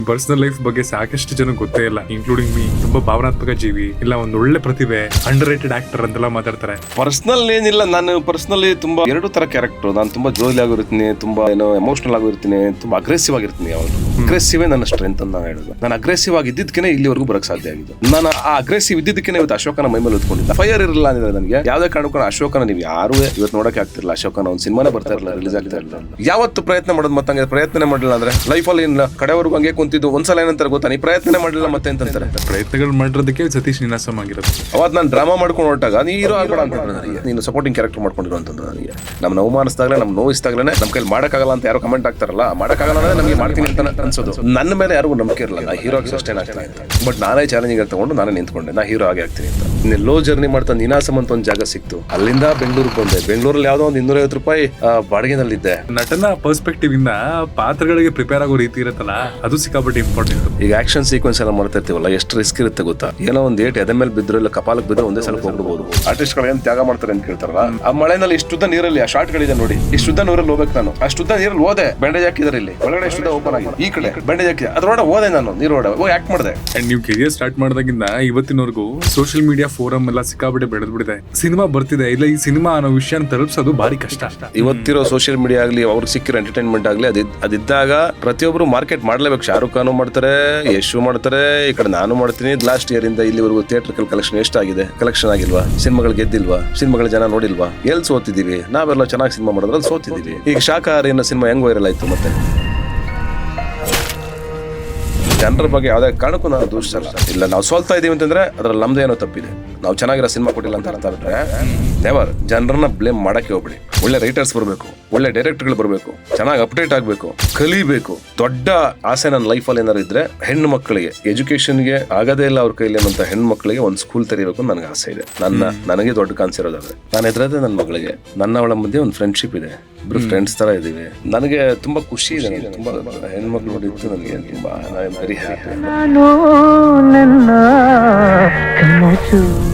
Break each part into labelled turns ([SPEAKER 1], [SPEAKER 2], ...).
[SPEAKER 1] Personal life ಬಗ್ಗೆ ಸಾಕಷ್ಟು ಜನ ಗೊತ್ತೇ ಇಲ್ಲ, ಇನ್ಕ್ಲೂಡಿಂಗ್ ಮೀ. ತುಂಬಾ ಭಾವನಾತ್ಮಕ ಜೀವಿ, ಇಲ್ಲ ಒಂದು ಒಳ್ಳೆ ಪ್ರತಿಭೆ, ಅಂಡರ್ ರೇಟೆಡ್ ಆಕ್ಟರ್ ಅಂತೆಲ್ಲ ಮಾತಾಡ್ತಾರೆ.
[SPEAKER 2] ಪರ್ಸನಲ್ ಏನಿಲ್ಲ, ನಾನು ಪರ್ಸನಲಿ ತುಂಬಾ ಎರಡು ತರ ಕ್ಯಾರೆಕ್ಟರ್. ನಾನು ತುಂಬಾ ಜೋಲಿ ಆಗಿರ್ತೀನಿ, ತುಂಬಾ ಎಮೋಷನಲ್ ಆಗಿರ್ತೀನಿ, ತುಂಬಾ ಅಗ್ರೆಸಿವ್ ಆಗಿರ್ತೀನಿ. ಯಾವಾಗ ಅಗ್ರೆಸಿವ್ ನನ್ನ ಸ್ಟ್ರೆಂತ್ ಅಂತ ನಾನು ಹೇಳೋದು. ನಾನು ಅಗ್ರೆಸಿವ್ ಆಗಿದ್ದಕ್ಕೆ ಇಲ್ಲಿವರೆಗೂ ಬರಕ್ ಸಾಧ್ಯ ಆಗಿದೆ. ನಾನು ಆ ಅಗ್ರೆಸಿವ್ ಇದ್ದಿದ್ದಕ್ಕೆ ಇವತ್ತು ಅಶೋಕನ ಮೈ ಮೇಲೆ ಹೊತ್ಕೊಂಡಿದ್ದ. ಫೈರ್ ಇರಲಿಲ್ಲ ಅಂದ್ರೆ ನನಗೆ ಯಾವುದೇ ಕಾರಣಕ್ಕೂ ಅಶೋಕನ ನೀವು ಯಾರು ಇವತ್ತು ನೋಡಕ್ಕೆ ಆಗ್ತಿರಲಿಲ್ಲ. ಅಶೋಕನ ಒಂದು ಸಿನಿಮಾನೇ ಬರ್ತಾ ಇರಲಿಲ್ಲ, ರಿಲೀಸ್ ಆಗ್ತಾ ಇರಲಿಲ್ಲ. ಯಾವತ್ತು ಪ್ರಯತ್ನ ಮಾಡೋದು ಮತ್ತೆ ಪ್ರಯತ್ನ ಮಾಡಿಲ್ಲ ಅಂದ್ರೆ ಲೈಫಲ್ಲಿ ಕಡೆವರೆಗೂ ಹಂಗೆ ಕುಂತಿದ್ದು. ಒಂದ್ಸಲ ಏನಂತಾರೆ ಗೊತ್ತಾ, ನೀ ಪ್ರಯತ್ನ ಮಾಡಿಲ್ಲ ಮತ್ತೆ ಅಂತಂತಾರೆ.
[SPEAKER 1] ಪ್ರಯತ್ನಗಳು ಮಾಡಿರೋದಕ್ಕೆ ಸತೀಶ್ ನೀನಾಸಂ ಆಗಿರೋದು.
[SPEAKER 2] ಅವತ್ತು ನಾನು ಡ್ರಾಮಾ ಮಾಡ್ಕೊಂಡು ಹೊರಟಾಗ ನೀ ಹೀರೋ ಆಗ್ಬೇಡ ಅನ್ಕೊಂಡ್ರೆ ನನಗೆ, ನೀನು ಸಪೋರ್ಟಿಂಗ್ ಕ್ಯಾರೆಕ್ಟರ್ ಮಾಡ್ಕೊಂಡಿರೋ ಅಂತಂದ್ರೆ ನನಗೆ ನಮ್ಮ ಅವಮಾನಿಸಿದಾಗಲೇ, ನಮ್ಮ ನೋವಿಸಿದಾಗಲೇ ನಮ್ಮ ಕೈಲಿ ಮಾಡೋಕ್ಕಾಗಲ್ಲ ಅಂತ ಯಾರೋ ಕಮೆಂಟ್ ಆಗ್ತಾರಲ್ಲ, ಮಾಡೋಕ್ಕಾಗಲ್ಲ ಅಂದ್ರೆ ನಮಗೆ ಮಾಡ್ತೀನಿ ಅಂತ ಅನ್ಸೋದು. ನನ್ನ ಮೇಲೆ ಯಾರಿಗೂ ನಂಬಿಕೆ ಇರಲ್ಲ, ನಾ ಹೀರೋ ಆಗಿ ಅಷ್ಟೇ ಆಗ್ತೀನಿ ಅಂತ. ಬಟ್ ನಾನೇ ಚಾಲೆಂಜಿಂಗ್ ತಗೊಂಡು ನಾನೇ ನಿಂತ್ಕೊಂಡೆ, ನಾ ಹೀರೋ ಆಗಿ ಆಗ್ತೀನಿ ಅಂತ. ಇನ್ನು ಲೋ ಜರ್ನಿ ಮಾಡ್ತಾ ನೀನಾಸಂ ಅಂತ ಒಂದು ಜಾಗ ಸಿಕ್ತು. ಅಲ್ಲಿಂದ ಬೆಂಗಳೂರಿಗೆ ಬಂದೆ. ಬೆಂಗಳೂರಲ್ಲಿ ಯಾವುದೋ ಒಂದು 250 ರೂಪಾಯಿ ಬಾಡಿಗೆನಲ್ಲಿದ್ದೆ.
[SPEAKER 1] ನಟನ ಪರ್ಸ್ಪೆಕ್ಟಿವ್ ಇಂದ ಪಾತ್ರಗಳಿಗೆ ಪ್ರಿಪೇರ್ ಆಗೋ ರೀತಿ ಇರುತ್ತಲ್ಲ, ಅದು ಸಿಕ್ಕಾಪಟ್ಟೆ ಇಂಪಾರ್ಟೆಂಟ್.
[SPEAKER 2] ಈಗ ಆಕ್ಷನ್ ಸೀಕ್ವೆನ್ಸ್ ಎಲ್ಲ ಮಾಡ್ತಾ ಇರ್ತೀವಲ್ಲ, ಎಷ್ಟು ರಿಸ್ಕ್ ಇರುತ್ತೆ ಗೊತ್ತಾ. ಏನೋ ಒಂದು ಏಟ್ ಎದೆ ಮೇಲೆ ಬಿದ್ರು, ಇಲ್ಲ ಕಪಾಲಕ್ಕೆ ಬಿದ್ರೆ ಒಂದೇ ಸಲ ಹೋಗ್ಬಿಡ್ಬೋದು. ಆರ್ಟಿಸ್ಟ್ ಗಳು ಏನ್ ತ್ಯಾಗ ಮಾಡ್ತಾರೆ ಅಂತ ಕೇಳ್ತಾರಲ್ಲ, ಆ ಮಳೆನಲ್ಲಿ ಇಷ್ಟುದ್ದ ನೀರಲ್ಲಿ ಆ ಶಾರ್ಟ್ ಗಳಿದೆ ನೋಡಿ, ಇಷ್ಟುದ್ದ ನೀರಲ್ಲಿ ಹೋಗ್ಬೇಕು. ನಾನು ಅಷ್ಟುದ್ದ ನೀರಲ್ಲಿ ಹೋದೆ, ಬ್ಯಾಂಡೇಜ್ ಹಾಕಿದಾರೆ ಇಲ್ಲಿ ಒಳಗಡೆ, ಇಷ್ಟುದ್ದ ಓಪನ್ ಆಗಿದೆ, ಈ ಕಡೆ ಬ್ಯಾಂಡೇಜ್ ಹಾಕಿದೆ, ಅದ್ರೊಳಗಡೆ ಹೋದೆ ನಾನು ನೀರೊಳಗಡೆ ಹೋಗಿ ಆಕ್ಟ್ ಮಾಡಿದೆ.
[SPEAKER 1] ಅಂಡ್ ನೀವು ಕೆರಿಯರ್ ಸ್ಟಾರ್ಟ್ ಮಾಡಿದಾಗಿಂದ ಇವತ್ತಿನವರೆಗೂ ಸೋಷಿಯಲ್ ಮೀಡಿಯಾ ಫೋರಮ್ ಎಲ್ಲ ಸಿಕ್ಕಾಪಟ್ಟೆ ಬೆಳೆದ್ಬಿಟ್ಟಿದೆ. ಸಿನಿಮಾ ಬರ್ತಿದೆ, ಇಲ್ಲ ಈ ಸಿನಿಮಾ ಅನ್ನೋ ವಿಷಯ ತಲುಪಿಸೋದು ಭಾರಿ ಕಷ್ಟ.
[SPEAKER 2] ಇವತ್ತಿರೋ ಸೋಷಿಯಲ್ ಮೀಡಿಯಾ ಆಗ್ಲಿ, ಅವ್ರಿಗೆ ಸಿಕ್ಕಿರೋ ಎಂಟರ್ಟೈನ್ಮೆಂಟ್ ಆಗ್ಲಿ, ಅದಿದ್ದಾಗ ಪ್ರತಿಯೊಬ್ರು ಮಾರ್ಕೆಟ್ ಮಾಡ್ಲೇಬೇಕು. ಶಾರುಖ್ ಖಾನ್ ಮಾಡ್ತಾರೆ, ಯಶ್ ಮಾಡ್ತಾರೆ, ಈ ಕಡೆ ನಾನು ಮಾಡ್ತೀನಿ. ಲಾಸ್ಟ್ ಇಯರ್ ಇಂದ ಇಲ್ಲಿವರೆಗೂ ಥಿಯೇಟರ್ ಕಲೆಕ್ಷನ್ ಎಷ್ಟಾಗಿದೆ? ಕಲೆಕ್ಷನ್ ಆಗಿಲ್ವಾ? ಸಿನಿಮಾಗಳು ಗೆದ್ದಿಲ್ವಾ? ಸಿನಿಮಾಗಳ ಜನ ನೋಡಿಲ್ವಾ? ಎಲ್ಲಿ ಸೋತಿದೀವಿ? ನಾವೆಲ್ಲ ಚೆನ್ನಾಗಿ ಸಿನಿಮಾ ಮಾಡೋದ್ರಲ್ಲಿ ಸೋತಿದೀವಿ. ಈಗ ಶಾಖಾಹಾರಿ ಅನ್ನೋ ಸಿನಿಮಾ ಹೆಂಗ್ ವೈರಲ್ ಆಯ್ತು? ಮತ್ತೆ ಜನರ ಬಗ್ಗೆ ಯಾವುದೇ ಕಾರಣಕ್ಕೂ ನಾನು ದೂಷಿಸಲ್ಲ. ಇಲ್ಲ, ನಾವು ಸೋಲ್ತಾ ಇದೀವಿ ಅಂತಂದ್ರೆ ಅದ್ರಲ್ಲಿ ನಮ್ದು ಏನೋ ತಪ್ಪಿದೆ. ನಾವು ಚೆನ್ನಾಗಿರೋ ಸಿನಿಮಾ ಕೊಟ್ಟಿಲ್ಲ ಅಂತ ಅರ್ಥ ಬಿಟ್ರೆ ನೆವರ್ ಜನರನ್ನ ಬ್ಲೇಮ್ ಮಾಡಕ್ಕೆ ಹೋಗ್ಬಿಡಿ. ಒಳ್ಳೆ ರೈಟರ್ಸ್ ಬರಬೇಕು, ಒಳ್ಳೆ ಡೈರೆಕ್ಟರ್ಗಳು ಬರಬೇಕು, ಚೆನ್ನಾಗಿ ಅಪ್ಡೇಟ್ ಆಗಬೇಕು, ಕಲಿಬೇಕು. ದೊಡ್ಡ ಆಸೆ ನನ್ನ ಲೈಫಲ್ಲಿ ಏನಾರು ಇದ್ರೆ ಹೆಣ್ಣು ಮಕ್ಕಳಿಗೆ ಎಜುಕೇಶನ್ಗೆ ಆಗದೇ ಇಲ್ಲ ಅವ್ರ ಕೈಲಿ ಅನ್ನೋಂಥ ಹೆಣ್ಣು ಮಕ್ಕಳಿಗೆ ಒಂದು ಸ್ಕೂಲ್ ತೆರೀಬೇಕು ನನಗೆ ಆಸೆ ಇದೆ. ನನಗೆ ದೊಡ್ಡ ಕಾನ್ಸಿರೋದಾದ್ರೆ ನಾನು ಎದುರದೆ ನನ್ನ ಮಗಳಿಗೆ, ಅವಳ ಮಧ್ಯೆ ಒಂದು ಫ್ರೆಂಡ್ಶಿಪ್ ಇದೆ, ಇಬ್ರು ಫ್ರೆಂಡ್ಸ್ ತರ ಇದೀವಿ. ನನಗೆ ತುಂಬಾ ಖುಷಿ ಇದೆ. ನನಗೆ ತುಂಬಾ ಹೆಣ್ಮಕ್ಳು ನೋಡಿದ್ದು ನನಗೆ ತುಂಬಾ ವೆರಿ ಹ್ಯಾಪಿ.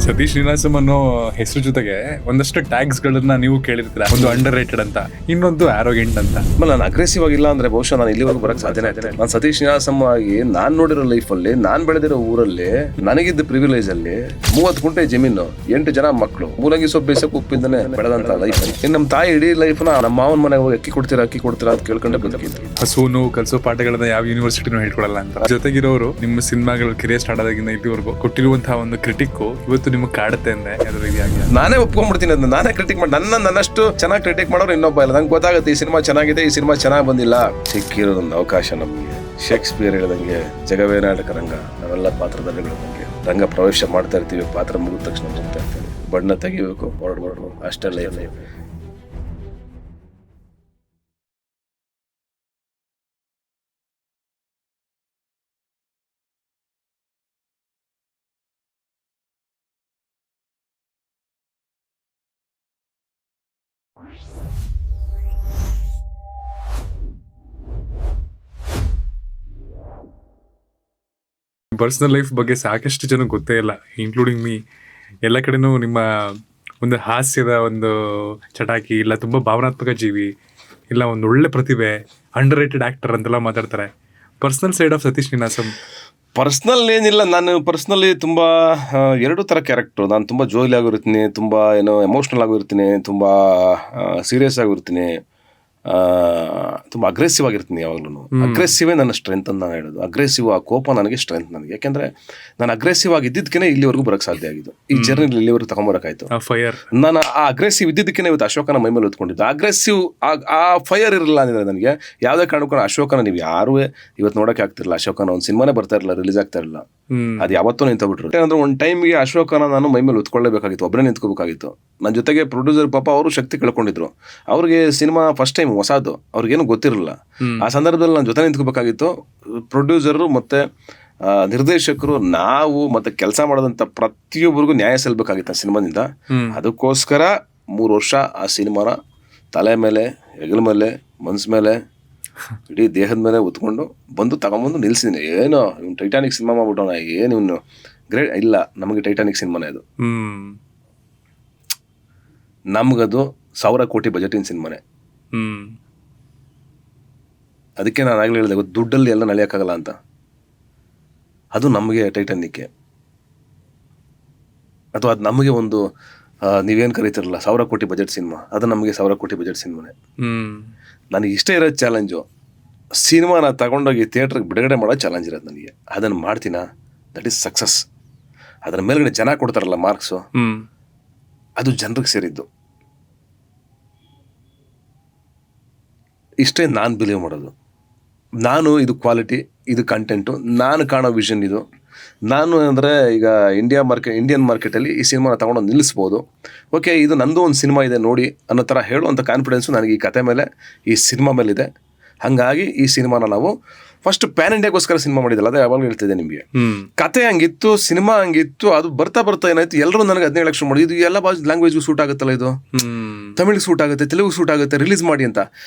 [SPEAKER 1] ಸತೀಶ್ ನೀನಾಸಂ ಅನ್ನೋ ಹೆಸರು ಜೊತೆಗೆ ಒಂದಷ್ಟು ಟ್ಯಾಗ್ಸ್ ಗಳನ್ನ ನೀವು ಕೇಳಿರ್ತೀರ. ಒಂದು ಅಂಡರ್ ರೇಟೆಡ್ ಅಂತ, ಇನ್ನೊಂದು ಆರೋಗೆಂಟ್ ಅಂತ.
[SPEAKER 2] ನಾನು ಅಗ್ರೆಸಿವ್ ಆಗಿಲ್ಲ ಅಂದ್ರೆ ಬಹುಶಃ ನಾನು ಇಲ್ಲಿವರೆಗೂ ಬರಕ್ ಸಾಧ್ಯನೇ ಆಗ್ತದೆ. ನಾನು ಸತೀಶ್ ನೀನಾಸಂ ಆಗಿ ನಾನ್ ನೋಡಿರೋ ಲೈಫಲ್ಲಿ, ನಾನ್ ಬೆಳೆದಿರೋ ಊರಲ್ಲಿ, ನನಗಿದ್ದ ಪ್ರಿವಿಲೇಜ್ ಅಲ್ಲಿ 30 ಗುಂಟೆ ಜಮೀನು, 8 ಜನ ಮಕ್ಕಳು, ಮೂಲಂಗಿ ಸೊಪ್ಪು ಬೇಸಕ್ಕೆ ಉಪ್ಪಿಂದನೆ ಬೆಳೆದಂತ ಲೈಫ್. ಇನ್ನು ನಮ್ಮ ತಾಯಿ ಇಡೀ ಲೈಫ್ ನ ನಮ್ಮ ಮಾವನ ಮನೆಗೆ ಹೋಗಿ ಅಕ್ಕಿ ಕೊಡ್ತೀರಾ ಅಂತ ಕೇಳ್ಕೊಂಡೆ ಬದುಕಿದ್ರು.
[SPEAKER 1] ಹಸುನು ಕಲ್ಸೋ ಪಾಠಗಳನ್ನ ಯಾವ ಯೂನಿವರ್ಸಿಟಿನೂ ಹೇಳ್ಕೊಡಲ್ಲ ಅಂತ. ಜೊತೆಗಿರೋರು ನಿಮ್ಮ ಸಿನಿಮಾಗಳು ಕೆರಿಯರ್ ಸ್ಟಾರ್ಟ್ ಆದಾಗಿಂದ ಇಲ್ಲಿವರೆಗೂ ಕೊಟ್ಟಿರುವಂತಹ ಒಂದು ಕ್ರಿಟಿಕ್ ಇವತ್ತು ನಿಮಗೆ ಕಾಡುತ್ತೆ ಅಂದ್ರೆ ಅದ್ರ ರೀತಿಯಾಗಿ ನಾನೇ
[SPEAKER 2] ಒಪ್ಕೊಂಡ್ಬಿಡ್ತೀನಿ. ಅದನ್ನ ನಾನೇ ಕ್ರಿಟಿಕ್ ಮಾಡಿ ನನ್ನಷ್ಟು ಚೆನ್ನಾಗಿ ಕ್ರಿಟಿಕ್ ಮಾಡೋರು ಇನ್ನೊಬ್ಬ ಇಲ್ಲ. ನಂಗೆ ಗೊತ್ತಾಗುತ್ತೆ ಈ ಸಿನಿಮಾ ಚೆನ್ನಾಗಿದೆ, ಈ ಸಿನಿಮಾ ಚೆನ್ನಾಗಿ ಬಂದಿಲ್ಲ. ಸಿಕ್ಕಿರೋದೊಂದು ಅವಕಾಶ ನಮಗೆ. ಶೇಕ್ಸ್ಪಿಯರ್ ಹೇಳ್ದಂಗೆ ಜಗವೇ ನಾಟಕ ರಂಗ, ನಾವೆಲ್ಲ ಪಾತ್ರಧಾರಿಗಳು ಬಗ್ಗೆ ರಂಗ ಪ್ರವೇಶ ಮಾಡ್ತಾ ಇರ್ತೀವಿ. ಪಾತ್ರ ಮುಗಿದ ತಕ್ಷಣ ಹೋಗ್ತಾ ಇರ್ತೀವಿ, ಬಣ್ಣ ತೆಗಿಬೇಕು, ಹೊರಡ್ಬೇಕು, ಅಷ್ಟೆಲ್ಲ ಇರಲಿ.
[SPEAKER 1] ಪರ್ಸನಲ್ ಲೈಫ್ ಬಗ್ಗೆ ಸಾಕಷ್ಟು ಜನ ಗೊತ್ತೇ ಇಲ್ಲ, ಇನ್ಕ್ಲೂಡಿಂಗ್ ಮೀ. ಎಲ್ಲ ಕಡೆನೂ ನಿಮ್ಮ ಒಂದು ಹಾಸ್ಯದ ಒಂದು ಚಟಾಕಿ, ಇಲ್ಲ ತುಂಬ ಭಾವನಾತ್ಮಕ ಜೀವಿ, ಇಲ್ಲ ಒಂದು ಒಳ್ಳೆ ಪ್ರತಿಭೆ, ಅಂಡರ್ ರೇಟೆಡ್ ಆಕ್ಟರ್ ಅಂತೆಲ್ಲ ಮಾತಾಡ್ತಾರೆ. Personal side of Satish Ninasam.
[SPEAKER 2] Personal ಏನಿಲ್ಲ, ನಾನು ಪರ್ಸನಲಿ ತುಂಬಾ ಎರಡು ತರ ಕ್ಯಾರೆಕ್ಟರ್. ನಾನು ತುಂಬಾ ಜೋಲಿ ಆಗಿರ್ತೀನಿ, ತುಂಬಾ ಎಮೋಷನಲ್ ಆಗಿರ್ತೀನಿ, ತುಂಬಾ ಸೀರಿಯಸ್ ಆಗಿರ್ತೀನಿ, ತುಂಬ ಅಗ್ರೆಸಿವ್ ಆಗಿರ್ತೀನಿ. ಯಾವಾಗಲೂ ಅಗ್ರೆಸಿವೇ ನನ್ನ ಸ್ಟ್ರೆಂತ್ ಅಂತ ನಾನು ಹೇಳೋದು. ಅಗ್ರೆಸಿವ್, ಆ ಕೋಪ ನನಗೆ ಸ್ಟ್ರೆಂತ್ ನನಗೆ. ಯಾಕೆಂದ್ರೆ ನಾನು ಅಗ್ರೆಸಿವ್ ಆಗಿದ್ದಕ್ಕೆ ಇಲ್ಲಿವರೆಗೂ ಬರಕ್ಕೆ ಸಾಧ್ಯ ಆಗಿದ್ದು. ಈ ಜರ್ನಿ ಇಲ್ಲಿವರೆಗೂ ತಗೊಂಬರಕಾಯ್ತು. ನಾನು ಆ ಅಗ್ರೆಸಿವ್ ಇದ್ದಿದ್ದಕ್ಕೆ ಇವತ್ತು ಅಶೋಕನ ಮೈ ಮೇಲೆ ಹೊತ್ಕೊಂಡಿದ್ದು. ಅಗ್ರೆಸಿವ್ ಆ ಫೈರ್ ಇರಲಿಲ್ಲ ಅಂದ್ರೆ ನನಗೆ ಯಾವುದೇ ಕಾರಣಕ್ಕೂ ಅಶೋಕನ ನೀವು ಯಾರು ಇವತ್ತು ನೋಡೋಕೆ ಆಗ್ತಿರಲಿಲ್ಲ. ಅಶೋಕನ ಒಂದು ಸಿನಿಮಾನೇ ಬರ್ತಾ ಇರಲಿಲ್ಲ, ರಿಲೀಸ್ ಆಗ್ತಾ ಇರಲಿಲ್ಲ. ಅದು ಯಾವತ್ತೂ ನಿಂತಬಿಟ್ರು. ಯಾಕಂದ್ರೆ ಒಂದು ಟೈಮ್ಗೆ ಅಶೋಕನ ನಾನು ಮೈ ಮೇಲೆ ಹೊತ್ಕೊಳ್ಳೇಬೇಕಾಗಿತ್ತು, ಒಬ್ಬರೇ ನಿಂತ್ಕೋಬೇಕಾಗಿತ್ತು. ನನ್ನ ಜೊತೆಗೆ ಪ್ರೊಡ್ಯೂಸರ್ ಪಾಪ ಅವರು ಶಕ್ತಿ ಕಳ್ಕೊಂಡಿದ್ರು. ಅವ್ರಿಗೆ ಸಿನಿಮಾ ಫಸ್ಟ್ ಟೈಮ್ ಹೊಸದು, ಅವ್ರಿಗೇನು ಗೊತ್ತಿರಲಿಲ್ಲ. ಆ ಸಂದರ್ಭದಲ್ಲಿ ನನ್ನ ಜೊತೆ ನಿಂತ್ಕೋಬೇಕಾಗಿತ್ತು. ಪ್ರೊಡ್ಯೂಸರು ಮತ್ತೆ ನಿರ್ದೇಶಕರು, ನಾವು ಮತ್ತೆ ಕೆಲಸ ಮಾಡೋದಂತ ಪ್ರತಿಯೊಬ್ಬರಿಗೂ ನ್ಯಾಯ ಸಲ್ಲಬೇಕಾಗಿತ್ತು ಆ ಸಿನಿಮಾದಿಂದ. ಅದಕ್ಕೋಸ್ಕರ 3 ವರ್ಷ ಆ ಸಿನಿಮಾನ ತಲೆ ಮೇಲೆ, ಹೆಗಲ ಮೇಲೆ, ಮನ್ಸ್ ಮೇಲೆ, ಇಡೀ ದೇಹದ ಮೇಲೆ ಹೊತ್ಕೊಂಡು ಬಂದು ತಗೊಂಬಂದು ನಿಲ್ಸಿದ್ದೀನಿ. ಏನೋ ಇವ್ನು ಟೈಟಾನಿಕ್ ಸಿನಿಮಾ ಮಾಡ್ಬಿಟ್ಟವನ, ಏನು ಇವನು ಗ್ರೇಟ್ ಇಲ್ಲ. ನಮಗೆ ಟೈಟಾನಿಕ್ ಸಿನಿಮಾನೇ ಅದು. ನಮ್ಗದು 1000 ಕೋಟಿ ಬಜೆಟಿನ ಸಿನಿಮಾನೇ. ಅದಕ್ಕೆ ನಾನು ಆಗಲೇ ಹೇಳಿದೆ, ದುಡ್ಡಲ್ಲಿ ಎಲ್ಲ ನಳಿಯೋಕ್ಕಾಗಲ್ಲ ಅಂತ. ಅದು ನಮಗೆ ಟೈಟಾನಿಕ್ಕೆ, ಅಥವಾ ಅದು ನಮಗೆ ಒಂದು ನೀವೇನು ಕರೀತಿರಲ್ಲ 1000 ಕೋಟಿ ಬಜೆಟ್ ಸಿನಿಮಾ, ಅದು ನಮಗೆ 1000 ಕೋಟಿ ಬಜೆಟ್ ಸಿನಿಮಾನೇ. ನನಗೆ ಇಷ್ಟ ಇರೋದು ಚಾಲೆಂಜು, ಸಿನಿಮಾನ ತಗೊಂಡೋಗಿ ಥಿಯೇಟ್ರಿಗೆ ಬಿಡುಗಡೆ ಮಾಡೋ ಚಾಲೆಂಜ್ ಇರೋದು ನನಗೆ. ಅದನ್ನು ಮಾಡ್ತೀನ, ದಟ್ ಈಸ್ ಸಕ್ಸಸ್. ಅದರ ಮೇಲ್ಗಡೆ ಜನ ಕೊಡ್ತಾರಲ್ಲ ಮಾರ್ಕ್ಸು, ಅದು ಜನರಿಗೆ ಸೇರಿದ್ದು. ಇಷ್ಟೇ ನಾನು ಬಿಲೀವ್ ಮಾಡೋದು. ನಾನು ಇದು ಕ್ವಾಲಿಟಿ, ಇದು ಕಂಟೆಂಟು, ನಾನು ಕಾಣೋ ವಿಷನ್ ಇದು. ನಾನು ಅಂದರೆ ಈಗ ಇಂಡಿಯನ್ ಮಾರ್ಕೆಟಲ್ಲಿ ಈ ಸಿನಿಮಾನ ತಗೊಂಡು ನಿಲ್ಲಿಸ್ಬೋದು. ಓಕೆ, ಇದು ನಂದು ಒಂದು ಸಿನಿಮಾ ಇದೆ ನೋಡಿ ಅನ್ನೋ ಥರ ಹೇಳುವಂಥ ಕಾನ್ಫಿಡೆನ್ಸು ನನಗೆ ಈ ಕತೆ ಮೇಲೆ, ಈ ಸಿನಿಮಾ ಮೇಲಿದೆ. ಹಾಗಾಗಿ ಈ ಸಿನಿಮಾನ ನಾವು ಫಸ್ಟ್ ಪ್ಯಾನ್ ಇಂಡಿಯಾಗೋಸ್ಕರ ಸಿನಿಮಾ ಮಾಡಿದಲ್ಲ, ಅದೇ ಯಾವಾಗ ಹೇಳ್ತಿದ್ದೆ ನಿಮಗೆ. ಕತೆ ಹಂಗಿತ್ತು, ಸಿನಿಮಾ ಹಂಗಿತ್ತು. ಅದು ಬರ್ತಾ ಏನಾಯ್ತು, ಎಲ್ಲರೂ ನನಗೆ 17 ಲಕ್ಷ ಮಾಡಿ, ಇದು ಎಲ್ಲ ಲ್ಯಾಂಗ್ವೇಜ್ಗೂ ಸೂಟ್ ಆಗುತ್ತಲ್ಲ, ಇದು ತಮಿಳಿಗೆ ಸೂಟ್ ಆಗುತ್ತೆ, ತೆಲುಗು ಸೂಟ್ ಆಗುತ್ತೆ, ರಿಲೀಸ್ ಮಾಡಿ ಅಂತ.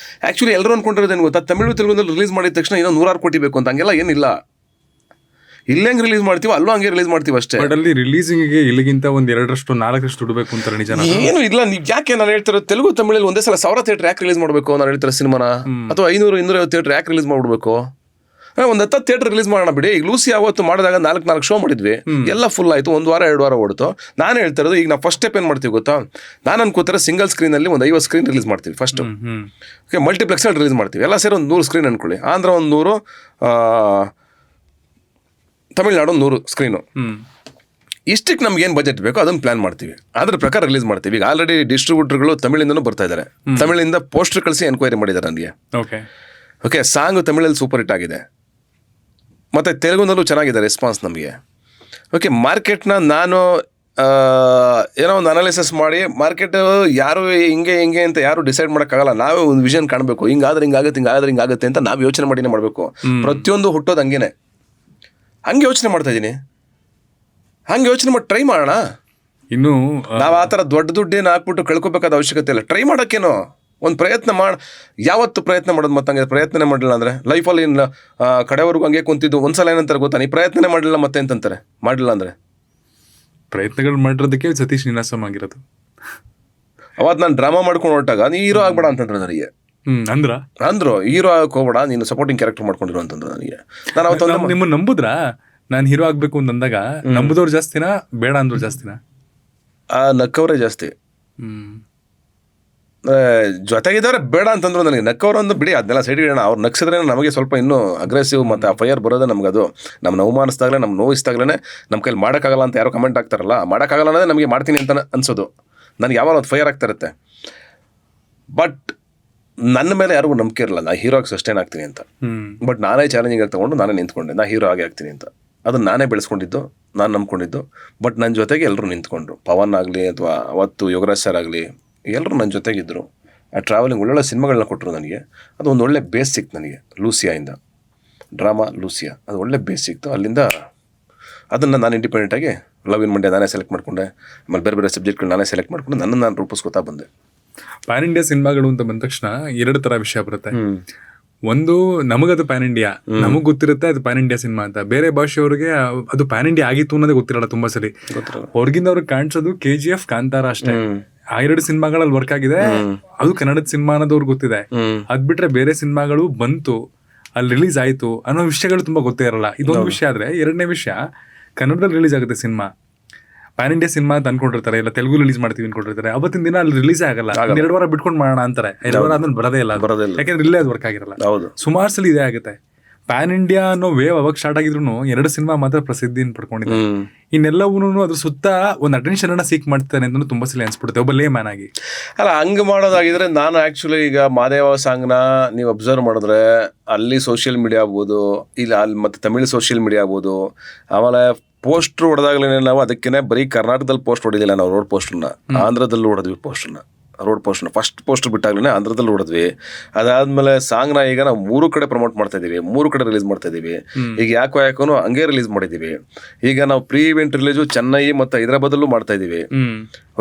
[SPEAKER 2] ಆ್ಯಕ್ಚುಲಿ ಎಲ್ಲರೂ ಅನ್ಕೊಂಡಿರೋದೇನು ಗೊತ್ತಾ, ತಮಿಳು ತೆಲುಗುನಲ್ಲಿ ರಿಲೀಸ್ ಮಾಡಿದ ತಕ್ಷಣ ಇನ್ನೂ 106 ಕೋಟಿ ಬೇಕು ಅಂತ. ಹಂಗೆಲ್ಲ ಏನಿಲ್ಲ. ಇಲ್ಲೇ ಹಂಗೆ ರಿಲೀಸ್ ಮಾಡ್ತೀವಿ, ಅಲ್ಲೂ ಹಂಗೆ ರಿಲೀಸ್ ಮಾಡ್ತೀವಿ ಅಷ್ಟೇ.
[SPEAKER 1] ಬಟ್ ಅಲ್ಲಿ ರಿಲೀಸಿಂಗಿಗೆ ಇಲ್ಲಿಗಿಂತ ಒಂದು 2 4 ದುಡ್ಬೇಕು ಅಂತ ನಿಜ
[SPEAKER 2] ಏನು ಇಲ್ಲ. ನೀವು ಯಾಕೆ ನಾನು ಹೇಳ್ತಿರೋ ತೆಲುಗು ತಮಿಳಲ್ಲಿ ಒಂದೇ ಸಲ 1000 ಥಿಯೇಟರ್ ಯಾಕೆ ರಿಲೀಸ್ ಮಾಡಬೇಕು ನಾನು ಹೇಳ್ತಿರೋ ಸಿನಿಮಾನ, ಅಥವಾ 500-250 ಥಿಯೇಟರ್ ಯಾಕೆ ರಿಲೀಸ್ ಮಾಡ್ಬಿಡ್ಬೇಕು? ಒಂದು 10 ಥಿಯೇಟರ್ ರಿಲೀಸ್ ಮಾಡೋಣ ಬಿಡಿ. ಈಗ ಲೂಸಿ ಆವತ್ತು ಮಾಡಿದಾಗ 4 ಶೋ ಮಾಡಿದ್ವಿ, ಎಲ್ಲ ಫುಲ್ ಆಯಿತು, 1 ವಾರ 2 ವಾರ ಓಡ್ತು. ನಾನು ಹೇಳ್ತಾ ಇರೋದು, ಈಗ ನಾವು ಫಸ್ಟ್ ಸ್ಟೆಪ್ ಏನು ಮಾಡ್ತೀವಿ ಗೊತ್ತಾ, ನಾನು ಅನ್ಕೋತಾರೆ ಸಿಂಗಲ್ ಸ್ಕ್ರೀನಲ್ಲಿ ಒಂದು 50 ಸ್ಕ್ರೀನ್ ರಿಲೀಸ್ ಮಾಡ್ತೀವಿ ಫಸ್ಟು. ಓಕೆ, ಮಲ್ಟಿಪ್ಲೆಕ್ಸಲ್ಲಿ ರಿಲೀಸ್ ಮಾಡ್ತೀವಿ, ಎಲ್ಲ ಸೇರಿ ಒಂದು 100 ಸ್ಕ್ರೀನ್ ಅನ್ಕೊಳ್ಳಿ. ಆಂಧ್ರ ಒಂದು 100, ತಮಿಳ್ನಾಡು 100 ಸ್ಕ್ರೀನು. ಇಷ್ಟಕ್ಕೆ ನಮ್ಗೇನು ಬಜೆಟ್ ಬೇಕೋ ಅದನ್ನು ಪ್ಲಾನ್ ಮಾಡ್ತೀವಿ, ಅದ್ರ ಪ್ರಕಾರ ರಿಲೀಸ್ ಮಾಡ್ತೀವಿ. ಈಗ ಆಲ್ರೆಡಿ ಡಿಸ್ಟ್ರಿಬ್ಯೂಟರ್ಗಳು ತಮಿಳಿಂದನೂ ಬರ್ತಾ ಇದ್ದಾರೆ, ತಮಿಳಿಂದ ಪೋಸ್ಟರ್ ಕಳಿಸಿ ಎನ್ಕ್ವೈರಿ ಮಾಡಿದ್ದಾರೆ ನನಗೆ. ಓಕೆ, ಸಾಂಗು ತಮಿಳಲ್ಲಿ ಸೂಪರ್ ಹಿಟ್ ಆಗಿದೆ, ಮತ್ತು ತೆಲುಗುನಲ್ಲೂ ಚೆನ್ನಾಗಿದೆ ರೆಸ್ಪಾನ್ಸ್ ನಮಗೆ. ಓಕೆ, ಮಾರ್ಕೆಟ್ನ ನಾನು ಏನೋ ಒಂದು ಅನಾಲಿಸಿಸ್ ಮಾಡಿ, ಮಾರ್ಕೆಟ್ ಯಾರು ಹಿಂಗೆ ಅಂತ ಯಾರು ಡಿಸೈಡ್ ಮಾಡೋಕ್ಕಾಗಲ್ಲ. ನಾವೇ ಒಂದು ವಿಷನ್ ಕಾಣಬೇಕು, ಹಿಂಗಾಗುತ್ತೆ ಅಂತ ನಾವು ಯೋಚನೆ ಮಾಡಿನೇ ಮಾಡಬೇಕು. ಪ್ರತಿಯೊಂದು ಹುಟ್ಟೋದು ಹಂಗೆ ಯೋಚನೆ ಮಾಡ್ತಾ ಇದ್ದೀನಿ. ಹಂಗೆ ಯೋಚನೆ ಮಾಡಿ ಟ್ರೈ ಮಾಡೋಣ.
[SPEAKER 1] ಇನ್ನು
[SPEAKER 2] ನಾವು ಆ ಥರ ದೊಡ್ಡ ದುಡ್ಡೇನು ಹಾಕ್ಬಿಟ್ಟು ಕಳ್ಕೊಬೇಕಾದ ಅವಶ್ಯಕತೆ ಇಲ್ಲ. ಟ್ರೈ ಮಾಡೋಕ್ಕೇನೋ ಒಂದು ಪ್ರಯತ್ನ ಯಾವತ್ತು ಪ್ರಯತ್ನ ಮಾಡೋದು, ಮತ್ತೆ ಹಂಗೆ ಪ್ರಯತ್ನನೇ ಮಾಡಲಿಲ್ಲ ಅಂದರೆ ಲೈಫಲ್ಲಿ ಕಡೆವರೆಗೂ ಹಂಗೆ ಕುಂತಿದ್ದು. ಒಂದ್ಸಲ ಏನಂತಾರೆ ಗೊತ್ತಾ, ನೀ ಪ್ರಯತ್ನನೇ ಮಾಡಲಿಲ್ಲ ಮತ್ತೆ ಅಂತಂತಾರೆ, ಮಾಡಲಿಲ್ಲ ಅಂದರೆ.
[SPEAKER 1] ಪ್ರಯತ್ನಗಳು ಮಾಡಿರೋದಕ್ಕೆ ಸತೀಶ್ ನೀನಾಸಂ ಆಗಿರೋದು.
[SPEAKER 2] ಅವತ್ತು ನಾನು ಡ್ರಾಮಾ ಮಾಡ್ಕೊಂಡು ಹೊರಟಾಗ ನೀ ಹೀರೋ ಆಗ್ಬೇಡ ಅಂತಂದ್ರೆ ನನಗೆ. ಅಂದ್ರು ಹೀರೋ ಆಗಕ್ಕೆ ಹೋಗ್ಬೇಡ, ನೀನು ಸಪೋರ್ಟಿಂಗ್ ಕ್ಯಾರೆಕ್ಟರ್ ಮಾಡ್ಕೊಂಡಿರೋ ಅಂತಂದ್ರೆ ನನಗೆ. ನಾನು ಅವತ್ತು
[SPEAKER 1] ನಿಮ್ಮನ್ನು ನಂಬುದ್ರಾ ನಾನು ಹೀರೋ ಆಗಬೇಕು ಅಂತಂದಾಗ? ನಂಬುದವ್ರು ಜಾಸ್ತಿನಾ ಬೇಡ ಅಂದ್ರು ಜಾಸ್ತಿನಾ?
[SPEAKER 2] ನಕ್ಕವರೇ ಜಾಸ್ತಿ. ಜೊತೆಗಿದ್ದವ್ರೆ ಬೇಡ ಅಂತಂದ್ರು ನನಗೆ. ನಕ್ಕವ್ರೊಂದು ಬಿಡಿ, ಅದನ್ನೆಲ್ಲ ಸೈಡ್ ಇಡೋಣ. ಅವ್ರು ನಕ್ಸಿದ್ರೆ ನಮಗೆ ಸ್ವಲ್ಪ ಇನ್ನೂ ಅಗ್ರೆಸಿವ್ ಮತ್ತು ಆ ಫೈರ್ ಬರೋದೇ ನಮ್ಗೆ. ಅದು ನಮ್ಮ ಅವಮಾನಿಸ್ದಾಗಲೇ, ನಮ್ಮ ನೋವಿಸ್ದಾಗಲೇ ನಮ್ಮ ಕೈಲಿ ಮಾಡೋಕ್ಕಾಗಲ್ಲ ಅಂತ ಯಾರೋ ಕಮೆಂಟ್ ಆಗ್ತಾರಲ್ಲ, ಮಾಡೋಕ್ಕಾಗಲ್ಲ ಅನ್ನೋದೇ ನಮಗೆ ಮಾಡ್ತೀನಿ ಅಂತ ಅನ್ಸೋದು. ನನಗೆ ಯಾವಾಗ ಒಂದು ಫೈರ್ ಆಗ್ತಾ ಇರುತ್ತೆ. ಬಟ್ ನನ್ನ ಮೇಲೆ ಯಾರಿಗೂ ನಂಬಿಕೆ ಇರಲ್ಲ, ನಾ ಹೀರೋ ಆಗಿ ಸಸ್ಟೈನ್ ಆಗ್ತೀನಿ ಅಂತ. ಬಟ್ ನಾನೇ ಚಾಲೆಂಜಿಂಗ್ ಆಗಿ ತೊಗೊಂಡು ನಾನೇ ನಿಂತ್ಕೊಂಡೆ, ನಾ ಹೀರೋ ಆಗಿ ಆಗ್ತೀನಿ ಅಂತ. ಅದನ್ನು ನಾನೇ ಬೆಳೆಸ್ಕೊಂಡಿದ್ದು, ನಾನು ನಂಬ್ಕೊಂಡಿದ್ದು. ಬಟ್ ನನ್ನ ಜೊತೆಗೆ ಎಲ್ಲರೂ ನಿಂತ್ಕೊಂಡ್ರು. ಪವನ್ ಆಗಲಿ ಅಥವಾ ಅವತ್ತು ಯೋಗರಾಜ್ ಸರ್ ಆಗಲಿ, ಎಲ್ಲರೂ ನನ್ನ ಜೊತೆಗಿದ್ದರು. ಆ ಟ್ರಾವೆಲಿಂಗ್ ಒಳ್ಳೊಳ್ಳೆ ಸಿನಿಮಾಗಳನ್ನ ಕೊಟ್ಟರು ನನಗೆ. ಅದು ಒಂದು ಒಳ್ಳೆ ಬೇಸ್ ಸಿಕ್ತು ನನಗೆ ಲೂಸಿಯಾಯಿಂದ. ಡ್ರಾಮಾ ಲೂಸಿಯಾ ಅದು ಒಳ್ಳೆ ಬೇಸ್ ಸಿಕ್ತು. ಅಲ್ಲಿಂದ ಅದನ್ನು ನಾನು ಇಂಡಿಪೆಂಡೆಂಟಾಗಿ ಲವ್ ಇನ್ ಮಂಡ್ಯ ನಾನೇ ಸೆಲೆಕ್ಟ್ ಮಾಡಿಕೊಂಡೆ. ಆಮೇಲೆ ಬೇರೆ ಬೇರೆ ಸಬ್ಜೆಕ್ಟ್ಗಳು ನಾನೇ ಸೆಲೆಕ್ಟ್ ಮಾಡಿಕೊಂಡು ನನ್ನನ್ನು ನಾನು ರೂಪಿಸ್ಕೊತಾ ಬಂದೆ.
[SPEAKER 1] ಪ್ಯಾನ್ ಇಂಡಿಯಾ ಸಿನಿಮಾಗಳು ಅಂತ ಬಂದ ತಕ್ಷಣ 2 ಥರ ವಿಷಯ ಬರುತ್ತೆ. ಒಂದು, ನಮಗದು ಪ್ಯಾನ್ ಇಂಡಿಯಾ, ನಮಗ್ ಗೊತ್ತಿರುತ್ತೆ ಅದು ಪ್ಯಾನ್ ಇಂಡಿಯಾ ಸಿನಿಮಾ ಅಂತ. ಬೇರೆ ಭಾಷೆಯವ್ರಿಗೆ ಅದು ಪ್ಯಾನ್ ಇಂಡಿಯಾ ಆಗಿತ್ತು ಅನ್ನೋದೇ ಗೊತ್ತಿರಲ್ಲ ತುಂಬಾ ಸರಿ. ಹೊರಗಿಂದ ಅವ್ರಿಗೆ ಕಾಣಿಸೋದು KGF, ಕಾಂತಾರ ಅಷ್ಟೇ. ಆ 2 ಸಿನಿಮಾಗಳಲ್ಲಿ ವರ್ಕ್ ಆಗಿದೆ, ಅದು ಕನ್ನಡದ ಸಿನಿಮಾ ಅನ್ನೋದು ಅವ್ರಿಗೆ ಗೊತ್ತಿದೆ. ಅದ್ ಬಿಟ್ರೆ ಬೇರೆ ಸಿನಿಮಾಗಳು ಬಂತು, ಅಲ್ಲಿ ರಿಲೀಸ್ ಆಯ್ತು ಅನ್ನೋ ವಿಷಯಗಳು ತುಂಬಾ ಗೊತ್ತೇ ಇರಲ್ಲ. ಇದೊಂದು ವಿಷಯ. ಆದ್ರೆ 2ನೇ ವಿಷಯ, ಕನ್ನಡದಲ್ಲಿ ರಿಲೀಸ್ ಆಗುತ್ತೆ ಸಿನಿಮಾ, ಪ್ಯಾನ್ ಇಂಡಿಯಾ ಸಿನಿಮಾ ಅಂತ ಅನ್ಕೊಂಡಿರ್ತಾರೆ, ಇಲ್ಲ ತೆಲುಗು ರಿಲೀಸ್ ಮಾಡ್ತೀವಿ ಅನ್ಕೊಂಡಿರ್ತಾರೆ. ಅವತ್ತಿನ ದಿನ ಅಲ್ಲಿ ರಿಲೀಸ್ ಆಗಲ್ಲ, 2 ವಾರ ಬಿಟ್ಕೊಂಡು ಮಾಡೋಣ ಅಂತಾರೆ. 2 ವಾರ ಆದ್ಮೇಲೆ ಬರೋದೇ ಇಲ್ಲ, ಯಾಕಂದ್ರೆ ಇಲ್ಲೇ ಅದು ವರ್ಕ್ ಆಗಿರಲ್ಲ. ಸುಮಾರು ಸಲ ಇದೇ ಆಗುತ್ತೆ. ಪ್ಯಾನ್ ಇಂಡಿಯಾ ಅನ್ನೋ ವೇವ್ ಅವಾಗ ಸ್ಟಾರ್ಟ್ ಆಗಿದ್ರು 2 ಸಿನಿಮಾ ಮಾತ್ರ ಪ್ರಸಿದ್ಧಿಯನ್ನು ಪಡ್ಕೊಂಡಿದೆ. ಇನ್ನೆಲ್ಲವೂ ಅದ್ರ ಸುತ್ತ ಒಂದು ಅಟೆನ್ಷನ್ ಅನ್ನ ಸೀಕ್ ಮಾಡ್ತಾನೆ ಅಂತ ತುಂಬಾ ಸಲ ಅನ್ಸ್ಬಿಡುತ್ತೆ ಒಬ್ಬ ಲೇ ಮ್ಯಾನ್ ಆಗಿ.
[SPEAKER 2] ಅಲ್ಲ, ಹಂಗೆ ಮಾಡೋದಾಗಿದ್ರೆ ನಾನು ಆ್ಯಕ್ಚುಲಿ ಈಗ ಮಾದೇವ ಸಾಂಗ್ನ ನೀವು ಅಬ್ಸರ್ವ್ ಮಾಡಿದ್ರೆ ಅಲ್ಲಿ ಸೋಷಿಯಲ್ ಮೀಡಿಯಾ ಆಗ್ಬೋದು, ಇಲ್ಲ ಅಲ್ಲಿ ಮತ್ತು ತಮಿಳು ಸೋಷಿಯಲ್ ಮೀಡಿಯಾ ಆಗ್ಬೋದು. ಆಮೇಲೆ ಪೋಸ್ಟ್ರು ಹೊಡೆದಾಗಲೇ ನಾವು ಅದಕ್ಕೇ ಬರೀ ಕರ್ನಾಟಕದಲ್ಲಿ ಪೋಸ್ಟ್ ಹೊಡಿದಿಲ್ಲ, ನಾವು ರೋಡ್ ಪೋಸ್ಟ್ರನ್ನ ಆಂಧ್ರದಲ್ಲಿ ಹೊಡೆದ್ವಿ. ರೋಡ್ ಪೋಸ್ಟ್ನ ಫಸ್ಟ್ ಪೋಸ್ಟರ್ ಬಿಟ್ಟಾಗಲೇ ಆಂಧ್ರದಲ್ಲಿ ಹೊಡೆದ್ವಿ. ಅದಾದಮೇಲೆ ಸಾಂಗ್ನ ಈಗ ನಾವು 3 ಕಡೆ ಪ್ರಮೋಟ್ ಮಾಡ್ತಾ ಇದ್ದೀವಿ, 3 ಕಡೆ ರಿಲೀಸ್ ಮಾಡ್ತಾ ಇದ್ದೀವಿ. ಈಗ ಯಾಕೋ ಹಂಗೆ ರಿಲೀಸ್ ಮಾಡಿದ್ದೀವಿ. ಈಗ ನಾವು ಪ್ರೀ ಇವೆಂಟ್ ರಿಲೀಸು ಚೆನ್ನೈ ಮತ್ತು ಹೈದರಾಬಾದಲ್ಲೂ ಮಾಡ್ತಾ ಇದ್ದೀವಿ.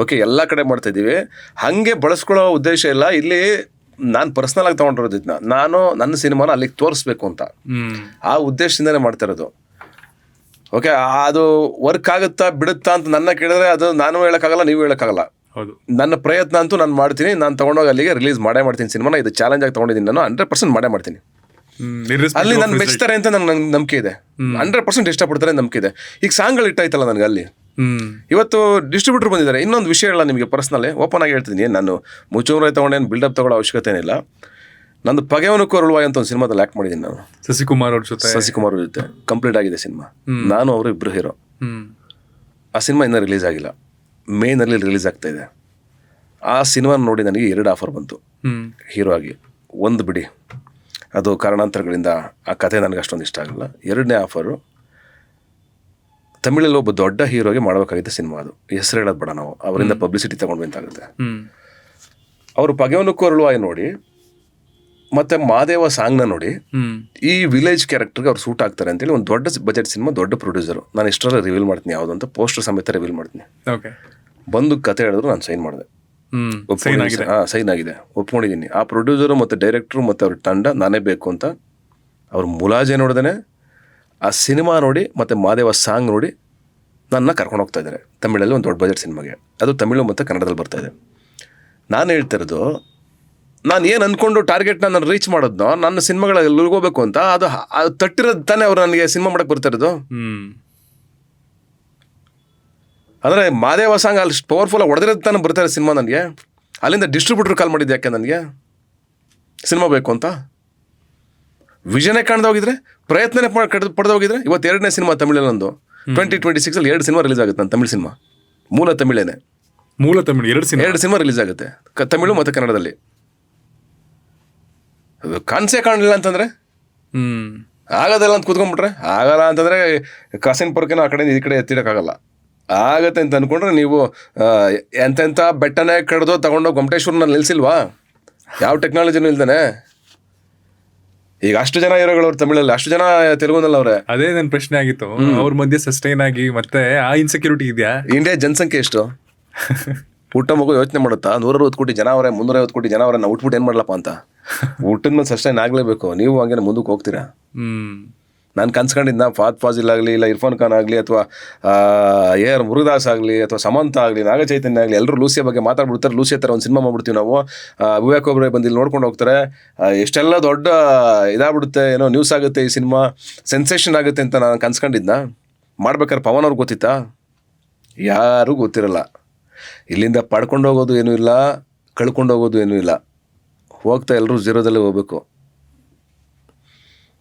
[SPEAKER 2] ಓಕೆ, ಎಲ್ಲ ಕಡೆ ಮಾಡ್ತಾ ಇದ್ದೀವಿ. ಹಾಗೆ ಬಳಸ್ಕೊಳ್ಳೋ ಉದ್ದೇಶ ಇಲ್ಲ. ಇಲ್ಲಿ ನಾನು ಪರ್ಸ್ನಲ್ ಆಗಿ ತೊಗೊಂಡಿರೋದು ಇದನ್ನ, ನಾನು ನನ್ನ ಸಿನಿಮಾನ ಅಲ್ಲಿಗೆ ತೋರಿಸ್ಬೇಕು ಅಂತ ಆ ಉದ್ದೇಶದಿಂದನೇ ಮಾಡ್ತಾ ಇರೋದು. ಓಕೆ, ಅದು ವರ್ಕ್ ಆಗುತ್ತಾ ಬಿಡುತ್ತಾ ಅಂತ ನನ್ನ ಕೇಳಿದ್ರೆ ಅದು ನಾನು ಹೇಳೋಕ್ಕಾಗಲ್ಲ, ನೀವು ಹೇಳೋಕ್ಕಾಗಲ್ಲ. ನನ್ನ ಪ್ರಯತ್ನ ಅಂತೂ ನಾನು ಮಾಡ್ತೀನಿ. ನಾನು ತೊಗೊಂಡೋಗಿ ಅಲ್ಲಿಗೆ ರಿಲೀಸ್ ಮಾಡೇ ಮಾಡ್ತೀನಿ ಸಿನಿಮಾನ. ಇದು ಚಾಲೆಂಜ್ ಆಗಿ ತೊಗೊಂಡಿದ್ದೀನಿ, ನಾನು 100% ಮಾಡೇ ಮಾಡ್ತೀನಿ. ಅಲ್ಲಿ ನಾನು ಮೆಚ್ತಾರೆ ಅಂತ ನಂಗೆ ನಂಬಿಕೆ ಇದೆ. 100% ಇಷ್ಟಪಡ್ತಾರೆ ನಂಬಿಕೆ ಇದೆ. ಈಗ ಸಾಂಗ್ಗಳು ಇಟ್ಟಾಯ್ತಲ್ಲ ನನಗೆ ಅಲ್ಲಿ. ಇವತ್ತು ಡಿಸ್ಟ್ರಿಬ್ಯೂಟರ್ ಬಂದಿದ್ದಾರೆ. ಇನ್ನೊಂದು ವಿಷಯ ಹೇಳ ನಿಮಗೆ ಪರ್ಸ್ನಲ್ಲೇ ಓಪನ್ ಆಗಿ ಹೇಳ್ತೀನಿ. ನಾನು ಮುಚ್ಚುಮರೆ ತೊಗೊಂಡೇನು ಬಿಲ್ಡಪ್ ತಗೊಳ್ಳೋ ಅವಶ್ಯಕತೆ ಏನಿಲ್ಲ. ನಂದು ಪಗೆವನು ಕೊರಳುವ ಅಂತ ಒಂದು ಸಿನಿಮಾದಲ್ಲಿ ಆ್ಯಕ್ಟ್ ಮಾಡಿದ್ದೀನಿ ನಾನು,
[SPEAKER 1] ಶಶಿಕುಮಾರ್ ಅವ್ರ ಜೊತೆ.
[SPEAKER 2] ಕಂಪ್ಲೀಟ್ ಆಗಿದೆ ಸಿನಿಮಾ. ನಾನು ಅವರು ಇಬ್ಬರು ಹೀರೋ. ಆ ಸಿನಿಮಾ ಇನ್ನೂ ರಿಲೀಸ್ ಆಗಿಲ್ಲ, ಮೇನಲ್ಲಿ ರಿಲೀಸ್ ಆಗ್ತಾ ಇದೆ. ಆ ಸಿನಿಮಾ ನೋಡಿ ನನಗೆ 2 ಆಫರ್ ಬಂತು ಹೀರೋ ಆಗಿ. ಒಂದು ಬಿಡಿ, ಅದು ಕಾರಣಾಂತರಗಳಿಂದ ಆ ಕತೆ ನನಗೆ ಅಷ್ಟೊಂದು ಇಷ್ಟ ಆಗಲ್ಲ. 2ನೇ ಆಫರು ತಮಿಳಲ್ಲಿ ಒಬ್ಬ ದೊಡ್ಡ ಹೀರೋಗೆ ಮಾಡಬೇಕಾಗಿದ್ದ ಸಿನಿಮಾ. ಅದು ಹೆಸರು ಹೇಳೋದು ಬೇಡ, ನಾವು ಅವರಿಂದ ಪಬ್ಲಿಸಿಟಿ ತಗೊಂಡ್ಬಂತಾಗುತ್ತೆ. ಅವರು ಪಗೆವನುಕ್ಕು ಅರಳುವಾಯಿ ನೋಡಿ ಮತ್ತೆ ಮಾದೇವ ಸಾಂಗ್ನ ನೋಡಿ ಈ ವಿಲೇಜ್ ಕ್ಯಾರೆಕ್ಟರ್ಗೆ ಅವ್ರು ಸೂಟ್ ಆಗ್ತಾರೆ ಅಂತೇಳಿ ಒಂದು ದೊಡ್ಡ ಬಜೆಟ್ ಸಿನಿಮಾ, ದೊಡ್ಡ ಪ್ರೊಡ್ಯೂಸರು. ನಾನು ಇಷ್ಟರಲ್ಲೇ ರಿವೀಲ್ ಮಾಡ್ತೀನಿ ಯಾವುದು ಅಂತ, ಪೋಸ್ಟರ್ ಸಮೇತ ರಿವೀಲ್ ಮಾಡ್ತೀನಿ. ಬಂದು ಕತೆ ಹೇಳಿದ್ರು, ನಾನು ಸೈನ್ ಮಾಡಿದೆ. ಸೈನ್ ಆಗಿದೆ, ಒಪ್ಕೊಂಡಿದ್ದೀನಿ. ಆ ಪ್ರೊಡ್ಯೂಸರು ಮತ್ತು ಡೈರೆಕ್ಟ್ರು ಮತ್ತು ಅವ್ರ ತಂಡ ನಾನೇ ಬೇಕು ಅಂತ ಅವ್ರ ಮುಲಾಜೆ ನೋಡ್ದೇ ಆ ಸಿನಿಮಾ ನೋಡಿ ಮತ್ತು ಮಾದೇವ ಸಾಂಗ್ ನೋಡಿ ನನ್ನ ಕರ್ಕೊಂಡು ಹೋಗ್ತಾ ಇದ್ದಾರೆ ತಮಿಳಲ್ಲಿ ಒಂದು ದೊಡ್ಡ ಬಜೆಟ್ ಸಿನಿಮಾಗೆ. ಅದು ತಮಿಳು ಮತ್ತು ಕನ್ನಡದಲ್ಲಿ ಬರ್ತಾಯಿದೆ. ನಾನು ಹೇಳ್ತಿರೋದು, ನಾನು ಏನು ಅಂದ್ಕೊಂಡು ಟಾರ್ಗೆಟ್ನ ನಾನು ರೀಚ್ ಮಾಡೋದ್ನೋ, ನನ್ನ ಸಿನಿಮಾಗಳಲ್ಲಿ ಹೋಗ್ಬೇಕು ಅಂತ ಅದು ತಟ್ಟಿರೋದು ತಾನೇ ಅವ್ರು ನನಗೆ ಸಿನಿಮಾ ಮಾಡಕ್ಕೆ ಬರ್ತಿರೋದು. ಅಂದರೆ ಮಾದೇವ ಸಾಂಗ್ ಅಲ್ಲಿ ಪವರ್ಫುಲ್ಲಾಗಿ ಹೊಡೆದಿರೋದು ತಾನೇ ಬರ್ತಾರೆ ಸಿನಿಮಾ ನನಗೆ. ಅಲ್ಲಿಂದ ಡಿಸ್ಟ್ರಿಬ್ಯೂಟರ್ ಕಾಲ್ ಮಾಡಿದ್ದು ಯಾಕೆ ನನಗೆ ಸಿನಿಮಾ ಬೇಕು ಅಂತ. ವಿಷನೇ ಕಾಣ್ದೆ ಹೋಗಿದ್ರೆ, ಪ್ರಯತ್ನನೇ ಪಡೆದು ಹೋಗಿದ್ರೆ, ಇವತ್ತು 2ನೇ ಸಿನಿಮಾ ತಮಿಳಲ್ಲಿ ನಂದು. 2026 2 ಸಿನಿಮಾ ರಿಲೀಸ್ ಆಗುತ್ತೆ. ನನ್ನ ತಮಿಳು ಸಿನಿಮಾ ಮೂಲ ತಮಿಳೇನೆ,
[SPEAKER 1] ಮೂಲ ತಮಿಳು 2
[SPEAKER 2] ಸಿನಿಮಾ ರಿಲೀಸ್ ಆಗುತ್ತೆ ತಮಿಳು ಮತ್ತು ಕನ್ನಡದಲ್ಲಿ. ಕಾಣಿಸೇ ಕಾಣಲಿಲ್ಲ ಅಂತಂದರೆ ಆಗೋದಲ್ಲ ಅಂತ ಕೂತ್ಕೊಂಡ್ಬಿಟ್ರೆ, ಆಗಲ್ಲ ಅಂತಂದರೆ ಕಾಸಿನ ಪೊರ್ಕೆನೋ ಆ ಕಡೆಯಿಂದ ಈ ಕಡೆ ಎತ್ತಿಡೋಕ್ಕಾಗಲ್ಲ. ಆಗತ್ತೆ ಅಂತ ಅಂದ್ಕೊಂಡ್ರೆ ನೀವು ಎಂತೆಂಥ ಬೆಟ್ಟನೇ ಕಡ್ದು ತಗೊಂಡೋಗಿ ಗೊಮಟೇಶ್ವರನಲ್ಲಿ ನಿಲ್ಸಿಲ್ವಾ? ಯಾವ ಟೆಕ್ನಾಲಜಿನೂ ಇಲ್ದಾನೆ. ಈಗ ಅಷ್ಟು ಜನ ಹೀರೋಗಳು ತಮಿಳಲ್ಲಿ, ಅಷ್ಟು ಜನ ತೆಲುಗುನಲ್ಲಿ ಅವರೇ.
[SPEAKER 1] ಅದೇ ನನ್ನ ಪ್ರಶ್ನೆ ಆಗಿತ್ತು, ಅವ್ರ ಮಧ್ಯೆ ಸಸ್ಟೈನ್ ಆಗಿ ಮತ್ತೆ ಆ ಇನ್ಸೆಕ್ಯೂರಿಟಿ ಇದೆಯಾ?
[SPEAKER 2] ಇಂಡಿಯಾ ಜನಸಂಖ್ಯೆ ಎಷ್ಟು? ಊಟ ಮಗು ಯೋಚನೆ ಮಾಡುತ್ತಾ? 160 ಕೋಟಿ ಜನ ಅವರೇ, 350 ಕೋಟಿ ಜನ ಅವರೇ. ನಾವು ಊಟ್ಬಿಟ್ಟು ಏನು ಮಾಡ್ಲಪ್ಪ ಅಂತ. ಊಟದ ಮೇಲೆ ಸಸ್ಟೈನ್ ಆಗಲೇಬೇಕು. ನೀವು ಹಂಗೆ ಮುಂದಕ್ಕೆ ಹೋಗ್ತೀರಾ? ನಾನು ಕನ್ಸ್ಕೊಂಡಿದ್ನ ಫಾತ್ ಫಾಜಿಲ್ ಆಗಲಿ, ಇಲ್ಲ ಇರ್ಫಾನ್ ಖಾನ್ ಆಗಲಿ, ಅಥವಾ AR ಮುರುಗದಾಸ್ ಆಗಲಿ, ಅಥವಾ ಸಮಂತ ಆಗಲಿ, ನಾಗ ಚೈತನ್ಯ ಆಗಲಿ, ಎಲ್ಲರೂ ಲೂಸಿಯ ಬಗ್ಗೆ ಮಾತಾಡ್ಬಿಡ್ತಾರೆ. ಲೂಸಿಯ ಥರ ಒಂದು ಸಿನಿಮಾ ಮಾಡ್ಬಿಡ್ತೀವಿ ನಾವು. ವಿವೇಕ್ ಒಬ್ಬರೇ ಬಂದು ಇಲ್ಲಿ ನೋಡ್ಕೊಂಡು ಹೋಗ್ತಾರೆ. ಎಷ್ಟೆಲ್ಲ ದೊಡ್ಡ ಇದಾಗ್ಬಿಡುತ್ತೆ, ಏನೋ ನ್ಯೂಸ್ ಆಗುತ್ತೆ, ಈ ಸಿನಿಮಾ ಸೆನ್ಸೇಷನ್ ಆಗುತ್ತೆ ಅಂತ ನಾನು ಕನ್ಸ್ಕೊಂಡಿದ್ನ. ಮಾಡ್ಬೇಕಾದ್ರೆ ಪವನ್ ಅವ್ರಿಗೆ ಗೊತ್ತಿತ್ತಾ? ಯಾರೂ ಗೊತ್ತಿರಲ್ಲ. ಇಲ್ಲಿಂದ ಪಡ್ಕೊಂಡು ಹೋಗೋದು ಏನೂ ಇಲ್ಲ, ಕಳ್ಕೊಂಡು ಹೋಗೋದು ಏನೂ ಇಲ್ಲ. ಹೋಗ್ತಾ ಎಲ್ಲರೂ ಜೀರೋದಲ್ಲೇ ಹೋಗ್ಬೇಕು.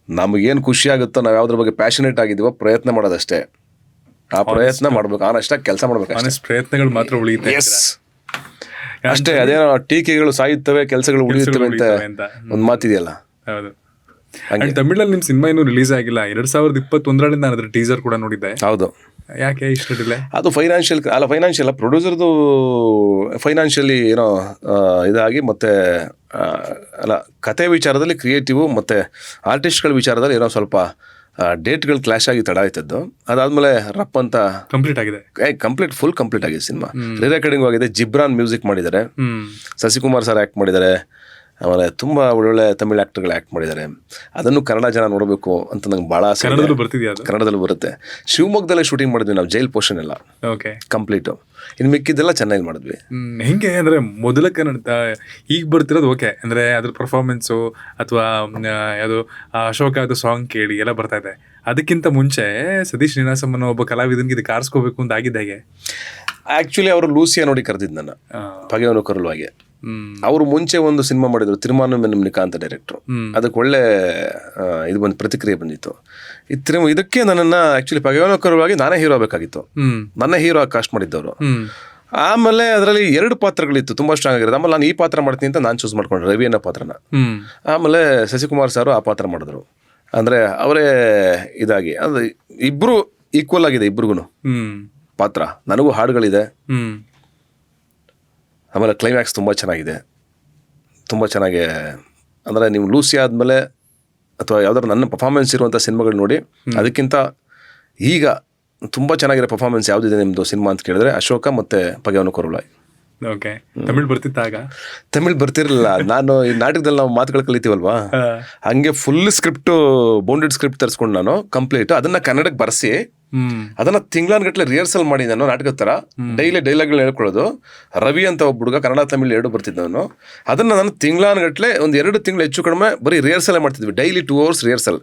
[SPEAKER 2] ನಮಗೇನು ಖುಷಿ ಆಗುತ್ತೋ, ನಾವು ಯಾವುದ್ರ ಬಗ್ಗೆ ಪ್ಯಾಷನೇಟ್ ಆಗಿದ್ದೀವೋ ಪ್ರಯತ್ನ ಮಾಡೋದಷ್ಟೇ. ಆ ಪ್ರಯತ್ನ ಮಾಡ್ಬೇಕು, ಅಷ್ಟಾಗಿ ಕೆಲಸ ಮಾಡ್ಬೇಕು.
[SPEAKER 1] ಪ್ರಯತ್ನಗಳು ಮಾತ್ರ ಉಳಿಯುತ್ತೆ.
[SPEAKER 2] ಅಷ್ಟೇ. ಅದೇನೋ ಟೀಕೆಗಳು ಸಾಯುತ್ತವೆ, ಕೆಲಸಗಳು ಉಳಿಯುತ್ತವೆ ಅಂತ ಒಂದು ಮಾತಿದೆಯಲ್ಲ.
[SPEAKER 1] ಹೌದು. ತಮಿಳಲ್ಲಿ ನಿಮ್ಮ ಸಿನಿಮಾ ಇನ್ನೂ ರಿಲೀಸ್ ಆಗಿಲ್ಲ. 2021 ನಾನು ಅದ್ರ ಟೀಸರ್ ಕೂಡ ನೋಡಿದ್ದೆ.
[SPEAKER 2] ಹೌದು.
[SPEAKER 1] ಯಾಕೆ ಇಷ್ಟ ಡಿಲೇ?
[SPEAKER 2] ಅದು ಫೈನಾನ್ಷಿಯಲ್ ಪ್ರೊಡ್ಯೂಸರ್ದು ಫೈನಾನ್ಷಿಯಲಿ ಏನೋ ಇದಾಗಿ, ಮತ್ತು ಅಲ್ಲ ಕತೆ ವಿಚಾರದಲ್ಲಿ ಕ್ರಿಯೇಟಿವ್ ಮತ್ತು ಆರ್ಟಿಸ್ಟ್ಗಳ ವಿಚಾರದಲ್ಲಿ ಏನೋ ಸ್ವಲ್ಪ ಡೇಟ್ಗಳು ಕ್ಲಾಶ್ ಆಗಿ ತಡ ಆಯ್ತದ್ದು. ಅದಾದಮೇಲೆ ರಪ್ ಅಂತ ಫುಲ್ ಕಂಪ್ಲೀಟ್ ಆಗಿದೆ ಸಿನಿಮಾ. ರಿರೆಕಾರ್ಡಿಂಗ್ ಆಗಿದೆ. ಜಿಬ್ರಾನ್ ಮ್ಯೂಸಿಕ್ ಮಾಡಿದ್ದಾರೆ, ಶಶಿಕುಮಾರ್ ಸರ್ ಆ್ಯಕ್ಟ್ ಮಾಡಿದ್ದಾರೆ, ಆಮೇಲೆ ತುಂಬ ಒಳ್ಳೊಳ್ಳೆ ತಮಿಳ್ ಆ್ಯಕ್ಟರ್ಗಳು ಆ್ಯಕ್ಟ್ ಮಾಡಿದ್ದಾರೆ. ಅದನ್ನು ಕನ್ನಡ ಜನ ನೋಡಬೇಕು ಅಂತ ನಂಗೆ ಭಾಳ ಆಸೆ. ಕನ್ನಡದಲ್ಲೂ ಬರುತ್ತೆ. ಶಿವಮೊಗ್ಗದಲ್ಲೇ ಶೂಟಿಂಗ್ ಮಾಡಿದ್ವಿ ನಾವು, ಜೈಲ್ ಪೋರ್ಷನ್ ಎಲ್ಲ ಕಂಪ್ಲೀಟು. ಇನ್ನು ಮಿಕ್ಕಿದ್ದೆಲ್ಲ ಚೆನ್ನಾಗಿ ಮಾಡಿದ್ವಿ.
[SPEAKER 1] ಹೆಂಗೆ ಅಂದರೆ ಮೊದಲ ಕನ್ನಡ ಈಗ ಬರ್ತಿರೋದು ಓಕೆ, ಅಂದರೆ ಅದ್ರ ಪರ್ಫಾರ್ಮೆನ್ಸು ಅಥವಾ ಅದು ಅಶೋಕ ಅದು ಸಾಂಗ್ ಕೇಳಿ ಎಲ್ಲ ಬರ್ತಾ ಇದೆ. ಅದಕ್ಕಿಂತ ಮುಂಚೆ ಸತೀಶ್ ನೀನಾಸಮ್ಮನ ಒಬ್ಬ ಕಲಾವಿದನಿಗೆ ಇದಕ್ಕೆ ಆರಿಸ್ಕೋಬೇಕು ಅಂತ ಆಗಿದ್ದಾಗೆ.
[SPEAKER 2] ಆ್ಯಕ್ಚುಲಿ ಅವರು ಲೂಸಿಯಾ ನೋಡಿ ಕರೆದಿದ್ದು ನನ್ನ, ಪಗೆವನು ಕರುಳುವಾಗೆ. ಅವರು ಮುಂಚೆ ಒಂದು ಸಿನಿಮಾ ಮಾಡಿದ್ರು, ತಿರುಮಾನು ಮೆನ್ನಿಕಾ ಅಂತ ಡೈರೆಕ್ಟ್ರು. ಅದಕ್ಕೆ ಒಳ್ಳೆ ಇದು ಪ್ರತಿಕ್ರಿಯೆ ಬಂದಿತ್ತು. ಇದಕ್ಕೆ ನನ್ನನ್ನು ಆ್ಯಕ್ಚುಲಿ ಪಗೆವನು ಕರುಳುವಾಗಿ ನಾನೇ ಹೀರೋ ಆಗಬೇಕಾಗಿತ್ತು. ನನ್ನ ಹೀರೋ ಕಾಸ್ಟ್ ಮಾಡಿದ್ದವರು. ಆಮೇಲೆ ಅದರಲ್ಲಿ 2 ಪಾತ್ರಗಳಿತ್ತು ತುಂಬ ಸ್ಟ್ರಾಂಗ್ ಆಗಿರೋದು. ಆಮೇಲೆ ನಾನು ಈ ಪಾತ್ರ ಮಾಡ್ತೀನಿ ಅಂತ ನಾನು ಚೂಸ್ ಮಾಡ್ಕೊಂಡೆ, ರವಿ ಅನ್ನೋ ಪಾತ್ರನ. ಆಮೇಲೆ ಶಶಿಕುಮಾರ್ ಸಾರು ಆ ಪಾತ್ರ ಮಾಡಿದ್ರು. ಅಂದರೆ ಅವರೇ ಇದಾಗಿ ಅದು ಇಬ್ಬರು ಈಕ್ವಲ್ ಆಗಿದೆ, ಇಬ್ರಿಗೂ ಪಾತ್ರ. ನನಗೂ ಹಾಡುಗಳಿದೆ. ಆಮೇಲೆ ಕ್ಲೈಮ್ಯಾಕ್ಸ್ ತುಂಬ ಚೆನ್ನಾಗಿದೆ, ತುಂಬ ಚೆನ್ನಾಗಿ. ಅಂದರೆ ನೀವು ಲೂಸಿ ಆದಮೇಲೆ ಅಥವಾ ಯಾವ್ದಾದ್ರು ನನ್ನ ಪರ್ಫಾರ್ಮೆನ್ಸ್ ಇರುವಂಥ ಸಿನಿಮಾಗಳು ನೋಡಿ, ಅದಕ್ಕಿಂತ ಈಗ ತುಂಬ ಚೆನ್ನಾಗಿರೋ ಪರ್ಫಾರ್ಮೆನ್ಸ್ ಯಾವುದಿದೆ ನಿಮ್ಮದು ಸಿನಿಮಾ ಅಂತ ಕೇಳಿದ್ರೆ ಅಶೋಕ ಮತ್ತು ಪಗೆವನು ಕರುಳಾಯ್.
[SPEAKER 1] ಓಕೆ. ತಮಿಳ್ ಬರ್ತಿತ್ತಾಗ?
[SPEAKER 2] ತಮಿಳ್ ಬರ್ತಿರಲಿಲ್ಲ. ನಾನು ಈ ನಾಟಕದಲ್ಲಿ ನಾವು ಮಾತುಗಳು ಕಲಿತೀವಲ್ವಾ, ಹಂಗೆ ಫುಲ್ ಸ್ಕ್ರಿಪ್ಟು, ಬೌಂಡೆಡ್ ಸ್ಕ್ರಿಪ್ಟ್ ತರಿಸ್ಕೊಂಡು ನಾನು ಕಂಪ್ಲೀಟು ಅದನ್ನು ಕನ್ನಡಕ್ಕೆ ಬರೆಸಿ ಅದನ್ನ ತಿಂಗಳಾನ್ಗಟ್ಲೆ ರಿಹರ್ಸಲ್ ಮಾಡಿ ನಾನು ನಾಟಕದ ಥರ ಡೈಲಿ ಡೈಲಾಗ್ಗಳು ಹೇಳ್ಕೊಳ್ಳೋದು. ರವಿ ಅಂತ ಒಬ್ಬ ಹುಡುಗ ಕನ್ನಡ ತಮಿಳು ಎರಡು ಬರ್ತಿದ್ದವನು. ಅದನ್ನ ನಾನು ತಿಂಗಳಾನ್ಗಟ್ಲೆ ಒಂದು 2 ತಿಂಗಳು ಹೆಚ್ಚು ಕಡಿಮೆ ಬರೀ ರಿಹರ್ಸಲ್ ಮಾಡ್ತಿದ್ವಿ. ಡೈಲಿ 2 hours ರಿಹರ್ಸಲ್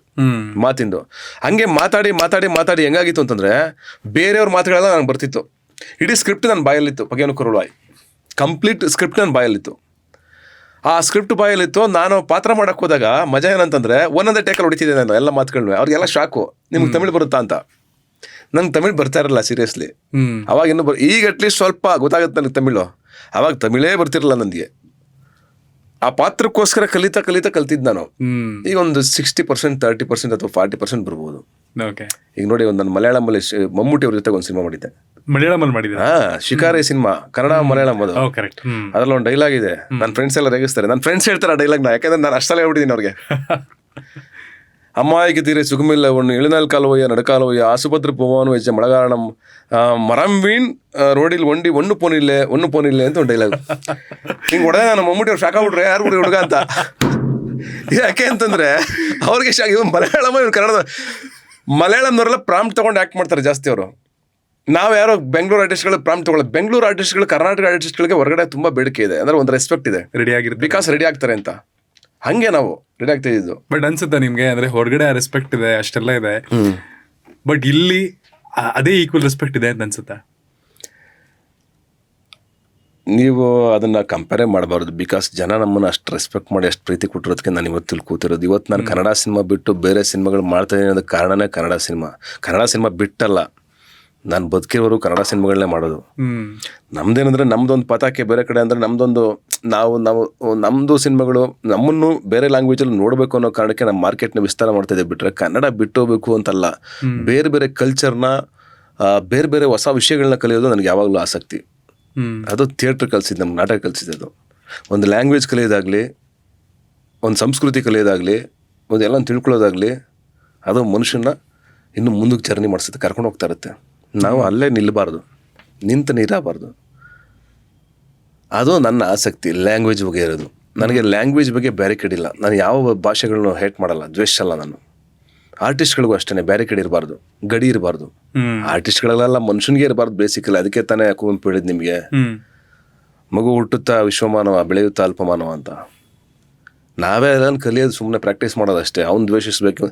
[SPEAKER 2] ಮಾತಿಂದು. ಹಂಗೆ ಮಾತಾಡಿ ಮಾತಾಡಿ ಮಾತಾಡಿ ಹೆಂಗಾಗಿತ್ತು ಅಂತಂದ್ರೆ ಬೇರೆಯವ್ರ ಮಾತುಗಳೆಲ್ಲ ನನಗೆ ಬರ್ತಿತ್ತು. ಇಡೀ ಸ್ಕ್ರಿಪ್ಟ್ ನನ್ನ ಬಾಯಲ್ಲಿತ್ತು. ಪಗೇನು ಕುರುಳಾಯ್ ಕಂಪ್ಲೀಟ್ ಸ್ಕ್ರಿಪ್ಟ್ ನನ್ನ ಬಾಯಲ್ಲಿತ್ತು. ಆ ಸ್ಕ್ರಿಪ್ಟ್ ಬಾಯಲ್ಲಿತ್ತು. ನಾನು ಪಾತ್ರ ಮಾಡಕ್ಕೆ ಹೋದಾಗ ಮಜಾ ಏನಂತಂದ್ರೆ ಒಂದೊಂದೇ ಟೇಕಲ್ಲಿ ಹೊಡಿತಿದ್ದೆ ನಾನು ಎಲ್ಲ ಮಾತುಗಳನ್ನ. ಅವ್ರಿಗೆಲ್ಲ ಶಾಕು, ನಿಮ್ಗೆ ತಮಿಳು ಬರುತ್ತಾ ಅಂತ. ನಂಗೆ ತಮಿಳು ಬರ್ತಾ ಇರಲ್ಲ ಸೀರಿಯಸ್ಲಿ. ಅವಾಗ ಇನ್ನೂ ಈಗ ಅಟ್ಲೀಸ್ಟ್ ಸ್ವಲ್ಪ ಗೊತ್ತಾಗುತ್ತೆ ನನಗೆ ತಮಿಳು. ಅವಾಗ ತಮಿಳೇ ಬರ್ತಿರಲ್ಲ ನನಗೆ. ಆ ಪಾತ್ರಕ್ಕೋಸ್ಕರ ಕಲಿತಾ ಕಲ್ತಿದ್ದು ನಾನು. ಈಗ ಒಂದು 60%, 30% ಅಥವಾ 40% ಬರ್ಬೋದು. ಈಗ ನೋಡಿ, ಒಂದು ನಾನು ಮಲಯಾಳಮಲ್ಲಿ ಮಮ್ಮೂಟಿ ಅವ್ರ ಜೊತೆ ಒಂದು ಸಿನಿಮಾ ಮಾಡಿದ್ದೆ.
[SPEAKER 1] ಮಲಯಾಳಮಲ್ಲಿ ಮಾಡಿದ್ದೆ.
[SPEAKER 2] ಶಿಕಾರಿ ಸಿನಿಮಾ, ಕನ್ನಡ ಮಲಯಾಳಂ ಅದು. ಅದ್ರಲ್ಲಿ ಒಂದು ಡೈಲಾಗ್ ಇದೆ. ನನ್ನ ಫ್ರೆಂಡ್ಸ್ ಎಲ್ಲ ರೇಗಿಸ್ತಾರೆ. ನನ್ನ ಫ್ರೆಂಡ್ಸ್ ಹೇಳ್ತಾರೆ ಆ ಡೈಲಾಗ್ನ, ಯಾಕಂದ್ರೆ ನಾನು ಅಷ್ಟಲ್ಲೇ ಹೇಳ್ಬಿಟ್ಟಿದ್ದೀನಿ ಅವ್ರಿಗೆ. ಅಮ್ಮಾಯಿಗೆ ತೀರೆ ಸುಗಮಿಲ್ಲ ಒಣ್ಣು ಇಳಿನಾಲ್ ಕಾಲುವಯ್ಯ ನಡಕಾಲುವಯ್ಯ ಆಸುಪತ್ರಿ ಪೋವಾನು ಹೆಚ್ಚ ಮಳಗಾರಣಂ ಮರಂವೀಣ್ ರೋಡಿಲ್ ಒಂಡಿ ಒಣ್ಣು ಪೋನಿಲ್ಲೆ ಅಂತ ಒಂದು ಡೈಲಾಗ್. ಹಿಂಗೆ ಹೊಡೆದ ನಾನು ಮಮ್ಮೂಟಿ ಅವ್ರು ಶಾಕ್ ಆಗ್ಬಿಟ್ರೆ ಯಾರು ಹುಡುಗ ಅಂತ. ಯಾಕೆ ಅಂತಂದ್ರೆ ಅವ್ರಿಗೆ ಶಾಕ್. ಇವ್ ಮಲಯಾಳಮ, ಇವ್ರು ಕನ್ನಡದ. ಮಲಯಾಳಂದವರೆಲ್ಲ ಪ್ರಾಂಪ್ಟ್ ತೊಗೊಂಡು ಆ್ಯಕ್ಟ್ ಮಾಡ್ತಾರೆ ಜಾಸ್ತಿ ಅವರು. ನಾವು ಯಾರೋ ಬೆಂಗಳೂರು ಆರ್ಟಿಸ್ಟ್ಗಳು ಪ್ರಾಂಪ್ಟ್ ತೊಗೊಳ್ಳೋದು. ಬೆಂಗಳೂರು ಆರ್ಟಿಸ್ಟ್ಗಳು ಕರ್ನಾಟಕ ಆರ್ಟಿಸ್ಟ್ಗಳಿಗೆ ಹೊರಗಡೆ ತುಂಬ ಬೇಡಿಕೆ ಇದೆ. ಅಂದ್ರೆ ಒಂದು ರೆಸ್ಪೆಕ್ಟ್ ಇದೆ, ರೆಡಿ ಆಗಿರುತ್ತೆ, ಬಿಕಾಸ್ ರೆಡಿ ಆಗ್ತಾರೆ ಅಂತ. ಹಂಗೆ ನಾವು ರೆಡಿ ಆಗ್ತಾ ಇದ್ದು.
[SPEAKER 1] ಬಟ್ ಅನ್ಸುತ್ತಾ ನಿಮ್ಗೆ, ಅಂದ್ರೆ ಹೊರಗಡೆ ರೆಸ್ಪೆಕ್ಟ್ ಇದೆ, ಅಷ್ಟೆಲ್ಲ ಇದೆ, ಬಟ್ ಇಲ್ಲಿ ಅದೇ ಈಕ್ವಲ್ ರೆಸ್ಪೆಕ್ಟ್ ಇದೆ ಅಂತ ಅನ್ಸುತ್ತಾ?
[SPEAKER 2] ನೀವು ಅದನ್ನ ಕಂಪೇರೇ ಮಾಡಬಾರ್ದು. ಬಿಕಾಸ್ ಜನ ನಮ್ಮನ್ನು ಅಷ್ಟು ರೆಸ್ಪೆಕ್ಟ್ ಮಾಡಿ ಅಷ್ಟು ಪ್ರೀತಿ ಕೊಟ್ಟಿರೋದಕ್ಕೆ ನಾನು ಇವತ್ತು ಕೂತಿರೋದು. ಇವತ್ತು ನಾನು ಕನ್ನಡ ಸಿನಿಮಾ ಬಿಟ್ಟು ಬೇರೆ ಸಿನಿಮಾಗಳು ಮಾಡ್ತಾ ಇದ್ದೀನಿ ಅನ್ನೋದಕ್ಕೆ ಕಾರಣನೇ ಕನ್ನಡ ಸಿನಿಮಾ ಬಿಟ್ಟಲ್ಲ. ನಾನು ಬದುಕಿರೋರು ಕನ್ನಡ ಸಿನಿಮಾಗಳನ್ನೇ ಮಾಡೋದು. ನಮ್ದೇನಂದ್ರೆ ನಮ್ದೊಂದು ಪತಾಕೆ ಬೇರೆ ಕಡೆ ಅಂದರೆ ನಮ್ದೊಂದು ನಮ್ಮದು ಸಿನಿಮಾಗಳು ನಮ್ಮನ್ನು ಬೇರೆ ಲ್ಯಾಂಗ್ವೇಜಲ್ಲಿ ನೋಡಬೇಕು ಅನ್ನೋ ಕಾರಣಕ್ಕೆ ನಮ್ಮ ಮಾರ್ಕೆಟ್ನ ವಿಸ್ತಾರ ಮಾಡ್ತಾ ಇದ್ದೀವಿ. ಬಿಟ್ಟರೆ ಕನ್ನಡ ಬಿಟ್ಟು ಹೋಗ್ಬೇಕು ಅಂತಲ್ಲ. ಬೇರೆ ಬೇರೆ ಕಲ್ಚರ್ನ, ಬೇರೆ ಬೇರೆ ಹೊಸ ವಿಷಯಗಳನ್ನ ಕಲಿಯೋದು ನನಗೆ ಯಾವಾಗಲೂ ಆಸಕ್ತಿ. ಅದು ಥಿಯೇಟ್ರ್ ಕಲಿಸಿದ್ದು, ನಮ್ಗೆ ನಾಟಕ ಕಲಿಸಿದ್ದು. ಒಂದು ಲ್ಯಾಂಗ್ವೇಜ್ ಕಲಿಯೋದಾಗಲಿ, ಒಂದು ಸಂಸ್ಕೃತಿ ಕಲಿಯೋದಾಗಲಿ, ಒಂದು ಎಲ್ಲ ತಿಳ್ಕೊಳ್ಳೋದಾಗಲಿ, ಅದು ಮನುಷ್ಯನ ಇನ್ನೂ ಮುಂದಕ್ಕೆ ಜರ್ನಿ ಮಾಡಿಸುತ್ತೆ, ಕರ್ಕೊಂಡು ಹೋಗ್ತಾ ಇರುತ್ತೆ. ನಾವು ಅಲ್ಲೇ ನಿಲ್ಲಬಾರ್ದು, ನಿಂತು ನೀರಾಗಬಾರ್ದು. ಅದು ನನ್ನ ಆಸಕ್ತಿ, ಲ್ಯಾಂಗ್ವೇಜ್ ಬಗ್ಗೆ ಇರೋದು. ನನಗೆ ಲ್ಯಾಂಗ್ವೇಜ್ ಬಗ್ಗೆ ಬ್ಯಾರಿಕೇಡ್ ಇಲ್ಲ. ನಾನು ಯಾವ ಭಾಷೆಗಳನ್ನೂ ಹೇಟ್ ಮಾಡಲ್ಲ, ದ್ವೇಷಲ್ಲ ನಾನು. ಆರ್ಟಿಸ್ಟ್ಗಳಿಗೂ ಅಷ್ಟೇ ಬ್ಯಾರಿಕೇಡ್ ಇರಬಾರ್ದು, ಗಡಿ ಇರಬಾರ್ದು. ಆರ್ಟಿಸ್ಟ್ಗಳೆಲ್ಲ ಮನುಷ್ಯನಿಗೆ ಇರಬಾರ್ದು ಬೇಸಿಕಲಿ. ಅದಕ್ಕೆ ತಾನೇ ಕುವೆಂಪು ಹೇಳಿದ್ ನಿಮಗೆ, ಮಗು ಹುಟ್ಟುತ್ತಾ ವಿಶ್ವಮಾನವ, ಬೆಳೆಯುತ್ತಾ ಅಲ್ಪಮಾನವ ಅಂತ. ನಾವೇ ಅದನ್ನು ಕಲಿಯೋದು, ಸುಮ್ಮನೆ ಪ್ರಾಕ್ಟೀಸ್ ಮಾಡೋದಷ್ಟೇ. ಅವ್ನು ದ್ವೇಷಿಸ್ಬೇಕು.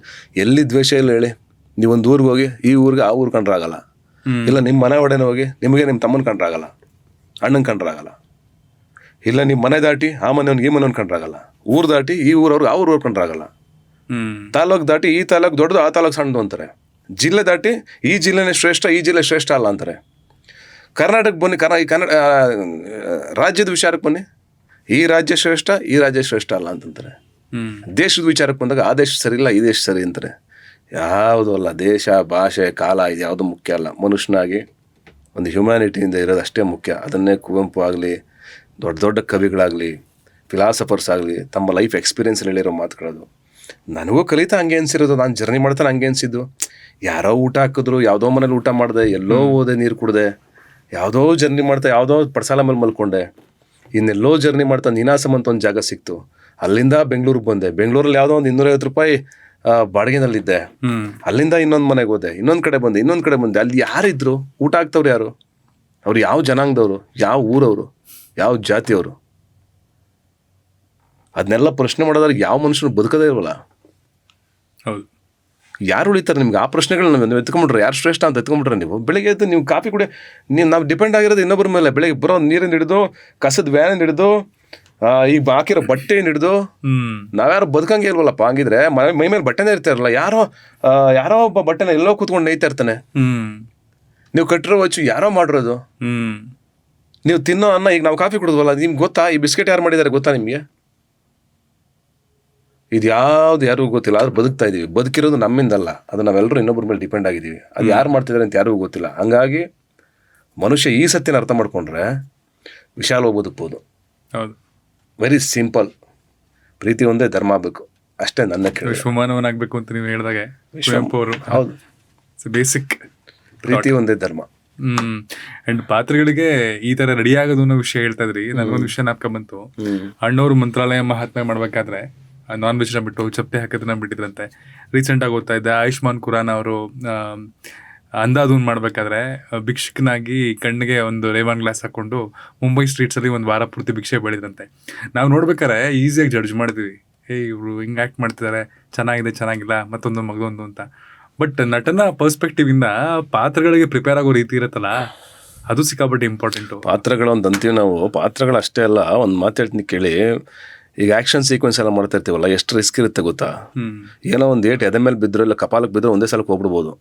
[SPEAKER 2] ಎಲ್ಲಿ ದ್ವೇಷ ಇಲ್ಲ ಹೇಳಿ? ನೀವೊಂದು ಊರಿಗೆ ಹೋಗಿ, ಈ ಊರಿಗೆ ಆ ಊರು ಕಂಡ್ರಾಗಲ್ಲ. ಇಲ್ಲ ನಿಮ್ಮ ಮನೆ ಒಡೆನ ಹೋಗಿ, ನಿಮಗೆ ನಿಮ್ಮ ತಮ್ಮನ ಕಂಡ್ರಾಗಲ್ಲ, ಅಣ್ಣನ ಕಂಡ್ರಾಗಲ್ಲ. ಇಲ್ಲ ನಿಮ್ಮ ಮನೆ ದಾಟಿ ಆ ಮನೆಯವ್ನಿಗೆ ಈ ಮನೆಯವ್ನು ಕಂಡ್ರಾಗಲ್ಲ. ಊರು ದಾಟಿ ಈ ಊರವ್ರಿಗೆ ಆ ಊರವ್ರು ಕಂಡ್ರಾಗಲ್ಲ. ತಾಲೂಕು ದಾಟಿ ಈ ತಾಲೂಕು ದೊಡ್ಡದು, ಆ ತಾಲೂಕು ಸಣ್ಣದು ಅಂತಾರೆ. ಜಿಲ್ಲೆ ದಾಟಿ ಈ ಜಿಲ್ಲೆನೇ ಶ್ರೇಷ್ಠ, ಈ ಜಿಲ್ಲೆ ಶ್ರೇಷ್ಠ ಅಲ್ಲ ಅಂತಾರೆ. ಕರ್ನಾಟಕಕ್ಕೆ ಬನ್ನಿ, ಕನ್ನಡ ರಾಜ್ಯದ ವಿಚಾರಕ್ಕೆ ಬನ್ನಿ, ಈ ರಾಜ್ಯ ಶ್ರೇಷ್ಠ, ಈ ರಾಜ್ಯ ಶ್ರೇಷ್ಠ ಅಲ್ಲ ಅಂತಂತಾರೆ. ದೇಶದ ವಿಚಾರಕ್ಕೆ ಬಂದಾಗ ಆ ದೇಶ ಸರಿ ಇಲ್ಲ, ಈ ದೇಶ ಸರಿ ಅಂತಾರೆ. ಯಾವುದೂ ಅಲ್ಲ. ದೇಶ, ಭಾಷೆ, ಕಾಲ ಇದು ಯಾವುದು ಮುಖ್ಯ ಅಲ್ಲ. ಮನುಷ್ಯನಾಗಿ ಒಂದು ಹ್ಯುಮ್ಯಾನಿಟಿಯಿಂದ ಇರೋದು ಅಷ್ಟೇ ಮುಖ್ಯ. ಅದನ್ನೇ ಕುವೆಂಪು ಆಗಲಿ, ದೊಡ್ಡ ದೊಡ್ಡ ಕವಿಗಳಾಗಲಿ, ಫಿಲಾಸಫರ್ಸ್ ಆಗಲಿ ತಮ್ಮ ಲೈಫ್ ಎಕ್ಸ್ಪೀರಿಯೆನ್ಸಲ್ಲಿ ಹೇಳಿರೋ ಮಾತುಗಳದು. ನನಗೂ ಕಲಿತಾ ಹಂಗೆ ಅನಿಸಿರೋದು. ನಾನು ಜರ್ನಿ ಮಾಡ್ತಾನೆ ಹಂಗೆ ಅನಿಸಿದ್ದು. ಯಾರೋ ಊಟ ಹಾಕಿದ್ರು, ಯಾವುದೋ ಮನೇಲಿ ಊಟ ಮಾಡಿದೆ, ಎಲ್ಲೋ ಹೋದೆ ನೀರು ಕುಡಿದೆ, ಯಾವುದೋ ಜರ್ನಿ ಮಾಡ್ತಾ ಯಾವುದೋ ಪಡ್ಸಾಲ ಮೇಲೆ ಮಲ್ಕೊಂಡೆ, ಇನ್ನೆಲ್ಲೋ ಜರ್ನಿ ಮಾಡ್ತಾ ನೀನಾಸಮ್ ಅಂತ ಒಂದು ಜಾಗ ಸಿಕ್ತು. ಅಲ್ಲಿಂದ ಬೆಂಗಳೂರಿಗೆ ಬಂದೆ. ಬೆಂಗಳೂರಲ್ಲಿ ಯಾವುದೋ ಒಂದು 250 ರೂಪಾಯಿ ಬಾಡಿಗೆನಲ್ಲಿದ್ದೆ. ಅಲ್ಲಿಂದ ಇನ್ನೊಂದು ಮನೆಗೆ ಹೋದೆ, ಇನ್ನೊಂದು ಕಡೆ ಬಂದೆ. ಅಲ್ಲಿ ಯಾರಿದ್ರು? ಊಟ ಹಾಕ್ತವ್ರು ಯಾರು? ಅವ್ರು ಯಾವ ಜನಾಂಗದವರು, ಯಾವ ಊರವರು, ಯಾವ ಜಾತಿಯವರು? ಅದನ್ನೆಲ್ಲ ಪ್ರಶ್ನೆ ಮಾಡೋದ್ರೆ ಯಾವ ಮನುಷ್ಯನು ಬದುಕದೇ ಇಲ್ವಲ್ಲ.
[SPEAKER 1] ಹೌದು.
[SPEAKER 2] ಯಾರು ಉಳಿತಾರೆ ನಿಮ್ಗೆ? ಆ ಪ್ರಶ್ನೆಗಳನ್ನ ನೀವು ಎತ್ಕೊಂಡ್ಬಿಟ್ರೆ, ಯಾರು ಶ್ರೇಷ್ಠ ಅಂತ ಎತ್ಕೊಂಡ್ಬಿಟ್ರೆ ನೀವು ಬೆಳಿಗ್ಗೆ ಎದ್ದು ನೀವು ಕಾಫಿ ಕುಡಿ, ನಾವು ಡಿಪೆಂಡ್ ಆಗಿರೋದು ಇನ್ನೊಬ್ಬರ ಮೇಲೆ. ಬೆಳಿಗ್ಗೆ ಬರೋ ನೀರಿಂದ ಹಿಡಿದು, ಕಸದ ವ್ಯಾನ್ ಹಿಡಿದು, ಈಗ ಹಾಕಿರೋ ಬಟ್ಟೆಯಿಂದ ಹಿಡಿದು, ನಾವ್ಯಾರು ಬದುಕಂಗೆ ಇಲ್ವಲ್ಲಪ್ಪ. ಹಂಗಿದ್ರೆ ಮೈ ಮೇಲೆ ಬಟ್ಟೆನೇ ಇರ್ತಾ ಇರಲ್ಲ. ಯಾರೋ ಒಬ್ಬ ಬಟ್ಟೆನ ಎಲ್ಲೋ ಕೂತ್ಕೊಂಡು ನೇಯ್ತಾ ಇರ್ತಾನೆ. ನೀವು ಕಟ್ಟಿರೋ ವಚ್ಚು ಯಾರೋ ಮಾಡಿರೋದು. ನೀವು ತಿನ್ನೋ ಅನ್ನ, ಈಗ ನಾವು ಕಾಫಿ ಕುಡಿದ್ವಲ್ಲ, ನಿಮ್ಗೆ ಗೊತ್ತಾ ಈ ಬಿಸ್ಕೆಟ್ ಯಾರು ಮಾಡಿದ್ದಾರೆ ಗೊತ್ತಾ ನಿಮಗೆ? ಇದು ಯಾರಿಗೂ ಗೊತ್ತಿಲ್ಲ. ಆದ್ರೆ ಬದುಕ್ತಾ ಇದೀವಿ. ಬದುಕಿರೋದು ನಮ್ಮಿಂದಲ್ಲ, ಅದು ನಾವೆಲ್ಲರೂ ಇನ್ನೊಬ್ಬರ ಮೇಲೆ ಡಿಪೆಂಡ್ ಆಗಿದ್ದೀವಿ. ಅದು ಯಾರು ಮಾಡ್ತಿದ್ದಾರೆ ಅಂತ ಯಾರಿಗೂ ಗೊತ್ತಿಲ್ಲ. ಹಂಗಾಗಿ ಮನುಷ್ಯ ಈ ಸತ್ಯನ ಅರ್ಥ ಮಾಡ್ಕೊಂಡ್ರೆ ವಿಶಾಲವಾಗಿ ಬದುಕ್ಬೋದು.
[SPEAKER 1] ಹೌದು.
[SPEAKER 2] Very simple. ಪ್ರೀತಿ ಒಂದೇ ಧರ್ಮ ಆಗಬೇಕು ಅಷ್ಟೇ. ನನ್ನ
[SPEAKER 1] ವಿಶ್ವಮಾನವನಾಗಬೇಕು ಅಂತ ನೀವು ಹೇಳಿದಾಗ ಕುವೆಂಪು ಅವರು,
[SPEAKER 2] ಹೌದು,
[SPEAKER 1] ಬೇಸಿಕ್
[SPEAKER 2] ಪ್ರೀತಿ ಒಂದೇ ಧರ್ಮ.
[SPEAKER 1] ಅಂಡ್ ಪಾತ್ರಗಳಿಗೆ ಈ ತರ ರೆಡಿ ಆಗೋದು ಅನ್ನೋ ವಿಷಯ ಹೇಳ್ತಾ ಇದ್ರಿ. ನನಗೊಂದು ವಿಷಯ ನಾಪ್ಕ ಬಂತು. ಅಣ್ಣವರು ಮಂತ್ರಾಲಯ ಮಹಾತ್ಮೆ ಮಾಡ್ಬೇಕಾದ್ರೆ ನಾನ್ ವೆಜ್ನ ಬಿಟ್ಟು ಚಪ್ಪೆ ಹಾಕೋದನ್ನ ಬಿಟ್ಟಿದ್ರಂತೆ. ರೀಸೆಂಟ್ ಆಗಿ ಓದ್ತಾ ಇದ್ದೆ, ಆಯುಷ್ಮಾನ್ ಖುರಾನ ಅವರು ಅಂದಾದೂನ್ ಮಾಡ್ಬೇಕಾದ್ರೆ ಭಿಕ್ಷುಕನಾಗಿ ಕಣ್ಣಿಗೆ ಒಂದು ರೇವಾನ್ ಗ್ಲಾಸ್ ಹಾಕೊಂಡು ಮುಂಬೈ ಸ್ಟ್ರೀಟ್ಸಲ್ಲಿ ಒಂದು ವಾರ ಪೂರ್ತಿ ಭಿಕ್ಷೆ ಬೆಳೆದಂತೆ. ನಾವು ನೋಡ್ಬೇಕಾದ್ರೆ ಈಸಿಯಾಗಿ ಜಡ್ಜ್ ಮಾಡ್ತೀವಿ, ಇವರು ಹಿಂಗೆ ಆ್ಯಕ್ಟ್ ಮಾಡ್ತಿದ್ದಾರೆ, ಚೆನ್ನಾಗಿದೆ ಚೆನ್ನಾಗಿಲ್ಲ, ಮತ್ತೊಂದು ಮಗದೊಂದು ಅಂತ. ಬಟ್ ನಟನ ಪರ್ಸ್ಪೆಕ್ಟಿವ್ ಇಂದ ಪಾತ್ರಗಳಿಗೆ ಪ್ರಿಪೇರ್ ಆಗೋ ರೀತಿ ಇರುತ್ತಲ್ಲ, ಅದು ಸಿಕ್ಕಾಪಟ್ಟೆ ಇಂಪಾರ್ಟೆಂಟು.
[SPEAKER 2] ಪಾತ್ರಗಳು ಅಂತ ಅಂತೀವಿ ನಾವು, ಪಾತ್ರಗಳು ಅಷ್ಟೇ ಅಲ್ಲ. ಒಂದು ಮಾತು ಹೇಳ್ತೀನಿ ಕೇಳಿ, ಈಗ ಆ್ಯಕ್ಷನ್ ಸೀಕ್ವೆನ್ಸ್ ಎಲ್ಲ ಮಾಡ್ತಾ ಇರ್ತೀವಲ್ಲ, ಎಷ್ಟು ರಿಸ್ಕ್ ಇರುತ್ತೆ ಗೊತ್ತಾ? ಏನೋ ಒಂದು ಏಟ್ ಎದೆ ಮೇಲೆ ಬಿದ್ದರೂ ಇಲ್ಲ ಕಪಾಲಕ್ಕೆ ಬಿದ್ದರೆ ಒಂದೇ ಸಲಕ್ಕೆ ಹೋಗ್ಬಿಡ್ಬೋದು.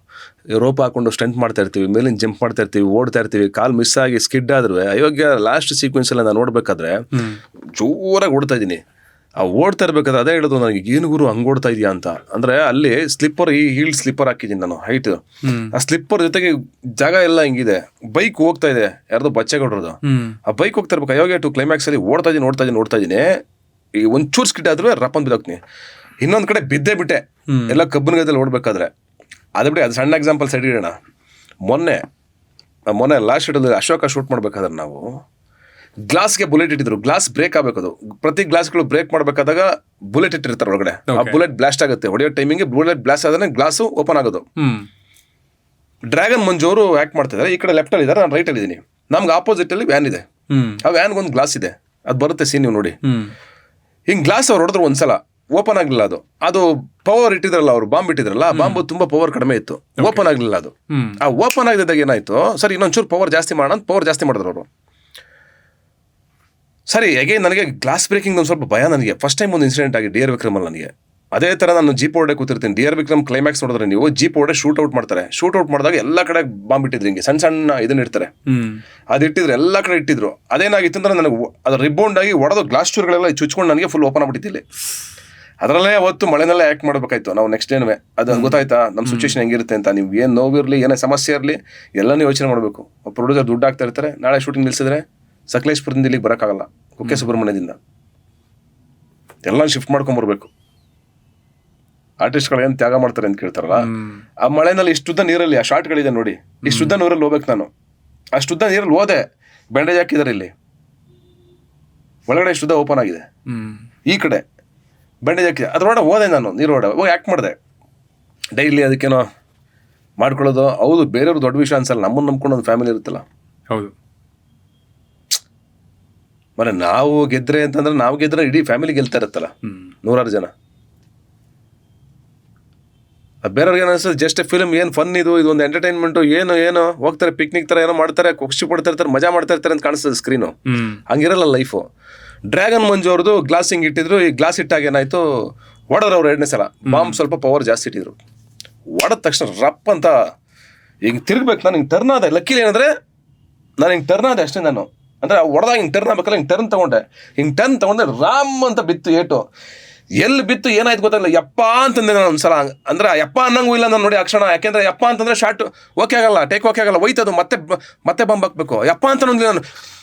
[SPEAKER 2] ರೋಪ್ ಹಾಕೊಂಡು ಸ್ಟಂಟ್ ಮಾಡ್ತಾ ಇರ್ತೀವಿ, ಮೇಲಿನ ಜಂಪ್ ಮಾಡ್ತಾ ಇರ್ತೀವಿ, ಓಡ್ತಾ ಇರ್ತೀವಿ, ಕಾಲು ಮಿಸ್ ಆಗಿ ಸ್ಕಿಡ್ ಆದ್ರೂ ಅಯೋಗ್ಯ ಲಾಸ್ಟ್ ಸೀಕ್ವೆನ್ಸ್ ಎಲ್ಲ ನಾನು ನೋಡ್ಬೇಕಾದ್ರೆ ಜೋರಾಗಿ ಓಡ್ತಾ ಇದ್ದೀನಿ. ಆ ಓಡ್ತಾ ಇರ್ಬೇಕಾದ್ರೆ ಅದೇ ಹೇಳೋದು ನನಗೆ, ಏನು ಗುರು ಹಂಗೆ ಓಡ್ತಾ ಇದೆಯಾ ಅಂತ. ಅಂದರೆ ಅಲ್ಲಿ ಸ್ಲಿಪ್ಪರ್, ಈ ಹೀಲ್ಡ್ ಸ್ಲಿಪ್ಪರ್ ಹಾಕಿದ್ದೀನಿ ನಾನು, ಹೈಟ್. ಆ ಸ್ಲಿಪ್ಪರ್ ಜೊತೆಗೆ ಜಾಗ ಎಲ್ಲ ಹಿಂಗಿದೆ. ಬೈಕ್ ಹೋಗ್ತಾ ಇದೆ, ಯಾರ್ದೋ ಬಚ್ಚೆಗೌಡ್ರದ್ದು. ಆ ಬೈಕ್ ಹೋಗ್ತಾ ಇರ್ಬೇಕು ಅಯೋಗ್ಯ ಟು ಕ್ಲೈಮ್ಯಾಕ್ಸ್ ಅಲ್ಲಿ ಓಡ್ತಾ ಇದ್ದೀನಿ. ಈ ಒಂಚೂರು ಸ್ಕಿಡ್ ಆದ್ರೂ ರಪ್ಪನ್ ಬಿದ್ದೋಗ್ತೀನಿ. ಇನ್ನೊಂದು ಕಡೆ ಬಿದ್ದೇ ಬಿಟ್ಟೆ ಎಲ್ಲ ಕಬ್ಬನ ಗದಲ್ಲಿ ಓಡ್ಬೇಕಾದ್ರೆ. ಅದು ಬಿಡಿ, ಅದು ಸಣ್ಣ ಎಕ್ಸಾಂಪಲ್ ಸೈಡ್ ಇಡೋಣ. ಮೊನ್ನೆ ಲಾಸ್ಟ್ ಶೆಡ್ಯೂಲ್ ಅಶೋಕ ಶೂಟ್ ಮಾಡ್ಬೇಕಾದ್ರೆ ನಾವು ಗ್ಲಾಸ್ಗೆ ಬುಲೆಟ್ ಇಟ್ಟಿದ್ರು. ಗ್ಲಾಸ್ ಬ್ರೇಕ್ ಆಗಬೇಕು. ಅದು ಪ್ರತಿ ಗ್ಲಾಸ್ಗಳು ಬ್ರೇಕ್ ಮಾಡಬೇಕಾದಾಗ ಬುಲೆಟ್ ಇಟ್ಟಿರ್ತಾರೆ ಒಳಗಡೆ. ಆ ಬುಲೆಟ್ ಬ್ಲಾಸ್ಟ್ ಆಗುತ್ತೆ. ಹೊಡೆಯೋ ಟೈಮಿಂಗ್ ಬುಲೆಟ್ ಬ್ಲಾಸ್ಟ್ ಆದ್ರೆ ಗ್ಲಾಸು ಓಪನ್ ಆಗೋದು. ಡ್ರ್ಯಾಗನ್ ಮಂಜು ಅವರು ಆ್ಯಕ್ಟ್ ಮಾಡ್ತಿದ್ದಾರೆ. ಈ ಕಡೆ ಲೆಫ್ಟಲ್ಲಿ ಇದ್ದಾರೆ, ನಾನು ರೈಟಲ್ಲಿ ಇದ್ದೀನಿ. ನಮ್ಗೆ ಆಪೋಸಿಟಲ್ಲಿ ವ್ಯಾನ್ ಇದೆ. ಆ ವ್ಯಾನ್ಗೆ ಒಂದು ಗ್ಲಾಸ್ ಇದೆ, ಅದು ಬರುತ್ತೆ ಸೀನ್ ನೀವು ನೋಡಿ. ಹಿಂಗೆ ಗ್ಲಾಸ್ ಅವ್ರು ಹೊಡೆದ್ರು ಒಂದ್ಸಲ, ಓಪನ್ ಆಗಲಿಲ್ಲ. ಅದು ಪವರ್ ಇಟ್ಟಿದ್ರಲ್ಲ, ಅವರು ಬಾಂಬ್ ಇಟ್ಟಿದ್ರಲ್ಲ, ಆ ಬಾಂಬು ತುಂಬಾ ಪವರ್ ಕಡಿಮೆ ಇತ್ತು, ಓಪನ್ ಆಗಲಿಲ್ಲ. ಅದು ಆ ಓಪನ್ ಆಗದಿದ್ದಾಗ ಏನಾಯ್ತು, ಸರಿ ಇನ್ನೊಂಚೂರು ಪವರ್ ಜಾಸ್ತಿ ಮಾಡೋಣ ಅಂತ ಪವರ್ ಜಾಸ್ತಿ ಮಾಡಿದ್ರು ಅವರು. ಸರಿ ಅಗೇನ್ ನನಗೆ ಗ್ಲಾಸ್ ಬ್ರೇಕಿಂಗ್ ಒಂದು ಸ್ವಲ್ಪ ಭಯ. ನನಗೆ ಫಸ್ಟ್ ಟೈಮ್ ಒಂದು ಇನ್ಸಿಡೆಂಟ್ ಆಗಿ ಡಿ ಆರ್ ವಿಕ್ರಮಲ್ಲಿ ನನಗೆ ಅದೇ ಥರ ನಾನು ಜೀಪ್ ಓಡೆ ಕೂತಿರ್ತೀನಿ. ಡಿ ಆರ್ ವಿಕ್ರಮ್ ಕ್ಲೈಮ್ಯಾಕ್ಸ್ ನೋಡಿದ್ರೆ ನೀವು, ಜೀಪ್ ಓಡೆ ಶೂಟ್ ಔಟ್ ಮಾಡ್ತಾರೆ. ಶೂಟ್ ಔಟ್ ಮಾಡಿದಾಗ ಎಲ್ಲ ಕಡೆ ಬಾಂಬ್ ಇಟ್ಟಿದ್ರು, ಹಿಂಗೆ ಸಣ್ಣ ಸಣ್ಣ ಇದನ್ನ ಇಡ್ತಾರೆ. ಅದು ಇಟ್ಟಿದ್ರು, ಎಲ್ಲ ಕಡೆ ಇಟ್ಟಿದ್ರು. ಅದೇನಾಗಿತ್ತು ಅಂದ್ರೆ ನನಗೆ ಅದು ರಿಬೌಂಡ್ ಆಗಿ ಹೊಡೆದು ಗ್ಲಾಸ್ ಚೂರುಗಳೆಲ್ಲ ಚುಚ್ಕೊಂಡು ನನಗೆ ಫುಲ್ ಓಪನ್ ಆಗ್ಬಿಟ್ಟಿದ್ದಿಲ್ಲ. ಅದರಲ್ಲೇ ಅವತ್ತು ಮಳೆನಲ್ಲೇ ಆ್ಯಕ್ಟ್ ಮಾಡಬೇಕಾಯ್ತು ನಾವು ನೆಕ್ಸ್ಟ್ ಡೇನುವೆ. ಅದು ಗೊತ್ತಾಯ್ತಾ ನಮ್ಮ ಸಿಚುವೇಶನ್ ಹೆಂಗಿರುತ್ತೆ ಅಂತ. ನೀವು ಏನು ನೋವಿರಲಿ, ಏನೇ ಸಮಸ್ಯೆ ಇರಲಿ, ಎಲ್ಲನೂ ಯೋಚನೆ ಮಾಡಬೇಕು. ಪ್ರೊಡ್ಯೂಸರ್ ದುಡ್ಡು ಹಾಕ್ತಾ ಇರ್ತಾರೆ, ನಾಳೆ ಶೂಟಿಂಗ್ ನಿಲ್ಸಿದ್ರೆ ಸಕಲೇಶ್ಪುರದಿಂದ ಇಲ್ಲಿಗೆ ಬರೋಕ್ಕಾಗಲ್ಲ, ಕುಕ್ಕೆ ಸುಬ್ರಹ್ಮಣ್ಯದಿಂದ ಎಲ್ಲ ಶಿಫ್ಟ್ ಮಾಡ್ಕೊಂಬರ್ಬೇಕು. ಆರ್ಟಿಸ್ಟ್ಗಳು ಏನು ತ್ಯಾಗ ಮಾಡ್ತಾರೆ ಅಂತ ಕೇಳ್ತಾರಲ್ಲ, ಆ ಮಳೆನಲ್ಲಿ ಇಷ್ಟುದ್ದ ನೀರಲ್ಲಿ ಆ ಶಾರ್ಟ್ಗಳಿದೆ ನೋಡಿ, ಇಷ್ಟುದ್ದ ನೀರಲ್ಲಿ ಹೋಗ್ಬೇಕು ನಾನು. ಅಷ್ಟುದ್ದ ನೀರಲ್ಲಿ ಹೋದೆ, ಬ್ಯಾಂಡೇಜ್ ಹಾಕಿದ್ದಾರೆ ಇಲ್ಲಿ ಒಳಗಡೆ, ಇಷ್ಟುದ್ದ ಓಪನ್ ಆಗಿದೆ, ಈ ಕಡೆ ಬ್ಯಾಂಡೇಜ್ ಹಾಕಿದೆ, ಅದ್ರೊಳಗೆ ಹೋದೆ ನಾನು, ನೀರೊಳಗಡೆ ಹೋಗಿ ಆ್ಯಕ್ಟ್ ಮಾಡಿದೆ. ಡೈಲಿ ಅದಕ್ಕೇನೋ ಮಾಡ್ಕೊಳ್ಳೋದು. ಹೌದು, ಬೇರೆಯವ್ರು ದೊಡ್ಡ ವಿಷಯ ಅನ್ಸಲ್ಲ, ನಮ್ಮನ್ನು ನಂಬ್ಕೊಂಡು ಒಂದು ಫ್ಯಾಮಿಲಿ ಇರುತ್ತಲ್ಲ. ಹೌದು, ಮನೆ ನಾವು ಗೆದ್ರೆ ಅಂತಂದ್ರೆ, ನಾವು ಗೆದ್ರೆ ಇಡೀ ಫ್ಯಾಮಿಲಿ ಗೆಲ್ತಾ ಇರುತ್ತಲ್ಲ, 100 ಜನ. ಬೇರೆಯವ್ರಿಗೆ ಏನು ಅನಿಸ್ತದೆ, ಜಸ್ಟ್ ಫಿಲ್ಮ್ ಏನು ಫನ್, ಇದೊಂದು ಎಂಟರ್ಟೈನ್ಮೆಂಟು, ಏನು ಹೋಗ್ತಾರೆ ಪಿಕ್ನಿಕ್ ಥರ ಏನೋ ಮಾಡ್ತಾರೆ, ಖುಷಿ ಪಡ್ತಾ ಇರ್ತಾರೆ, ಮಜಾ ಮಾಡ್ತಾ ಇರ್ತಾರೆ ಅಂತ ಕಾಣಿಸ್ತದೆ ಸ್ಕ್ರೀನು. ಹಂಗಿರಲ್ಲ ಲೈಫು. ಡ್ರ್ಯಾಗನ್ ಮಂಜು ಅವ್ರದ್ದು ಗ್ಲಾಸ್ ಹಿಂಗೆ ಇಟ್ಟಿದ್ರು. ಈ ಗ್ಲಾಸ್ ಇಟ್ಟಾಗ ಏನಾಯ್ತು, ಹೊಡೆದ್ರು ಅವ್ರು 2ನೇ ಸಲ ಬಾಂಬ್ ಸ್ವಲ್ಪ ಪವರ್ ಜಾಸ್ತಿ ಇಟ್ಟಿದ್ರು. ಹೊಡೆದ ತಕ್ಷಣ ರಪ್ ಅಂತ ಹಿಂಗೆ ತಿರ್ಗ್ಬೇಕು. ನಾನು ಹಿಂಗೆ ಟರ್ನ್ ಆದೆ. ಲಕ್ಕಿಲಿ ಏನಂದರೆ ನಾನು ಹಿಂಗೆ ಟರ್ನ್ ಆದೆ ಅಷ್ಟೇ. ನಾನು ಅಂದರೆ ಹೊಡೆದಾಗ ಹಿಂಗೆ ಟರ್ನ್ ಆಗ್ಬೇಕಲ್ಲ, ಹಿಂಗೆ ಟರ್ನ್ ತೊಗೊಂಡೆ ರಾಮ್ ಅಂತ ಬಿತ್ತು ಏಟು. ಎಲ್ಲಿ ಬಿತ್ತು ಏನಾಯ್ತು ಗೊತ್ತಾಗಲ್ಲ. ಯಪ್ಪ ಅಂತಂದೆ ನಾನು ಒಂದ್ಸಲ. ಅಂದ್ರೆ ಯಪ್ಪ ಅನ್ನಂಗೂ ಇಲ್ಲ ನಾನು ನೋಡಿ ಆ ಕ್ಷಣ. ಯಾಕೆಂದ್ರೆ ಯಪ್ಪ ಅಂತಂದ್ರೆ ಶಾರ್ಟ್ ಓಕೆ ಆಗಲ್ಲ, ಟೇಕ್ ಓಕೆ ಆಗಲ್ಲ, ಹೋಯ್ತದು, ಮತ್ತೆ ಬಾಂಬ್ ಹಾಕ್ಬೇಕು. ಯಪ್ಪ ಅಂತ ನೋಡಿ ನಾನು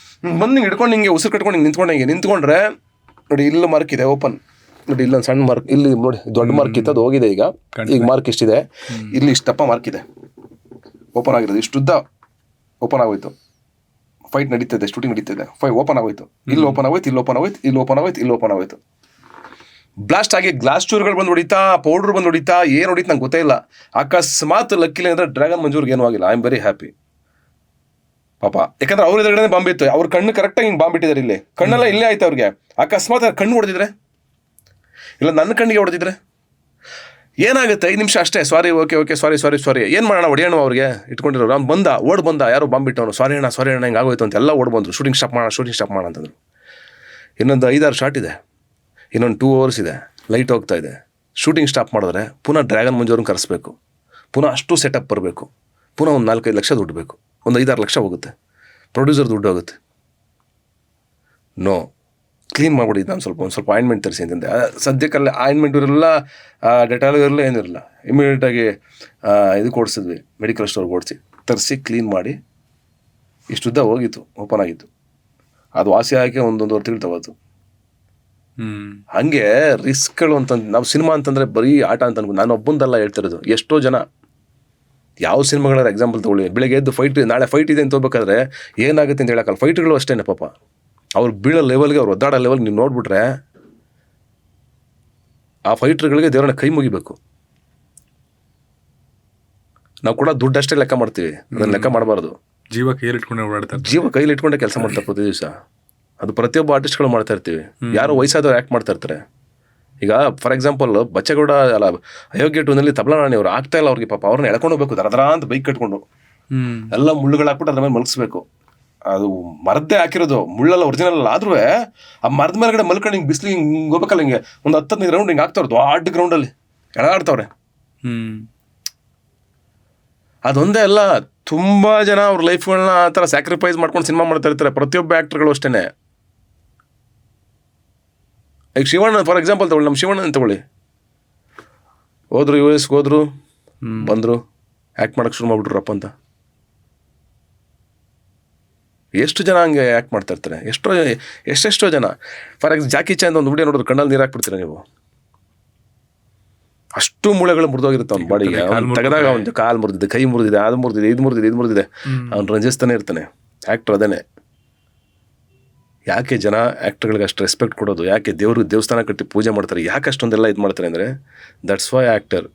[SPEAKER 2] ಬಂದು ಹಿಂಗೆ ಹಿಡ್ಕೊಂಡು ಹಿಂಗೆ ಉಸಿರು ಕಟ್ಕೊಂಡು ಹಿಂಗೆ ನಿಂತ್ಕೊಂಡ್ರೆ ನೋಡಿ, ಇಲ್ಲಿ ಮಾರ್ಕ್ ಇದೆ ಓಪನ್ ನೋಡಿ, ಇಲ್ಲೊಂದು ಸಣ್ಣ ಮಾರ್ಕ್, ಇಲ್ಲಿ ನೋಡಿ ದೊಡ್ಡ ಮಾರ್ಕ್ ಇತ್ತು, ಅದು ಹೋಗಿದೆ. ಈಗ ಮಾರ್ಕ್ ಇಷ್ಟಿದೆ, ಇಲ್ಲಿ ಇಷ್ಟಪ್ಪ ಮಾರ್ಕ್ ಇದೆ, ಓಪನ್ ಆಗಿರೋದು. ಇಷ್ಟುದ್ದ ಓಪನ್ ಆಗೋಯ್ತು. ಫೈಟ್ ನಡೀತಿದೆ, ಶೂಟಿಂಗ್ ನಡೀತಿದೆ, ಓಪನ್ ಆಗೋಯ್ತು. ಇಲ್ಲಿ ಓಪನ್ ಆಗೋಯ್ತು, ಇಲ್ಲಿ ಓಪನ್ ಆಗೋಯ್ತು, ಇಲ್ಲಿ ಓಪನ್ ಆಗೋಯ್ತು, ಇಲ್ಲಿ ಓಪನ್ ಆಗೋಯ್ತು. ಬ್ಲಾಸ್ಟ್ ಆಗಿ ಗ್ಲಾಸ್ ಚೂರುಗಳು ಬಂದು ಹೊಡಿತಾ, ಪೌಡ್ರ್ ಬಂದು ಹೊಡಿತಾ, ಏನು ಹೊಡಿತು ನಂಗೆ ಗೊತ್ತೇ ಇಲ್ಲ. ಅಕಸ್ಮಾತ್ ಲಕ್ಕಿಲ್ಲ ಅಂದರೆ ಡ್ರ್ಯಾಗನ್ ಮಂಜೂರ್ಗೆ ಏನೂ ಆಗಿಲ್ಲ. ಐ ಆಮ್ ವೆರಿ ಹ್ಯಾಪಿ ಪಾಪ. ಯಾಕಂದ್ರೆ ಅವ್ರ ಎದುರುಗಡೆ ಬಾಂಬ್ ಇತ್ತು, ಅವ್ರ ಕಣ್ಣು ಕರೆಕ್ಟಾಗಿ ಹಿಂಗೆ ಬಾಂಬ್ ಇಟ್ಟಿದ್ದಾರೆ. ಇಲ್ಲಿ ಕಣ್ಣೆಲ್ಲ ಇಲ್ಲೇ ಆಯ್ತು ಅವ್ರಿಗೆ. ಅಕಸ್ಮಾತ್ ಕಣ್ಣು ಹೊಡೆದಿದ್ರೆ, ಇಲ್ಲ ನನ್ನ ಕಣ್ಣಿಗೆ ಹೊಡೆದಿದ್ರೆ ಏನಾಗುತ್ತೆ? 5 ನಿಮಿಷ ಅಷ್ಟೇ. ಸಾರಿ, ಓಕೆ, ಸಾರಿ, ಏನು ಮಾಡೋಣ, ಹೊಡೆಯೋಣ ಅವ್ರಿಗೆ ಇಟ್ಕೊಂಡಿರೋರು. ಅವ್ನು ಬಂದ ಯಾರೋ ಬಾಂಬ್ ಇಟ್ಟವನು, ಸಾರಿ ಅಣ್ಣ ಹಿಂಗೆ ಆಗೋಯ್ತು ಅಂತ ಎಲ್ಲ ಓಡ್ ಬಂದರು. ಶೂಟಿಂಗ್ ಸ್ಟಾಪ್ ಮಾಡೋಣ ಅಂತಂದರು. ಇನ್ನೊಂದು 5-6 ಶಾಟ್ ಇದೆ, ಇನ್ನೊಂದು 2 hours ಇದೆ, ಲೈಟ್ ಹೋಗ್ತಾ ಇದೆ. ಶೂಟಿಂಗ್ ಸ್ಟಾಪ್ ಮಾಡಿದ್ರೆ ಪುನಃ ಡ್ರ್ಯಾಗನ್ ಮಂಜೂರನ್ನು ಕರೆಸ್ಬೇಕು, ಪುನಃ ಅಷ್ಟು ಸೆಟಪ್ ಬರಬೇಕು, ಪುನಃ ಒಂದು 4-5 ಲಕ್ಷ ದುಡ್ಡು ಬೇಕು, ಒಂದು 5-6 ಲಕ್ಷ ಹೋಗುತ್ತೆ, ಪ್ರೊಡ್ಯೂಸರ್ ದುಡ್ಡು ಹೋಗುತ್ತೆ. ನೋ, ಕ್ಲೀನ್ ಮಾಡಿಬಿಡಿ. ನಾನು ಒಂದು ಸ್ವಲ್ಪ ಆಯಿಂಟ್ಮೆಂಟ್ ತರಿಸಿ ಅಂತಂದೆ. ಸದ್ಯಕ್ಕಲ್ಲಿ ಆಯಿಂಟ್ಮೆಂಟ್ ಇರಲ್ಲ, ಡೆಟಾಲ್ ಇರಲ್ಲ, ಏನಿರಲ್ಲ. ಇಮಿಡಿಯೇಟಾಗಿ ಇದಕ್ಕೆ ಓಡಿಸಿದ್ವಿ, ಮೆಡಿಕಲ್ ಸ್ಟೋರ್ಗೆ ಓಡಿಸಿ ತರಿಸಿ ಕ್ಲೀನ್ ಮಾಡಿ. ಇಷ್ಟುದ್ದ ಹೋಗಿತ್ತು, ಓಪನ್ ಆಗಿತ್ತು. ಅದು ವಾಸಿ ಆಗಿ 1-1.5 ತಿಂಗಳು ತಗೋತು. ಹಂಗೆ ರಿಸ್ಕ್ಗಳು ಅಂತಂದು ನಾವು ಸಿನಿಮಾ ಅಂತಂದರೆ ಬರೀ ಆಟ ಅಂತ ಅನ್ಕೊಂಡು ನಾನು ಒಬ್ಬಂದಲ್ಲ ಹೇಳ್ತಿರೋದು. ಎಷ್ಟೋ ಜನ ಯಾವ ಸಿನಿಮಾಗಳ ಎಕ್ಸಾಂಪಲ್ ತೊಗೊಳ್ಳಿ, ಬೆಳಗ್ಗೆ ಎದ್ದು ನಾಳೆ ಫೈಟ್ ಇದೆ ಅಂತ ಹೋಗ್ಬೇಕಾದ್ರೆ ಏನಾಗುತ್ತೆ ಅಂತ ಹೇಳೋಕ್ಕಲ್ಲ. ಫೈಟ್ಗಳು ಅಷ್ಟೇ ಪಾಪ, ಅವ್ರು ಬೀಳೋ ಲೆವೆಲ್ಗೆ, ಅವ್ರು ಒದ್ದಾಡೋ ಲೆವೆಲ್ಗೆ ನೀವು ನೋಡ್ಬಿಟ್ರೆ ಆ ಫೈಟ್ರ್ಗಳಿಗೆ ದೇವರನ್ನ ಕೈ ಮುಗಿಬೇಕು. ನಾವು ಕೂಡ ದುಡ್ಡಷ್ಟೇ ಲೆಕ್ಕ ಮಾಡ್ತೀವಿ, ಅದನ್ನ ಲೆಕ್ಕ ಮಾಡಬಾರ್ದು.
[SPEAKER 1] ಜೀವ ಕೈಯಲ್ಲಿ ಇಟ್ಕೊಂಡು ಓಡಾಡ್ತಾರೆ.
[SPEAKER 2] ಜೀವ ಕೈಲಿ ಇಟ್ಕೊಂಡೆ ಕೆಲಸ ಮಾಡ್ತಾರೆ ಪ್ರತಿ ದಿವಸ. ಅದು ಪ್ರತಿಯೊಬ್ಬ ಆರ್ಟಿಸ್ಟ್ಗಳು ಮಾಡ್ತಾ ಇರ್ತೀವಿ. ಯಾರೋ ವಯಸ್ಸಾದವ್ರು ಆ್ಯಕ್ಟ್ ಮಾಡ್ತಾ ಇರ್ತಾರೆ. ಈಗ ಫಾರ್ ಎಕ್ಸಾಂಪಲ್ ಬಚ್ಚೇಗೌಡ ಅಲ್ಲ ಅಯೋಗ್ಯ 2ನಲ್ಲಿ ತಬಲಾ ರಾಣಿ ಅವ್ರು ಆಗ್ತಾ ಇಲ್ಲ, ಅವ್ರಿಗೆ ಪಾಪ ಅವ್ರನ್ನ ಎಳ್ಕೊಂಡು ಹೋಗ್ಬೇಕು ದರ ಅಂತ ಬೈಕ್ ಕಟ್ಕೊಂಡು ಎಲ್ಲ ಮುಳ್ಳುಗಳು ಹಾಕ್ಬಿಟ್ಟು ಅದ್ರ ಮೇಲೆ ಮಲಗಿಸ್ಬೇಕು. ಅದು ಮರದ್ದೇ ಹಾಕಿರೋದು, ಮುಳ್ಳೆಲ್ಲ ಒರಿಜಿನಲ್ ಅಲ್ಲ, ಆದ್ರೂ ಆ ಮರದ ಮೇಲ್ಗಡೆ ಮಲ್ಕೊಂಡು ಹಿಂಗೆ ಬಿಸಿಲು ಹಿಂಗೆ ಹೋಗ್ಬೇಕಲ್ಲ, ಹಿಂಗೆ ಒಂದು 10-15 ರೌಂಡ್ ಹಿಂಗೆ ಆಗ್ತಾವ್ರೆ ದೊಡ್ಡ ಗ್ರೌಂಡಲ್ಲಿ ಎಳಾಡ್ತಾವ್ರೆ. ಅದೊಂದೇ ಅಲ್ಲ, ತುಂಬ ಜನ ಅವ್ರ ಲೈಫ್ಗಳನ್ನ ಆ ಥರ ಸ್ಯಾಕ್ರಿಫೈಸ್ ಮಾಡ್ಕೊಂಡು ಸಿನಿಮಾ ಮಾಡ್ತಾ ಇರ್ತಾರೆ, ಪ್ರತಿಯೊಬ್ಬ ಆ್ಯಕ್ಟರ್ಗಳು ಅಷ್ಟೇ. ಈಗ ಶಿವಣ್ಣ ಫಾರ್ ಎಕ್ಸಾಂಪಲ್ ತಗೊಳ್ಳಿ, ನಮ್ಮ ಶಿವಣ್ಣನ ತಗೊಳ್ಳಿ, ಹೋದ್ರು US ಹೋದ್ರು, ಬಂದರು, ಆ್ಯಕ್ಟ್ ಮಾಡೋಕ್ಕೆ ಶುರು ಮಾಡ್ಬಿಟ್ರಪ್ಪ ಅಂತ. ಎಷ್ಟು ಜನ ಹಂಗೆ ಆ್ಯಕ್ಟ್ ಮಾಡ್ತಾ ಇರ್ತಾರೆ, ಎಷ್ಟೆಷ್ಟೋ ಜನ. ಫಾರ್ ಎಕ್ಸಾಂಪಲ್ ಜಾಕಿ ಚಾನ್ ಒಂದು ವಿಡಿಯೋ ನೋಡಿದ್ರೆ ಕಣ್ಣಲ್ಲಿ ನೀರು ಹಾಕ್ಬಿಡ್ತೀರ ನೀವು. ಅಷ್ಟು ಮೂಳೆಗಳು ಮುರಿದೋಗಿರುತ್ತೆ ಅವ್ನ ಬಾಡಿಗೆ. ಅವ್ನು ತೆಗೆದಾಗ ಅವ್ನು ಕಾಲು ಮುರಿದಿದೆ, ಕೈ ಮುರಿದಿದೆ, ಅದು ಮುರಿದಿದೆ, ಇದು ಮುರಿದಿದೆ, ಅವ್ನು ರಂಜಿಸ್ತಾನೆ ಇರ್ತಾನೆ. ಆ್ಯಕ್ಟ್ರ್ ಅದೇನೆ. ಯಾಕೆ ಜನ ಆ್ಯಕ್ಟ್ರ್ಗಳಿಗೆ ಅಷ್ಟು ರೆಸ್ಪೆಕ್ಟ್ ಕೊಡೋದು, ಯಾಕೆ ದೇವ್ರಿಗೆ ದೇವಸ್ಥಾನ ಕಟ್ಟಿ ಪೂಜೆ ಮಾಡ್ತಾರೆ, ಯಾಕೆ ಅಷ್ಟೊಂದೆಲ್ಲ ಇದು ಮಾಡ್ತಾರೆ ಅಂದರೆ ದಟ್ಸ್ ವೈ ಆ್ಯಕ್ಟರ್.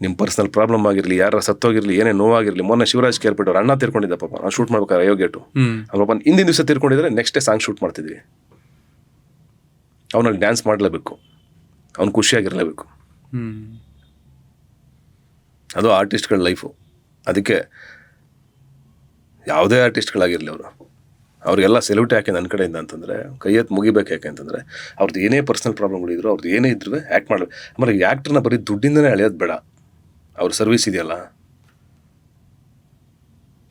[SPEAKER 2] ನಿಮ್ಮ ಪರ್ಸ್ನಲ್ ಪ್ರಾಬ್ಲಮ್ ಆಗಿರಲಿ, ಯಾರ ಸತ್ತೋಗಿರಲಿ, ಏನೇ ನೋವಾಗಿರಲಿ. ಮೊನ್ನೆ ಶಿವರಾಜ್ ಕೇರ್ಪೇಟ್ ಅವ್ರು ಅಣ್ಣ ತೀರ್ಕೊಂಡಿದ್ದ ಪಾಪ, ನಾವು ಶೂಟ್ ಮಾಡ್ಬೇಕಾದ್ರೆ ಅಯೋಗ್ಯ 2 ಅವ್ರ ಪಾಪ ಹಿಂದಿನ ದಿವಸ ತೀರ್ಕೊಂಡಿದ್ರೆ ನೆಕ್ಸ್ಟ್ ಡೇ ಸಾಂಗ್ ಶೂಟ್ ಮಾಡ್ತಿದ್ವಿ. ಅವನಲ್ಲಿ ಡ್ಯಾನ್ಸ್ ಮಾಡಲೇಬೇಕು, ಅವ್ನು ಖುಷಿಯಾಗಿರಲೇಬೇಕು. ಅದು ಆರ್ಟಿಸ್ಟ್ಗಳ ಲೈಫು. ಅದಕ್ಕೆ ಯಾವುದೇ ಆರ್ಟಿಸ್ಟ್ಗಳಾಗಿರಲಿ ಅವ್ರಿಗೆಲ್ಲ ಸೆಲ್ಯೂಟ್ ಯಾಕೆ ನನ್ನ ಕಡೆಯಿಂದ ಅಂತಂದರೆ, ಕೈ ಎತ್ತು ಮುಗಿಬೇಕು. ಯಾಕೆ ಅಂತಂದರೆ ಅವ್ರದ್ದು ಏನೇ ಪರ್ಸ್ನಲ್ ಪ್ರಾಬ್ಲಮ್ಗಳಿದ್ರು, ಅವ್ರದ್ದು ಏನೇ ಇದ್ರೂ ಆ್ಯಕ್ಟ್ ಮಾಡಬೇಕು. ಆಮೇಲೆ ಆ್ಯಕ್ಟ್ರನ್ನ ಬರೀ ದುಡ್ಡಿಂದನೇ ಅಳೆಯೋದು ಬೇಡ, ಅವ್ರ ಸರ್ವಿಸ್ ಇದೆಯಲ್ಲ.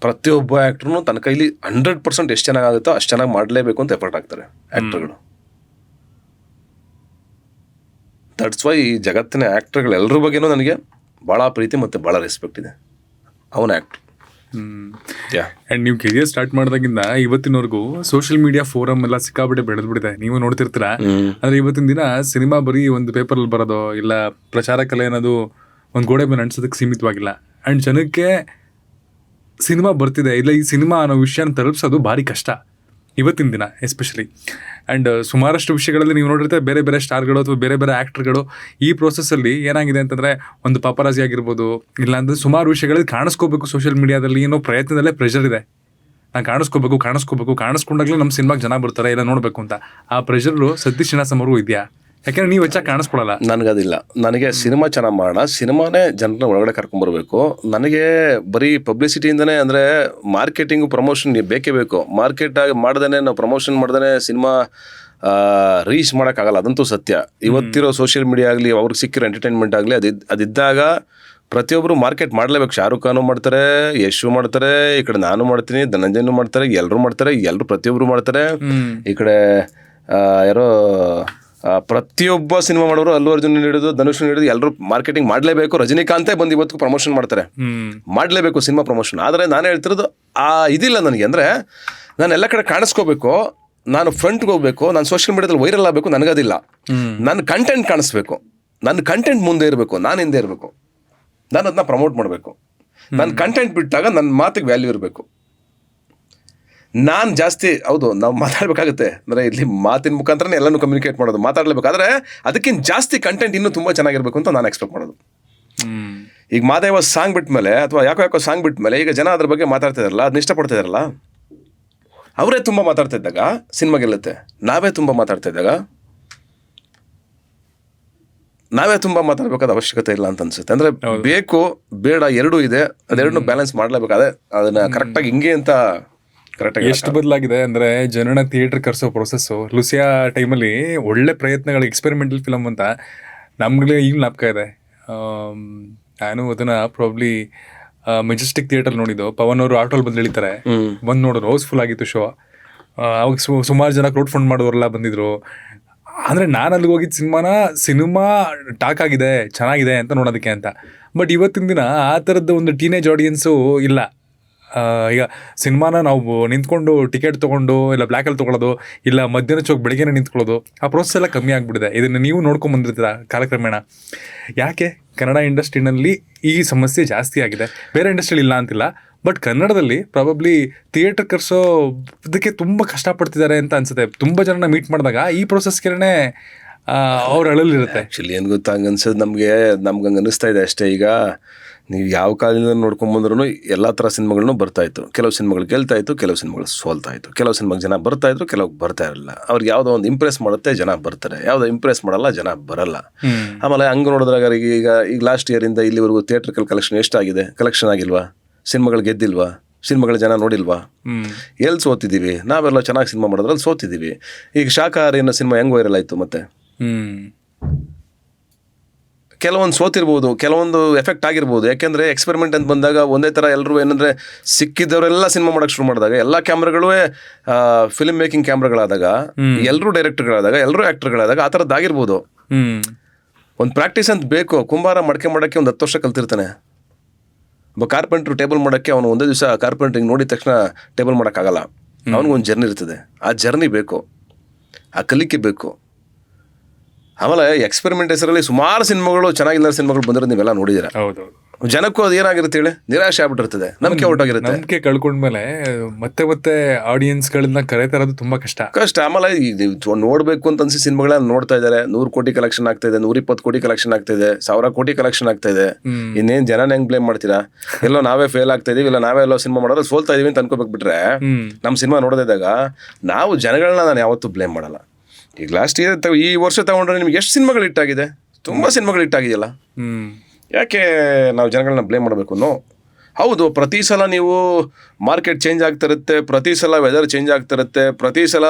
[SPEAKER 2] ಪ್ರತಿಯೊಬ್ಬ ಆ್ಯಕ್ಟ್ರೂ ತನ್ನ ಕೈಲಿ 100% ಎಷ್ಟು ಚೆನ್ನಾಗಾಗುತ್ತೋ ಅಷ್ಟು ಚೆನ್ನಾಗಿ ಮಾಡಲೇಬೇಕು ಅಂತ ಎಫರ್ಟ್ ಹಾಕ್ತಾರೆ ಆ್ಯಕ್ಟ್ರ್ಗಳು. ದಟ್ಸ್ ವೈ ಈ ಜಗತ್ತಿನ ಆ್ಯಕ್ಟ್ರ್ಗಳು ಎಲ್ಲರ ಬಗ್ಗೆನೂ ನನಗೆ ಭಾಳ ಪ್ರೀತಿ ಮತ್ತು ಭಾಳ ರೆಸ್ಪೆಕ್ಟ್ ಇದೆ. ಅವನ ಆ್ಯಕ್ಟ್ರ್.
[SPEAKER 1] ಆ್ಯಂಡ್ ನೀವು ಕೆರಿಯರ್ ಸ್ಟಾರ್ಟ್ ಮಾಡಿದಾಗಿಂದ ಇವತ್ತಿನವರೆಗೂ ಸೋಷಿಯಲ್ ಮೀಡಿಯಾ ಫೋರಮ್ ಎಲ್ಲ ಸಿಕ್ಕಾಬಿಟ್ಟೆ ಬೆಳೆದ್ಬಿಟ್ಟಿದೆ, ನೀವು ನೋಡ್ತಿರ್ತೀರಾ. ಅಂದರೆ ಇವತ್ತಿನ ದಿನ ಸಿನಿಮಾ ಬರೀ ಒಂದು ಪೇಪರಲ್ಲಿ ಬರೋದು ಇಲ್ಲ ಪ್ರಚಾರ ಕಲೆ ಅನ್ನೋದು ಒಂದು ಗೋಡೆ ಮೇಲೆ ಅಂಟಿಸೋದಕ್ಕೆ ಸೀಮಿತವಾಗಿಲ್ಲ. ಆ್ಯಂಡ್ ಜನಕ್ಕೆ ಸಿನಿಮಾ ಬರ್ತಿದೆ ಇಲ್ಲ, ಈ ಸಿನಿಮಾ ಅನ್ನೋ ವಿಷಯನ ತಲುಪಿಸೋದು ಭಾರಿ ಕಷ್ಟ ಇವತ್ತಿನ ದಿನ ಎಸ್ಪೆಷಲಿ. ಆ್ಯಂಡ್ ಸುಮಾರಷ್ಟು ವಿಷಯಗಳಲ್ಲಿ ನೀವು ನೋಡಿರ್ತಾರೆ, ಬೇರೆ ಬೇರೆ ಸ್ಟಾರ್ಗಳು ಅಥವಾ ಬೇರೆ ಬೇರೆ ಆ್ಯಕ್ಟ್ರ್ಗಳು ಈ ಪ್ರೋಸೆಸ್ಸಲ್ಲಿ ಏನಾಗಿದೆ ಅಂತಂದರೆ, ಒಂದು ಪಾಪರಾಜಿ ಆಗಿರ್ಬೋದು, ಇಲ್ಲಾಂದರೆ ಸುಮಾರು ವಿಷಯಗಳಲ್ಲಿ ಕಾಣಿಸ್ಕೋಬೇಕು ಸೋಷಿಯಲ್ ಮೀಡಿಯಾದಲ್ಲಿ ಏನೋ ಪ್ರಯತ್ನದಲ್ಲೇ ಪ್ರೆಷರ್ ಇದೆ. ನಾನು ಕಾಣಿಸ್ಕೊಂಡಾಗಲೇ ನಮ್ಮ ಸಿನಿಮಾಗೆ ಜನ ಬರ್ತಾರೆ ಇಲ್ಲ ನೋಡಬೇಕು ಅಂತ. ಆ ಪ್ರೆಷರು ಸತೀಶ್ ಶ್ರೀನಿವಾಸಂ ಅವ್ರಿಗೂ ಇದೆಯಾ? ಯಾಕೆಂದ್ರೆ ನೀವು ಹೆಚ್ಚಾಗಿ ಕಾಣಿಸ್ಕೊಳ್ಳಲ್ಲ.
[SPEAKER 2] ನನಗದಿಲ್ಲ. ನನಗೆ ಸಿನಿಮಾ ಚೆನ್ನಾಗಿ ಮಾಡೋಣ, ಸಿನಿಮಾನೇ ಜನರನ್ನ ಒಳಗಡೆ ಕರ್ಕೊಂಬರ್ಬೇಕು. ನನಗೆ ಬರೀ ಪಬ್ಲಿಸಿಟಿಯಿಂದನೇ ಅಂದರೆ ಮಾರ್ಕೆಟಿಂಗು ಪ್ರಮೋಷನ್ ಬೇಕೇ ಬೇಕು. ಮಾರ್ಕೆಟಾಗಿ ಮಾಡ್ದೇ ನಾವು ಪ್ರಮೋಷನ್ ಮಾಡ್ದೇ ಸಿನಿಮಾ ರೀಚ್ ಮಾಡೋಕ್ಕಾಗಲ್ಲ, ಅದಂತೂ ಸತ್ಯ. ಇವತ್ತಿರೋ ಸೋಷಿಯಲ್ ಮೀಡಿಯಾ ಆಗಲಿ, ಅವ್ರಿಗೆ ಸಿಕ್ಕಿರೋ ಎಂಟರ್ಟೈನ್ಮೆಂಟ್ ಆಗಲಿ, ಅದಿದ್ದಾಗ ಪ್ರತಿಯೊಬ್ಬರು ಮಾರ್ಕೆಟ್ ಮಾಡಲೇಬೇಕು. ಶಾರುಖ್ ಖಾನು ಮಾಡ್ತಾರೆ, ಯಶು ಮಾಡ್ತಾರೆ, ಈ ಕಡೆ ನಾನು ಮಾಡ್ತೀನಿ, ಧನಂಜಯನು ಮಾಡ್ತಾರೆ, ಎಲ್ಲರೂ ಪ್ರತಿಯೊಬ್ಬರು ಮಾಡ್ತಾರೆ. ಈ ಕಡೆ ಯಾರೋ ಪ್ರತಿಯೊಬ್ಬ ಸಿನಿಮಾ ಮಾಡೋರು, ಅಲ್ಲು ಅರ್ಜುನ್ ಹಿಡಿದು ಧನುಷ್ ಹಿಡಿದು ಎಲ್ಲರೂ ಮಾರ್ಕೆಟಿಂಗ್ ಮಾಡಲೇಬೇಕು. ರಜನಿಕಾಂತೇ ಬಂದು ಇವತ್ತು ಪ್ರಮೋಷನ್ ಮಾಡ್ತಾರೆ, ಮಾಡಲೇಬೇಕು ಸಿನಿಮಾ ಪ್ರಮೋಷನ್. ಆದರೆ ನಾನು ಹೇಳ್ತಿರೋದು ಇದಿಲ್ಲ ನನಗೆ. ಅಂದರೆ ನಾನು ಎಲ್ಲ ಕಡೆ ಕಾಣಿಸ್ಕೋಬೇಕು, ನಾನು ಫ್ರಂಟ್ಗೆ ಹೋಗ್ಬೇಕು, ನಾನು ಸೋಷಿಯಲ್ ಮೀಡಿಯಾದಲ್ಲಿ ವೈರಲ್ ಆಗಬೇಕು, ನನಗದಿಲ್ಲ. ನನ್ನ ಕಂಟೆಂಟ್ ಕಾಣಿಸ್ಬೇಕು, ನನ್ನ ಕಂಟೆಂಟ್ ಮುಂದೆ ಇರಬೇಕು, ನಾನು ಹಿಂದೆ ಇರಬೇಕು, ನಾನು ಅದನ್ನ ಪ್ರಮೋಟ್ ಮಾಡಬೇಕು. ನನ್ನ ಕಂಟೆಂಟ್ ಬಿಟ್ಟಾಗ ನನ್ನ ಮಾತಿಗೆ ವ್ಯಾಲ್ಯೂ ಇರಬೇಕು. ನಾನು ಜಾಸ್ತಿ ಹೌದು ನಾವು ಮಾತಾಡಬೇಕಾಗುತ್ತೆ, ಅಂದರೆ ಇಲ್ಲಿ ಮಾತಿನ ಮುಖಾಂತರನೇ ಎಲ್ಲನೂ ಕಮ್ಯುನಿಕೇಟ್ ಮಾಡೋದು, ಮಾತಾಡಲೇಬೇಕಾದ್ರೆ ಅದಕ್ಕಿಂತ ಜಾಸ್ತಿ ಕಂಟೆಂಟ್ ಇನ್ನೂ ತುಂಬ ಚೆನ್ನಾಗಿರ್ಬೇಕು ಅಂತ ನಾನು ಎಕ್ಸ್ಪೆಕ್ಟ್ ಮಾಡೋದು. ಈಗ ಮಾದೇವ ಸಾಂಗ್ ಬಿಟ್ಟ ಮೇಲೆ ಅಥವಾ ಯಾಕೋ ಸಾಂಗ್ ಬಿಟ್ಟ ಮೇಲೆ ಈಗ ಜನ ಅದ್ರ ಬಗ್ಗೆ ಮಾತಾಡ್ತಾ ಇದಾರಲ್ಲ, ಅದನ್ನ ಇಷ್ಟಪಡ್ತಾ ಇದಾರಲ್ಲ, ಅವರೇ ತುಂಬ ಮಾತಾಡ್ತಾ ಇದ್ದಾಗ ಸಿನಿಮಾ ಗೆಲ್ಲುತ್ತೆ. ನಾವೇ ತುಂಬ ಮಾತಾಡ್ತಾ ಇದ್ದಾಗ ನಾವೇ ತುಂಬ ಮಾತಾಡ್ಬೇಕಾದ ಅವಶ್ಯಕತೆ ಇಲ್ಲ ಅಂತ ಅನ್ಸುತ್ತೆ. ಅಂದರೆ ಬೇಕು ಬೇಡ ಎರಡೂ ಇದೆ, ಅದೆರಡನ್ನೂ ಬ್ಯಾಲೆನ್ಸ್ ಮಾಡಲೇಬೇಕಾದ್ರೆ ಅದನ್ನ ಕರೆಕ್ಟಾಗಿ ಹಿಂಗೆ ಅಂತ ಕರೆಕ್ಟಾಗಿ.
[SPEAKER 1] ಎಷ್ಟು ಬದಲಾಗಿದೆ ಅಂದರೆ ಜನನ ಥಿಯೇಟರ್ ಕರೆಸೋ ಪ್ರೊಸೆಸ್ಸು. ಲುಸಿಯಾ ಟೈಮಲ್ಲಿ ಒಳ್ಳೆ ಪ್ರಯತ್ನಗಳು, ಎಕ್ಸ್ಪೆರಿಮೆಂಟಲ್ ಫಿಲಮ್ ಅಂತ ನಮ್ಗೆ ಈಗ ಜ್ಞಾಪಕ ಇದೆ. ನಾನು ಅದನ್ನು ಪ್ರಾಬ್ಲಿ ಮೆಜೆಸ್ಟಿಕ್ ಥಿಯೇಟರ್ ನೋಡಿದ್ದು. ಪವನ್ ಅವರು ಆಟೋಲ್ ಬಂದು ಇಳಿತಾರೆ, ಬಂದು ನೋಡೋರು, ಹೌಸ್ಫುಲ್ ಆಗಿತ್ತು ಶೋ. ಅವಾಗ ಸುಮಾರು ಜನ ಕ್ರೌಡ್ ಫಂಡ್ ಮಾಡೋರೆಲ್ಲ ಬಂದಿದ್ರು. ಅಂದರೆ ನಾನು ಅಲ್ಲಿಗೆ ಹೋಗಿದ್ದು ಸಿನಿಮಾ ಟಾಕ್ ಆಗಿದೆ, ಚೆನ್ನಾಗಿದೆ ಅಂತ ನೋಡೋದಕ್ಕೆ ಅಂತ. ಬಟ್ ಇವತ್ತಿನ ದಿನ ಆ ಥರದ್ದು ಒಂದು ಟೀನೇಜ್ ಆಡಿಯನ್ಸು ಇಲ್ಲ. ಈಗ ಸಿನಿಮಾನ ನಾವು ನಿಂತ್ಕೊಂಡು ಟಿಕೆಟ್ ತೊಗೊಂಡು ಇಲ್ಲ ಬ್ಲ್ಯಾಕಲ್ಲಿ ತೊಗೊಳೋದು, ಇಲ್ಲ ಮಧ್ಯಾಹ್ನ ಚೌಕ್ ಬೆಳಗ್ಗೆನೇ ನಿಂತ್ಕೊಳ್ಳೋದು, ಆ ಪ್ರೋಸೆಸ್ ಎಲ್ಲ ಕಮ್ಮಿ ಆಗಿಬಿಟ್ಟಿದೆ. ಇದನ್ನು ನೀವು ನೋಡ್ಕೊಂಬಂದಿರ್ತೀರ ಕಾಲಕ್ರಮೇಣ. ಯಾಕೆ ಕನ್ನಡ ಇಂಡಸ್ಟ್ರಿನಲ್ಲಿ ಈ ಸಮಸ್ಯೆ ಜಾಸ್ತಿ ಆಗಿದೆ? ಬೇರೆ ಇಂಡಸ್ಟ್ರಿಯಲ್ಲಿ ಇಲ್ಲ ಅಂತಿಲ್ಲ, ಬಟ್ ಕನ್ನಡದಲ್ಲಿ ಪ್ರಾಬಬ್ಲಿ ಥಿಯೇಟರ್ ಕರ್ಸೋದಕ್ಕೆ ತುಂಬ ಕಷ್ಟಪಡ್ತಿದ್ದಾರೆ ಅಂತ ಅನ್ಸುತ್ತೆ. ತುಂಬ ಜನನ ಮೀಟ್ ಮಾಡಿದಾಗ ಈ ಪ್ರೋಸೆಸ್ಗೆ ಅವ್ರ ಅಳಲಿರುತ್ತೆ.
[SPEAKER 2] ಆ್ಯಕ್ಚುಲಿ ಏನು ಗೊತ್ತಾ, ಹಂಗೆ ಅನ್ಸೋದು ನಮ್ಗೆ ಹಂಗೆ ಅನ್ನಿಸ್ತಾ ಇದೆ ಅಷ್ಟೇ. ಈಗ ನೀವು ಯಾವ ಕಾಲದಿಂದ ನೋಡ್ಕೊಂಬಂದ್ರೂ ಎಲ್ಲ ಥರ ಸಿನಿಮಾಗಳನ್ನೂ ಬರ್ತಾಯಿತ್ತು. ಕೆಲವು ಸಿನಿಮಾಗಳು ಗೆಲ್ತಾ ಇತ್ತು, ಕೆಲವು ಸಿನಿಮಾಗಳು ಸೋಲ್ತಾ ಇತ್ತು. ಕೆಲವು ಸಿನಿಮಾಗೆ ಜನ ಬರ್ತಾಯಿದ್ರು, ಕೆಲವು ಬರ್ತಾ ಇರಲಿಲ್ಲ. ಅವ್ರಿಗೆ ಯಾವುದೋ ಒಂದು ಇಂಪ್ರೆಸ್ ಮಾಡುತ್ತೆ, ಜನ ಬರ್ತಾರೆ. ಯಾವುದೋ ಇಂಪ್ರೆಸ್ ಮಾಡಲ್ಲ, ಜನ ಬರಲ್ಲ. ಆಮೇಲೆ ಹಂಗೆ ನೋಡಿದ್ರಾಗ ಈಗ ಲಾಸ್ಟ್ ಇಯರಿಂದ ಇಲ್ಲಿವರೆಗೂ ಥಿಯೇಟ್ರಿಕಲ್ ಕಲೆಕ್ಷನ್ ಎಷ್ಟಾಗಿದೆ? ಕಲೆಕ್ಷನ್ ಆಗಿಲ್ವಾ? ಸಿನಿಮಾಗಳು ಗೆದ್ದಿಲ್ವಾ? ಸಿನಿಮಾಗಳ ಜನ ನೋಡಿಲ್ವಾ? ಎಲ್ಲಿ ಸೋತಿದ್ದೀವಿ? ನಾವೆಲ್ಲ ಚೆನ್ನಾಗಿ ಸಿನಿಮಾ ಮಾಡೋದ್ರಲ್ಲಿ ಸೋತಿದ್ದೀವಿ. ಈಗ ಶಾಖಾಹಾರಿ ಅನ್ನೋ ಸಿನಿಮಾ ಹೆಂಗೆ ವೈರಲ್ ಆಯಿತು? ಮತ್ತೆ ಕೆಲವೊಂದು ಸೋತಿರ್ಬೋದು, ಕೆಲವೊಂದು ಎಫೆಕ್ಟ್ ಆಗಿರ್ಬೋದು. ಯಾಕೆಂದರೆ ಎಕ್ಸ್ಪೆರಿಮೆಂಟ್ ಅಂತ ಬಂದಾಗ ಒಂದೇ ಥರ ಎಲ್ಲರೂ ಏನಂದರೆ ಸಿಕ್ಕಿದ್ದವರೆಲ್ಲ ಸಿನಿಮಾ ಮಾಡೋಕ್ಕೆ ಶುರು ಮಾಡಿದಾಗ, ಎಲ್ಲ ಕ್ಯಾಮ್ರಾಗಳೂ ಫಿಲ್ಮ್ ಮೇಕಿಂಗ್ ಕ್ಯಾಮ್ರಾಗಳಾದಾಗ, ಎಲ್ಲರೂ ಡೈರೆಕ್ಟರ್ಗಳಾದಾಗ, ಎಲ್ಲರೂ ಆ್ಯಕ್ಟರ್ಗಳಾದಾಗ ಆ ಥರದ್ದಾಗಿರ್ಬೋದು. ಒಂದು ಪ್ರಾಕ್ಟೀಸ್ ಅಂತ ಬೇಕು. ಕುಂಬಾರ ಮಡಕೆ ಮಾಡೋಕ್ಕೆ ಒಂದು 10 ವರ್ಷ ಕಲ್ತಿರ್ತಾನೆ. ಒಬ್ಬ ಕಾರ್ಪೆಂಟ್ರು ಟೇಬಲ್ ಮಾಡೋಕ್ಕೆ ಅವನು ಒಂದೇ ದಿವಸ ಕಾರ್ಪೆಂಟ್ರಿಂಗ್ ನೋಡಿದ ತಕ್ಷಣ ಟೇಬಲ್ ಮಾಡೋಕ್ಕಾಗಲ್ಲ. ಅವನಿಗೊಂದು ಜರ್ನಿ ಇರ್ತದೆ. ಆ ಜರ್ನಿ ಬೇಕು, ಆ ಕಲಿಕೆ ಬೇಕು. ಆಮೇಲೆ ಎಕ್ಸ್ಪೆರಿಮೆಂಟ್ ಹೆಸರಲ್ಲಿ ಸುಮಾರು ಸಿನಿಮಾಗಳು ಚೆನ್ನಾಗಿಲ್ಲ ಸಿನಿಮಾಗಳು ಬಂದಿರೋದು ನೀವೆಲ್ಲ ನೋಡಿದ್ದೀರ.
[SPEAKER 1] ಹೌದೌದು.
[SPEAKER 2] ಜನಕ್ಕೂ ಅದು ಏನಾಗಿರುತ್ತೆ ಹೇಳಿ? ನಿರಾಶೆ ಆಗ್ಬಿಟ್ಟಿರ್ತದೆ, ನಂಬಿಕೆ ಹೊರಟೋಗಿರುತ್ತೆ.
[SPEAKER 1] ನಂಬಿಕೆ ಕಳ್ಕೊಂಡ್ಮೇಲೆ ಮತ್ತೆ ಆಡಿಯನ್ಸ್ಗಳನ್ನ ಕರೆತಾ ಇರೋದು ತುಂಬಾ ಕಷ್ಟ.
[SPEAKER 2] ಆಮೇಲೆ ನೋಡ್ಬೇಕು ಅಂತ ಅನ್ಸಿ ಸಿನಿಮಾಗಳನ್ನ ನೋಡ್ತಾ ಇದ್ದಾರೆ. 100 ಕೋಟಿ ಕಲೆಕ್ಷನ್ ಆಗ್ತಾ ಇದೆ, 120 ಕೋಟಿ ಕಲೆಕ್ಷನ್ ಆಗ್ತಾ ಇದೆ, 1000 ಕೋಟಿ ಕಲೆಕ್ಷನ್ ಆಗ್ತಾ ಇದೆ. ಇನ್ನೇನ್ ಜನ ಹೆಂಗ್ ಬ್ಲೇಮ್ ಮಾಡ್ತೀರಾ? ಎಲ್ಲೋ ನಾವೇ ಫೇಲ್ ಆಗ್ತಾ ಇದೀವಿ, ಇಲ್ಲ ನಾವೇ ಎಲ್ಲೋ ಸಿನಿಮಾ ಮಾಡೋದು ಸೋಲ್ತಾ ಇದೀವಿ ಅಂತ ಅನ್ಕೋಬೇಕು. ಬಿಟ್ರೆ ನಮ್ಮ ಸಿನಿಮಾ ನೋಡೋದಾಗ ನಾವು ಜನಗಳನ್ನ ನಾನು ಯಾವತ್ತೂ ಬ್ಲೇಮ್ ಮಾಡಲ್ಲ. ಈಗ ಲಾಸ್ಟ್ ಇಯರ್ ಈ ವರ್ಷ ತಗೊಂಡ್ರೆ ನಿಮ್ಗೆ ಎಷ್ಟು ಸಿನಿಮಾಗಳು ಹಿಟ್ಟಾಗಿದೆ? ತುಂಬ ಸಿನಿಮಾಗಳು ಹಿಟ್ಟಾಗಿದೆಯಲ್ಲ. ಯಾಕೆ ನಾವು ಜನಗಳನ್ನ ಬ್ಲೇಮ್ ಮಾಡಬೇಕು? ಹೌದು, ಪ್ರತಿ ಸಲ ನೀವು ಮಾರ್ಕೆಟ್ ಚೇಂಜ್ ಆಗ್ತಿರುತ್ತೆ, ಪ್ರತಿ ಸಲ ವೆದರ್ ಚೇಂಜ್ ಆಗ್ತಿರುತ್ತೆ, ಪ್ರತಿ ಸಲ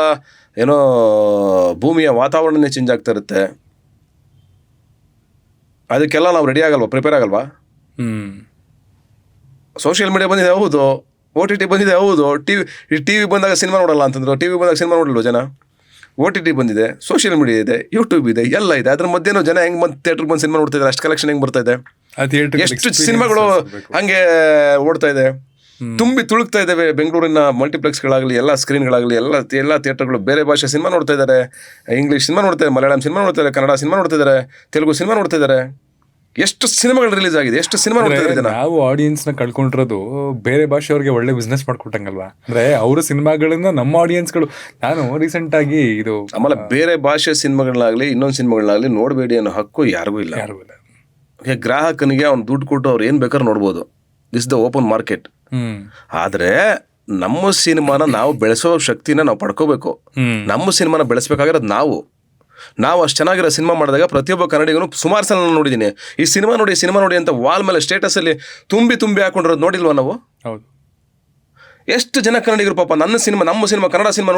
[SPEAKER 2] ಏನೋ ಭೂಮಿಯ ವಾತಾವರಣನೇ ಚೇಂಜ್ ಆಗ್ತಿರುತ್ತೆ. ಅದಕ್ಕೆಲ್ಲ ನಾವು ರೆಡಿ ಆಗಲ್ವಾ? ಪ್ರಿಪೇರ್ ಆಗಲ್ವಾ? ಸೋಷಿಯಲ್ ಮೀಡಿಯಾ ಬಂದಿದೆ, ಹೌದು. OTT ಬಂದಿದೆ, ಹೌದು. ಟಿ ವಿ ಬಂದಾಗ ಸಿನಿಮಾ ನೋಡಲ್ಲ ಅಂತಂದ್ರು. ಟಿ ವಿ ಬಂದಾಗ ಸಿನಿಮಾ ನೋಡಲ್ವ ಜನ? OTT ಬಂದಿದೆ, ಸೋಷಿಯಲ್ ಮೀಡಿಯಾ ಇದೆ, ಯೂಟ್ಯೂಬ್ ಇದೆ, ಎಲ್ಲ ಇದೆ. ಅದ್ರ ಮಧ್ಯೆ ಜನ ಹೆಂಗೆ ಬಂದು ಥಿಯೇಟ್ರಿಗೆ ಬಂದು ಸಿನಿಮಾ ನೋಡ್ತಾ ಇದ್ದಾರೆ? ಅಷ್ಟು ಕಲೆಕ್ಷನ್ ಹೆಂಗೆ ಬರ್ತಾ ಇದೆ? ಎಷ್ಟು ಸಿನಿಮಾಗಳು ಹಂಗೆ ಓಡ್ತಾ ಇದೆ, ತುಂಬಿ ತುಳುಕ್ತಾ ಇದ್ದಾವೆ. ಬೆಂಗಳೂರಿನ ಮಲ್ಟಿಪ್ಲೆಕ್ಸ್ಗಳಾಗಲಿ, ಎಲ್ಲ ಸ್ಕ್ರೀನ್ಗಳಾಗಲಿ, ಎಲ್ಲ ಥಿಯೇಟರ್ಗಳು ಬೇರೆ ಭಾಷೆ ಸಿನಿಮಾ ನೋಡ್ತಾ ಇದ್ದಾರೆ. ಇಂಗ್ಲೀಷ್ ಸಿನಿಮಾ ನೋಡ್ತಾ ಇದ್ದಾರೆ, ಮಲಯಾಳಂ ಸಿನಿಮಾ ನೋಡ್ತಾ ಇದ್ದಾರೆ, ಕನ್ನಡ ಸಿನಿಮಾ ನೋಡ್ತಾ ಇದ್ದಾರೆ, ತೆಲುಗು ಸಿನಿಮಾ ನೋಡ್ತಾ ಇದ್ದಾರೆ. ಎಷ್ಟು ಸಿನಿಮಾಗಳು ರಿಲೀಸ್ ಆಗಿದೆ, ಎಷ್ಟು ಸಿನಿಮಾ ನೋಡ್ತಾ ಇದ್ದಾರೆ.
[SPEAKER 1] ನಾವು ಆಡಿಯನ್ಸ್ ನ ಕಳ್ಕೊಂಡಿರೋದು ಬೇರೆ ಭಾಷೆಯವ್ರಿಗೆ ಒಳ್ಳೆ ಬಿಸ್ನೆಸ್ ಮಾಡ್ಕೊಟ್ಟಂಗಲ್ವಾ? ಅಂದ್ರೆ ಅವರ ಸಿನಿಮಾಗಳನ್ನ ನಮ್ಮ ಆಡಿಯನ್ಸ್ಗಳು, ನಾನು ರೀಸೆಂಟ್ ಆಗಿ ಇದು
[SPEAKER 2] ಆಮೇಲೆ ಬೇರೆ ಭಾಷೆ ಸಿನಿಮಾಗಳಾಗಲಿ ಇನ್ನೊಂದು ಸಿನಿಮಾಗಳಾಗಲಿ ನೋಡಬೇಡಿ ಅನ್ನೋ ಹಕ್ಕು ಯಾರಿಗೂ ಇಲ್ಲ. ಗ್ರಾಹಕನಿಗೆ ಅವ್ನು ದುಡ್ಡು ಕೊಟ್ಟು ಅವ್ರು ಏನು ಬೇಕಾದ್ರೂ ನೋಡ್ಬೋದು. This the open market. ಆದರೆ ನಮ್ಮ ಸಿನಿಮಾನ ನಾವು ಬೆಳೆಸೋ ಶಕ್ತಿನ ನಾವು ಪಡ್ಕೋಬೇಕು. ನಮ್ಮ ಸಿನಿಮಾನ ಬೆಳೆಸ್ಬೇಕಾಗಿರೋದು ನಾವು ಅಷ್ಟು ಚೆನ್ನಾಗಿರೋ ಸಿನಿಮಾ ಮಾಡಿದಾಗ ಪ್ರತಿಯೊಬ್ಬ ಕನ್ನಡಿಗನು ಸುಮಾರು ಸಲ ನಾನು ನೋಡಿದ್ದೀನಿ. ಈ ಸಿನಿಮಾ ನೋಡಿ ಅಂತ ವಾಲ್ ಮೇಲೆ ಸ್ಟೇಟಸಲ್ಲಿ ತುಂಬಿ ಹಾಕೊಂಡಿರೋದು ನೋಡಿಲ್ವ ನಾವು?
[SPEAKER 1] ಹೌದು.
[SPEAKER 2] ಎಷ್ಟು ಜನ ಕನ್ನಡಿಗರು ಪಾಪ ನಮ್ಮ ಸಿನಿಮಾ ಕನ್ನಡ ಸಿನಿಮಾ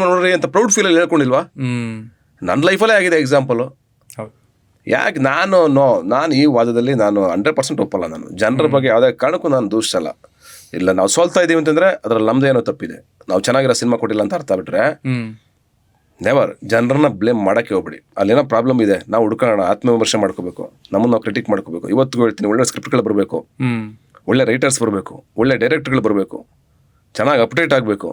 [SPEAKER 2] ನೋಡ್ರಿ ಅಂತ ಪ್ರೌಡ್ ಫೀಲಲ್ಲಿ ಹೇಳ್ಕೊಂಡಿಲ್ವಾ? ನನ್ನ ಲೈಫಲ್ಲೇ ಆಗಿದೆ ಎಕ್ಸಾಂಪಲು. ಯಾಕೆ ನಾನು ಈ ವಾದದಲ್ಲಿ ನಾನು 100% ಒಪ್ಪಲ್ಲ. ನಾನು ಜನರ ಬಗ್ಗೆ ಯಾವುದೇ ಕಾರಣಕ್ಕೂ ನಾನು ದೂಷಿಸಲ್ಲ. ಇಲ್ಲ, ನಾವು ಸೋಲ್ತಾ ಇದ್ದೀವಿ ಅಂತಂದರೆ ಅದರಲ್ಲಿ ನಮ್ಮದೇನೋ ತಪ್ಪಿದೆ. ನಾವು ಚೆನ್ನಾಗಿರೋ ಸಿನಿಮಾ ಕೊಟ್ಟಿಲ್ಲ ಅಂತ ಅರ್ಥ ಬಿಟ್ರೆ ನೆವರ್ ಜನರನ್ನ ಬ್ಲೇಮ್ ಮಾಡೋಕ್ಕೆ ಹೋಗ್ಬಿಡಿ. ಅಲ್ಲೇನೋ ಪ್ರಾಬ್ಲಮ್ ಇದೆ, ನಾವು ಹುಡ್ಕೊಳ್ಳೋಣ, ಆತ್ಮವಿಮರ್ಶೆ ಮಾಡ್ಕೋಬೇಕು, ನಮ್ಮನ್ನು ನಾವು ಕ್ರಿಟಿಕ್ ಮಾಡ್ಕೋಬೇಕು. ಇವತ್ತಿಗೂ ಹೇಳ್ತೀನಿ, ಒಳ್ಳೆ ಸ್ಕ್ರಿಪ್ಟ್ಗಳು ಬರಬೇಕು, ಒಳ್ಳೆ ರೈಟರ್ಸ್ ಬರಬೇಕು, ಒಳ್ಳೆ ಡೈರೆಕ್ಟರ್ಗಳು ಬರಬೇಕು, ಚೆನ್ನಾಗಿ ಅಪ್ಡೇಟ್ ಆಗಬೇಕು,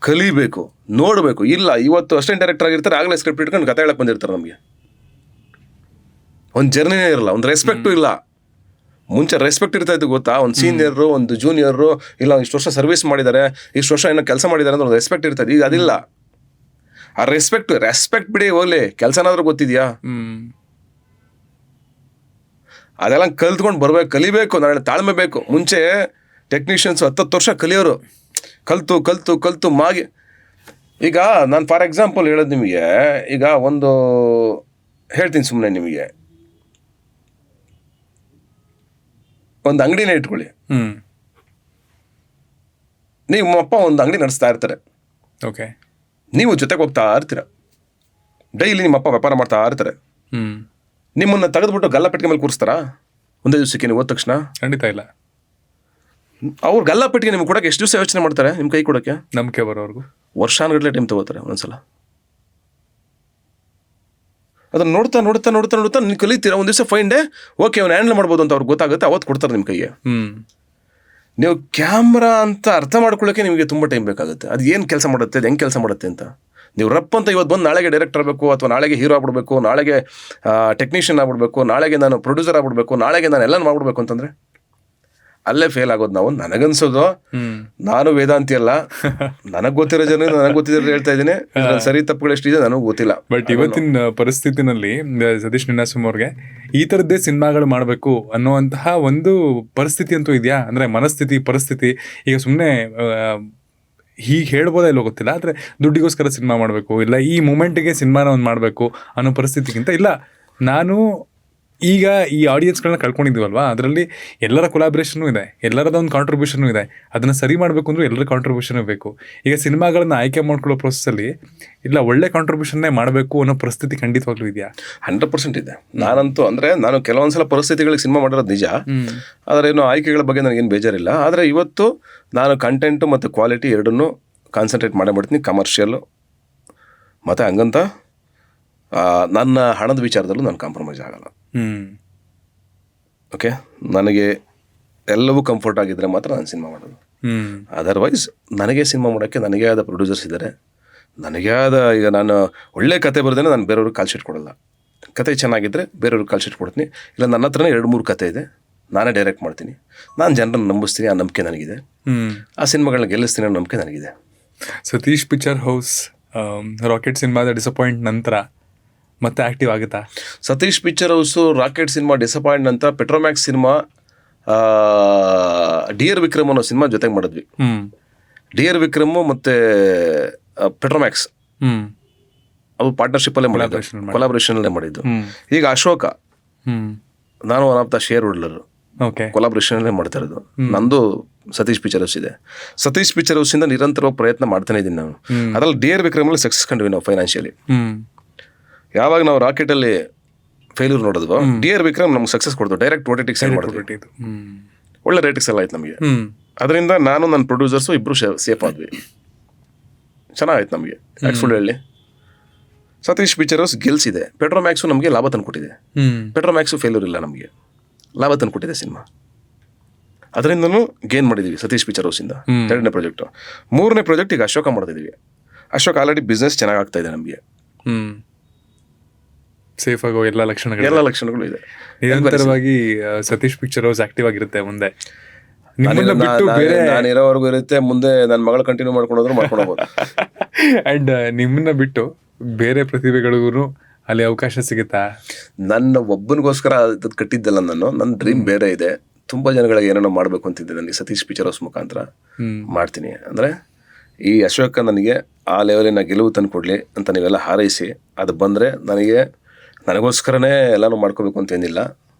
[SPEAKER 2] ಕಲಿಬೇಕು, ನೋಡಬೇಕು. ಇಲ್ಲ, ಇವತ್ತು ಅಸಿಸ್ಟೆಂಟ್ ಡೈರೆಕ್ಟರ್ ಆಗಿರ್ತಾರೆ, ಆಗಲೇ ಸ್ಕ್ರಿಪ್ಟ್ ಇಟ್ಕೊಂಡು ಕತೆ ಹೇಳಕ್ಕೆ ಬಂದಿರ್ತಾರೆ. ನಮಗೆ ಒಂದು ಜರ್ನಿನೇ ಇರಲ್ಲ, ಒಂದು ರೆಸ್ಪೆಕ್ಟು ಇಲ್ಲ. ಮುಂಚೆ ರೆಸ್ಪೆಕ್ಟ್ ಇರ್ತಾ ಇತ್ತು ಗೊತ್ತಾ? ಒಂದು ಸೀನಿಯರು, ಒಂದು ಜೂನಿಯರು, ಇಲ್ಲ ಇಷ್ಟು ವರ್ಷ ಸರ್ವಿಸ್ ಮಾಡಿದ್ದಾರೆ, ಇಷ್ಟು ವರ್ಷ ಏನೋ ಕೆಲಸ ಮಾಡಿದ್ದಾರೆ ಅಂದ್ರೆ ಒಂದು ರೆಸ್ಪೆಕ್ಟ್ ಇರ್ತದೆ. ಈಗ ಅದಿಲ್ಲ. ಆ ರೆಸ್ಪೆಕ್ಟ್ ಬಿಡಿ, ಹೋಗ್ಲಿ, ಕೆಲಸನಾದ್ರೂ ಗೊತ್ತಿದ್ಯಾ? ಅದೆಲ್ಲ ಕಲ್ತ್ಕೊಂಡು ಬರ್ಬೇಕು, ಕಲಿಬೇಕು, ನಾಳೆ ತಾಳ್ಮೆ ಬೇಕು. ಮುಂಚೆ ಟೆಕ್ನಿಷಿಯನ್ಸ್ 10 ವರ್ಷ ಕಲಿಯೋರು, ಕಲ್ತು ಮಾಗಿ. ಈಗ ನಾನು ಫಾರ್ ಎಕ್ಸಾಂಪಲ್ ಹೇಳೋದು ನಿಮಗೆ, ಈಗ ಒಂದು ಹೇಳ್ತೀನಿ ಸುಮ್ಮನೆ ನಿಮಗೆ. ಒಂದು ಅಂಗಡಿನೇ ಇಟ್ಕೊಳ್ಳಿ. ನಿಮ್ಮ ಅಪ್ಪ ಒಂದು ಅಂಗಡಿ ನಡೆಸ್ತಾ ಇರ್ತಾರೆ.
[SPEAKER 1] ಓಕೆ.
[SPEAKER 2] ನೀವು ಜೊತೆಗೆ ಹೋಗ್ತಾ ಇರ್ತೀರ. ಡೈಲಿ ನಿಮ್ಮ ಅಪ್ಪ ವ್ಯಾಪಾರ ಮಾಡ್ತಾ ಇರ್ತಾರೆ. ನಿಮ್ಮನ್ನು ತೆಗೆದುಬಿಟ್ಟು ಗಲ್ಲಪೆಟ್ಟಿಗೆ ಮೇಲೆ ಕೂರಿಸ್ತಾರಾ ಒಂದೇ ದಿವಸಕ್ಕೆ? ನೀವು ಹೋದ ತಕ್ಷಣ
[SPEAKER 1] ಖಂಡಿತ ಇಲ್ಲ.
[SPEAKER 2] ಅವ್ರು ಗಲ್ಲಪೆಟ್ಟಿಗೆ ನಿಮ್ಗೆ ಕೊಡೋಕೆ ಎಷ್ಟು ದಿವಸ ಯೋಚನೆ ಮಾಡ್ತಾರೆ? ನಿಮ್ಮ ಕೈ ಕೊಡೋಕ್ಕೆ
[SPEAKER 1] ನಂಬಿಕೆ ಬರೋರ್ಗು
[SPEAKER 2] ವರ್ಷಾನುಗಟ್ಟಲೆ ಟೈಮ್ ತಗೋತಾರೆ ಒಂದೊಂದ್ಸಲ. ಅದನ್ನು ನೋಡ್ತಾ ನೀವು ಕಲಿತೀರ. ಒಂದು ದಿವಸ ಫೈನ್ ಡೇ, ಓಕೆ ಅವ್ನು ಹ್ಯಾಂಡಲ್ ಮಾಡ್ಬೋದು ಅಂತ ಅವ್ರಿಗೆ ಗೊತ್ತಾಗುತ್ತೆ, ಅವತ್ತು ಕೊಡ್ತಾರೆ ನಿಮ್ಮ ಕೈಗೆ. ನೀವು ಕ್ಯಾಮ್ರಾ ಅಂತ ಅರ್ಥ ಮಾಡ್ಕೊಳ್ಳೋಕೆ ನಿಮಗೆ ತುಂಬ ಟೈಮ್ ಬೇಕಾಗುತ್ತೆ. ಅದು ಏನು ಕೆಲಸ ಮಾಡುತ್ತೆ, ಅದು ಹೆಂಗೆ ಕೆಲಸ ಮಾಡುತ್ತೆ ಅಂತ. ನೀವು ರಪ್ ಅಂತ ಇವತ್ತು ಬಂದು ನಾಳೆಗೆ ಡೈರೆಕ್ಟರ್ ಆಗಬೇಕು, ಅಥವಾ ನಾಳೆಗೆ ಹೀರೋ ಆಗ್ಬಿಡ್ಬೇಕು, ನಾಳೆಗೆ ಟೆಕ್ನಿಷಿಯನ್ ಆಗ್ಬಿಡ್ಬೇಕು, ನಾಳೆಗೆ ನಾನು ಪ್ರೊಡ್ಯೂಸರ್ ಆಗ್ಬಿಡ್ಬೇಕು, ನಾಳೆಗೆ ನಾನು ಎಲ್ಲ ಮಾಡ್ಬಿಡ್ಬೇಕು ಅಂತಂದರೆ ಅಲ್ಲೇ ಫೇಲ್ ಆಗೋದು ನಾವು. ನನಗನ್ಸೋದು, ನಾನು ವೇದಾಂತಿ ಅಲ್ಲ, ನನಗೆ ಗೊತ್ತಿರೋ ಜನ ನನಗೆ ಗೊತ್ತಿರೋ ಹೇಳ್ತಾ ಇದ್ದೀನಿ. ಸರಿ ತಪ್ಪುಗಳು ಎಷ್ಟಿದೆ ನನಗೆ ಗೊತ್ತಿಲ್ಲ.
[SPEAKER 1] ಬಟ್ ಇವತ್ತಿನ ಪರಿಸ್ಥಿತಿನಲ್ಲಿ ಸತೀಶ್ ನೀನಾಸಂ ಅವ್ರಿಗೆ ಈ ಥರದ್ದೇ ಸಿನಿಮಾಗಳು ಮಾಡಬೇಕು ಅನ್ನುವಂತಹ ಒಂದು ಪರಿಸ್ಥಿತಿ ಅಂತೂ ಇದೆಯಾ? ಅಂದರೆ ಮನಸ್ಥಿತಿ, ಪರಿಸ್ಥಿತಿ. ಈಗ ಸುಮ್ಮನೆ ಹೀಗೆ ಹೇಳ್ಬೋದಾ ಇಲ್ಲೋ ಗೊತ್ತಿಲ್ಲ, ಆದರೆ ದುಡ್ಡಿಗೋಸ್ಕರ ಸಿನಿಮಾ ಮಾಡಬೇಕು, ಇಲ್ಲ ಈ ಮೂಮೆಂಟಿಗೆ ಸಿನಿಮಾನ ಒಂದು ಮಾಡಬೇಕು ಅನ್ನೋ ಪರಿಸ್ಥಿತಿಗಿಂತ, ಇಲ್ಲ ನಾನು ಈಗ ಈ ಆಡಿಯನ್ಸ್ಗಳನ್ನ ಕಳ್ಕೊಂಡಿದ್ದೀವಲ್ವಾ, ಅದರಲ್ಲಿ ಎಲ್ಲರ ಕೊಲಾಬ್ರೇಷನ್ನು ಇದೆ, ಎಲ್ಲರದ ಒಂದು ಕಾಂಟ್ರಿಬ್ಯೂಷನು ಇದೆ. ಅದನ್ನು ಸರಿ ಮಾಡಬೇಕು ಅಂದ್ರೆ ಎಲ್ಲರ ಕಾಂಟ್ರಿಬ್ಯೂಷನ್ ಬೇಕು. ಈಗ ಸಿನಿಮಾಗಳನ್ನ ಆಯ್ಕೆ ಮಾಡ್ಕೊಳ್ಳೋ ಪ್ರೊಸೆಸ್ಸಲ್ಲಿ ಇಲ್ಲ ಒಳ್ಳೆ ಕಾಂಟ್ರಿಬ್ಯೂಷನ್ನೇ ಮಾಡಬೇಕು ಅನ್ನೋ ಪರಿಸ್ಥಿತಿ ಖಂಡಿತವಾಗ್ಲೂ ಇದೆಯಾ?
[SPEAKER 2] 100% ಇದೆ. ನಾನಂತೂ ಅಂದರೆ ನಾನು ಕೆಲವೊಂದ್ಸಲ ಪರಿಸ್ಥಿತಿಗಳಿಗೆ ಸಿನಿಮಾ ಮಾಡಿರೋದು ನಿಜ, ಆದರೆ ಏನು ಆಯ್ಕೆಗಳ ಬಗ್ಗೆ ನನಗೇನು ಬೇಜಾರಿಲ್ಲ. ಆದರೆ ಇವತ್ತು ನಾನು ಕಂಟೆಂಟು ಮತ್ತು ಕ್ವಾಲಿಟಿ ಎರಡನ್ನೂ ಕಾನ್ಸಂಟ್ರೇಟ್ ಮಾಡಬಿಡ್ತೀನಿ. ಕಮರ್ಷಿಯಲ್ಲು ಮತ್ತು ಹಂಗಂತ ನನ್ನ ಹಣದ ವಿಚಾರದಲ್ಲೂ ನಾನು ಕಾಂಪ್ರಮೈಸ್ ಆಗಲ್ಲ. ಓಕೆ, ನನಗೆ ಎಲ್ಲವೂ ಕಂಫರ್ಟ್ ಆಗಿದ್ದರೆ ಮಾತ್ರ ನಾನು ಸಿನಿಮಾ ಮಾಡೋದು. ಅದರ್ವೈಸ್ ನನಗೆ ಸಿನಿಮಾ ಮಾಡೋಕ್ಕೆ ನನಗೇ ಆದ ಪ್ರೊಡ್ಯೂಸರ್ಸ್ ಇದ್ದಾರೆ, ನನಗೇ ಆದ. ಈಗ ನಾನು ಒಳ್ಳೆ ಕತೆ ಬರೆದೇನೆ ನಾನು ಬೇರೆಯವ್ರಿಗೆ ಕಾಲ್ ಶೀಟ್ ಕೊಡಲ್ಲ. ಕತೆ ಚೆನ್ನಾಗಿದ್ದರೆ ಬೇರೆಯವ್ರಿಗೆ ಕಾಲ್ ಶೀಟ್ ಕೊಡ್ತೀನಿ. ಇಲ್ಲ ನನ್ನ ಹತ್ರನೇ 2-3 ಕತೆ ಇದೆ, ನಾನೇ ಡೈರೆಕ್ಟ್ ಮಾಡ್ತೀನಿ. ನಾನು ಜನರನ್ನು ನಂಬಿಸ್ತೀನಿ, ಆ ನಂಬಿಕೆ ನನಗಿದೆ. ಆ ಸಿನಿಮಾಗಳನ್ನ ಗೆಲ್ಲಿಸ್ತೀನಿ ಅನ್ನೋ ನಂಬಿಕೆ ನನಗಿದೆ.
[SPEAKER 1] ಸತೀಶ್ ಪಿಕ್ಚರ್ ಹೌಸ್ ರಾಕೆಟ್ ಸಿನಿಮಾದ ಡಿಸಪಾಯಿಂಟ್ ನಂತರ ಮತ್ತೆ ಆಕ್ಟಿವ್ ಆಗುತ್ತಾ?
[SPEAKER 2] Satish picture house, rocket cinema disappoint ನಂತರ ಪೆಟ್ರೋಮ್ಯಾಕ್ಸ್ ಸಿನಿಮಾ, ಡಿಯರ್ ವಿಕ್ರಮ್ ಅನ್ನೋ ಸಿನಿಮಾ ಜೊತೆಗೆ ಮಾಡಿದ್ವಿ. ಡಿಯರ್ ವಿಕ್ರಮ್ ಮತ್ತು ಪೆಟ್ರೋಮ್ಯಾಕ್ಸ್ ಅವು ಪಾರ್ಟ್ನರ್ಶಿಪ್ಪಲ್ಲೇ ಮಾಡಿದ್ದು, ಕೊಲಾಬ್ರೇಷನಲ್ಲೇ ಮಾಡಿದ್ದು. ಈಗ ಅಶೋಕ, ನಾನು one of the share holder, ಕೊಲಾಬ್ರೇಷನಲ್ಲೇ ಮಾಡ್ತಾ ಇರೋದು. ನಂದು ಸತೀಶ್ ಪಿಕ್ಚರ್ ಹೌಸ್ ಇದೆ. ಸತೀಶ್ ಪಿಕ್ಚರ್ ಹೌಸಿಂದ ನಿರಂತರವಾಗಿ ಪ್ರಯತ್ನ ಮಾಡ್ತಾನೆ ಇದ್ದೀನಿ ನಾನು. ಅದರಲ್ಲಿ ಡಿಯರ್ ವಿಕ್ರಮಲ್ಲಿ ಸಕ್ಸಸ್ ಕಂಡ್ವಿ ನಾವು ಫೈನಾನ್ಷಿಯಲಿ. ಯಾವಾಗ ನಾವು ರಾಕೆಟಲ್ಲಿ ಫೇಲ್ಯೂರ್ ನೋಡಿದ್ವು, ಡಿಯರ್ ವಿಕ್ರಮ್ ನಮ್ಗೆ ಸಕ್ಸಸ್ ಕೊಡ್ತು. ಡೈರೆಕ್ಟ್ OTT ಸೆಲ್ ಮಾಡಿದ್ವಿ, ಒಳ್ಳೆ ರೇಟಿಂಗ್ಸ್ ಎಲ್ಲ ಆಯ್ತು ನಮಗೆ. ಅದರಿಂದ ನಾನು ನನ್ನ ಪ್ರೊಡ್ಯೂಸರ್ಸು ಇಬ್ಬರು ಸೇಫ್ ಆದ್ವಿ, ಚೆನ್ನಾಗಾಯ್ತು ನಮಗೆ. ಯಾಕೆ ಸುಳ್ಳು ಹೇಳಿ, ಸತೀಶ್ ಪಿಕ್ಚರ್ ಹೌಸ್ ಗೆಲ್ಸಿದೆ. ಪೆಟ್ರೋಮ್ಯಾಕ್ಸು ನಮಗೆ ಲಾಭ ತಂದುಕೊಟ್ಟಿದೆ. ಪೆಟ್ರೋಮ್ಯಾಕ್ಸು ಫೇಲ್ಯೂರ್ ಇಲ್ಲ, ನಮಗೆ ಲಾಭ ತಂದುಕೊಟ್ಟಿದೆ ಸಿನಿಮಾ. ಅದರಿಂದನೂ ಗೇನ್ ಮಾಡಿದ್ದೀವಿ ಸತೀಶ್ ಪಿಕ್ಚರ್ ಹೌಸಿಂದ. 2ನೇ ಪ್ರಾಜೆಕ್ಟು. 3ನೇ ಪ್ರಾಜೆಕ್ಟ್ ಈಗ ಅಶೋಕ ಮಾಡ್ತಿದ್ದೀವಿ. ಅಶೋಕ ಆಲ್ರೆಡಿ ಬಿಸ್ನೆಸ್ ಚೆನ್ನಾಗಿ ಆಗ್ತಾ ಇದೆ ನಮಗೆ.
[SPEAKER 1] ಸೇಫ್ ಆಗೋ ಎಲ್ಲ ಲಕ್ಷಣಗಳು
[SPEAKER 2] ಇದೆ.
[SPEAKER 1] ನಿರಂತರವಾಗಿ ಸತೀಶ್ ಪಿಕ್ಚರ್ ಹೌಸ್ ಆಕ್ಟಿವ್ ಆಗಿರುತ್ತೆ ಮುಂದೆ.
[SPEAKER 2] ನಾನು ಇರೋವರೆಗೂ ಇರುತ್ತೆ, ಮುಂದೆ ನನ್ನ ಮಗಳು ಕಂಟಿನ್ಯೂ ಮಾಡ್ಕೊಂಡೋದ್ರು ಮಾಡ್ಕೊಳ್ಬೋದು.
[SPEAKER 1] ಅಂಡ್ ನಿಮ್ಮನ್ನ ಬಿಟ್ಟು ಬೇರೆ ಪ್ರತಿಭೆಗಳಿಗೂ ಅಲ್ಲಿ ಅವಕಾಶ ಸಿಗುತ್ತಾ?
[SPEAKER 2] ನನ್ನ ಒಬ್ಬನಿಗೋಸ್ಕರ ಅದು ಕಟ್ಟಿದ್ದಲ್ಲ ನಾನು. ನನ್ನ ಡ್ರೀಮ್ ಬೇರೆ ಇದೆ. ತುಂಬ ಜನಗಳಿಗೆ ಏನೇನೋ ಮಾಡಬೇಕು ಅಂತಿದ್ದೆ ನನಗೆ. ಸತೀಶ್ ಪಿಕ್ಚರ್ ಹೌಸ್ ಮುಖಾಂತರ ಮಾಡ್ತೀನಿ. ಅಂದರೆ ಈ ಅಶೋಕ ನನಗೆ ಆ ಲೆವೆಲಿನ ಗೆಲುವು ತಂದು ಕೊಡಲಿ ಅಂತ ನೀವೆಲ್ಲ ಹಾರೈಸಿ, ಅದು ಬಂದರೆ ನನಗೋಸ್ಕರನೇ ಎಲ್ಲನೂ ಮಾಡ್ಕೋಬೇಕು ಅಂತ ಏನಿಲ್ಲ.